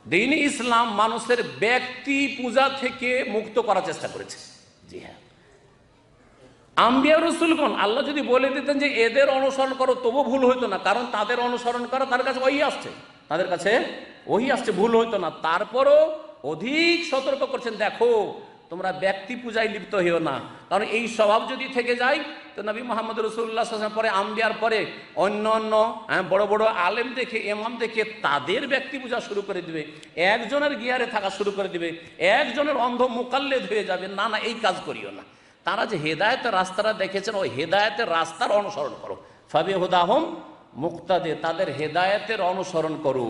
দ্বীন ইসলাম মানুষের ব্যক্তি পূজা থেকে মুক্ত করার চেষ্টা করেছে। জি হ্যাঁ, আম্বিয়া রাসূলগণ আল্লাহ যদি বলে দিতেন যে এদের অনুসরণ করো, তবু ভুল হইতো না, কারণ তাদের অনুসরণ করা তার কাছে ওহী আসছে, তাদের কাছে ওহী আসছে, ভুল হইতো না। তারপরও অধিক সতর্ক করছেন, দেখো তোমরা ব্যক্তি পূজায় লিপ্ত হইও না, কারণ এই স্বভাব যদি থেকে যায় তো নবী মুহাম্মদ রাসূলুল্লাহ সাল্লাল্লাহু আলাইহি ওয়াসাল্লাম পরে আম্বিয়ার পরে অন্য অন্য বড় বড় আলেম দেখে, ইমাম দেখে তাদের ব্যক্তি পূজা শুরু করে দিবে, একজনের গিয়ারে থাকা শুরু করে দিবে, একজনের অন্ধ মুকাল্লিদ হয়ে যাবে। না না, এই কাজ করিও না। তারা যে হেদায়েতের রাস্তাটা দেখেছেন, ওই হেদায়েতের রাস্তার অনুসরণ করো। ফাবিহুদাহুম মুক্তাদে, তাদের হেদায়েতের অনুসরণ করো,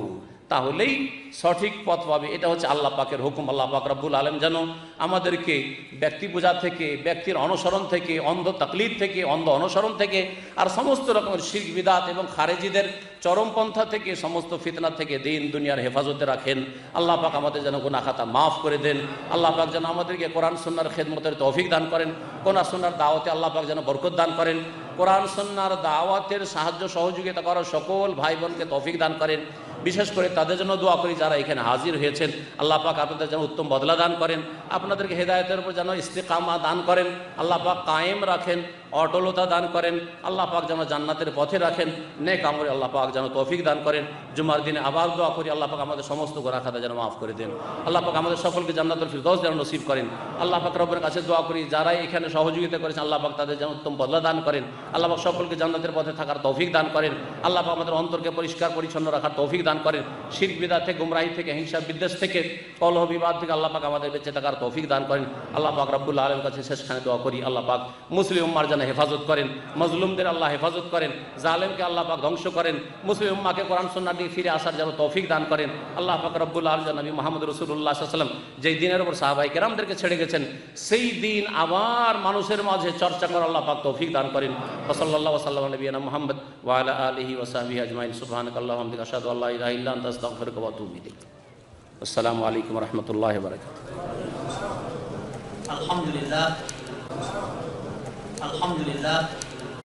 তাহলেই সঠিক পথ পাবে। এটা হচ্ছে আল্লাহ পাকের হুকুম। আল্লাহ পাক রব্বুল আলামিন যেন আমাদেরকে ব্যক্তি পূজা থেকে, ব্যক্তির অনুসরণ থেকে, অন্ধ তাকলিদ থেকে, অন্ধ অনুসরণ থেকে, আর সমস্ত রকমের শিরক বিদআত এবং খারেজিদের চরমপন্থা থেকে, সমস্ত ফিতনা থেকে দিন দুনিয়ার হেফাজতে রাখেন। আল্লাহ পাক আমাদের যেন গুনাহ খাতা মাফ করে দেন। আল্লাহ পাক যেন আমাদেরকে কোরআন সুন্নাহর খেদমতের তৌফিক দান করেন। কোরআন সুন্নাহর দাওয়াতে আল্লাহ পাক যেন বরকত দান করেন। কোরআন সুন্নাহর দাওয়াতের সাহায্য সহযোগিতা করার সকল ভাই বোনকে তৌফিক দান করেন। বিশেষ করে তাদের জন্য দোয়া করি যারা এখানে হাজির হয়েছেন। আল্লাহ পাক আপনাদের যেন উত্তম বদলা দান করেন, আপনাদেরকে হেদায়েতের উপর যেন ইস্তিকামা দান করেন। আল্লাহ পাক কায়েম রাখেন, অটলতা দান করেন। আল্লাহ পাক যেন জান্নাতের পথে রাখেন। নেক আমলে আল্লাহ পাক যেন তৌফিক দান করেন। জুমার দিনে আবার দোয়া করি, আল্লাহ পাক আমাদের সমস্ত গুনাহ খাতা যেন মাফ করে দেন। আল্লাহ পাক আমাদের সকলকে জান্নাতুল ফিরদৌস যেন নসিব করেন। আল্লাহ পাক রব্বের কাছে দোয়া করি, যারাই এখানে সহযোগিতা করেছেন আল্লাহ পাক তাদের যেন উত্তম বদলা দান করেন। আল্লাহ পাক সকলকে জান্নাতের পথে থাকার তৌফিক দান করেন। আল্লাহ পাক আমাদের অন্তরকে পরিষ্কার পরিচ্ছন্ন রাখার তৌফিক দান করেন। শিরক বিদআত থেকে, গুমরাহি থেকে, হিংসা বিদ্বেষ থেকে, কলহ বিবাদ থেকে আল্লাহ পাক আমাদের বেঁচে থাকার তৌফিক দান করেন। আল্লাহ পাক রব্বুল আলামিনের কাছে শেষখানে দোয়া করি, আল্লাহ পাক মুসলিম উম্মার যেন হেফাজত করেন, মজলুমদের আল্লাহ হেফাজত করেন, জালেমকে আল্লাহ পাক ধ্বংস করেন, মুসলিম উম্মাকে কোরআন সুন্নাহ দিয়ে ফিরে আসার যেন তৌফিক দান করেন। আল্লাহ পাক রব্বুল আলামিন নবী মুহাম্মদ রাসূলুল্লাহ সাল্লাল্লাহু আলাইহি ওয়াসাল্লাম যেই দিনের উপর সাহাবায়ে কেরামদেরকে ছেড়ে গেছেন, সেই দিন আবার মানুষের মাঝে চর্চা করার আল্লাহ পাক তৌফিক দান করেন। সাল্লাল্লাহু আলাইহি ওয়াসাল্লাম নবিয়ানা মুহাম্মদ ওয়া আলা আলিহি ওয়া সাহবিহি আজমাইন। সুবহানাকাল্লাহু ওয়া বিহামদিকা আশহাদু আল্লা ইলাহা ইল্লা আনতা আস্তাগফিরুকা ওয়া আতুবু ইলাইক। আসসালামু আলাইকুম ওয়া রাহমাতুল্লাহি ওয়া বারাকাতুহু। আলহামদুলিল্লাহ, আলহামদুলিল্লাহ।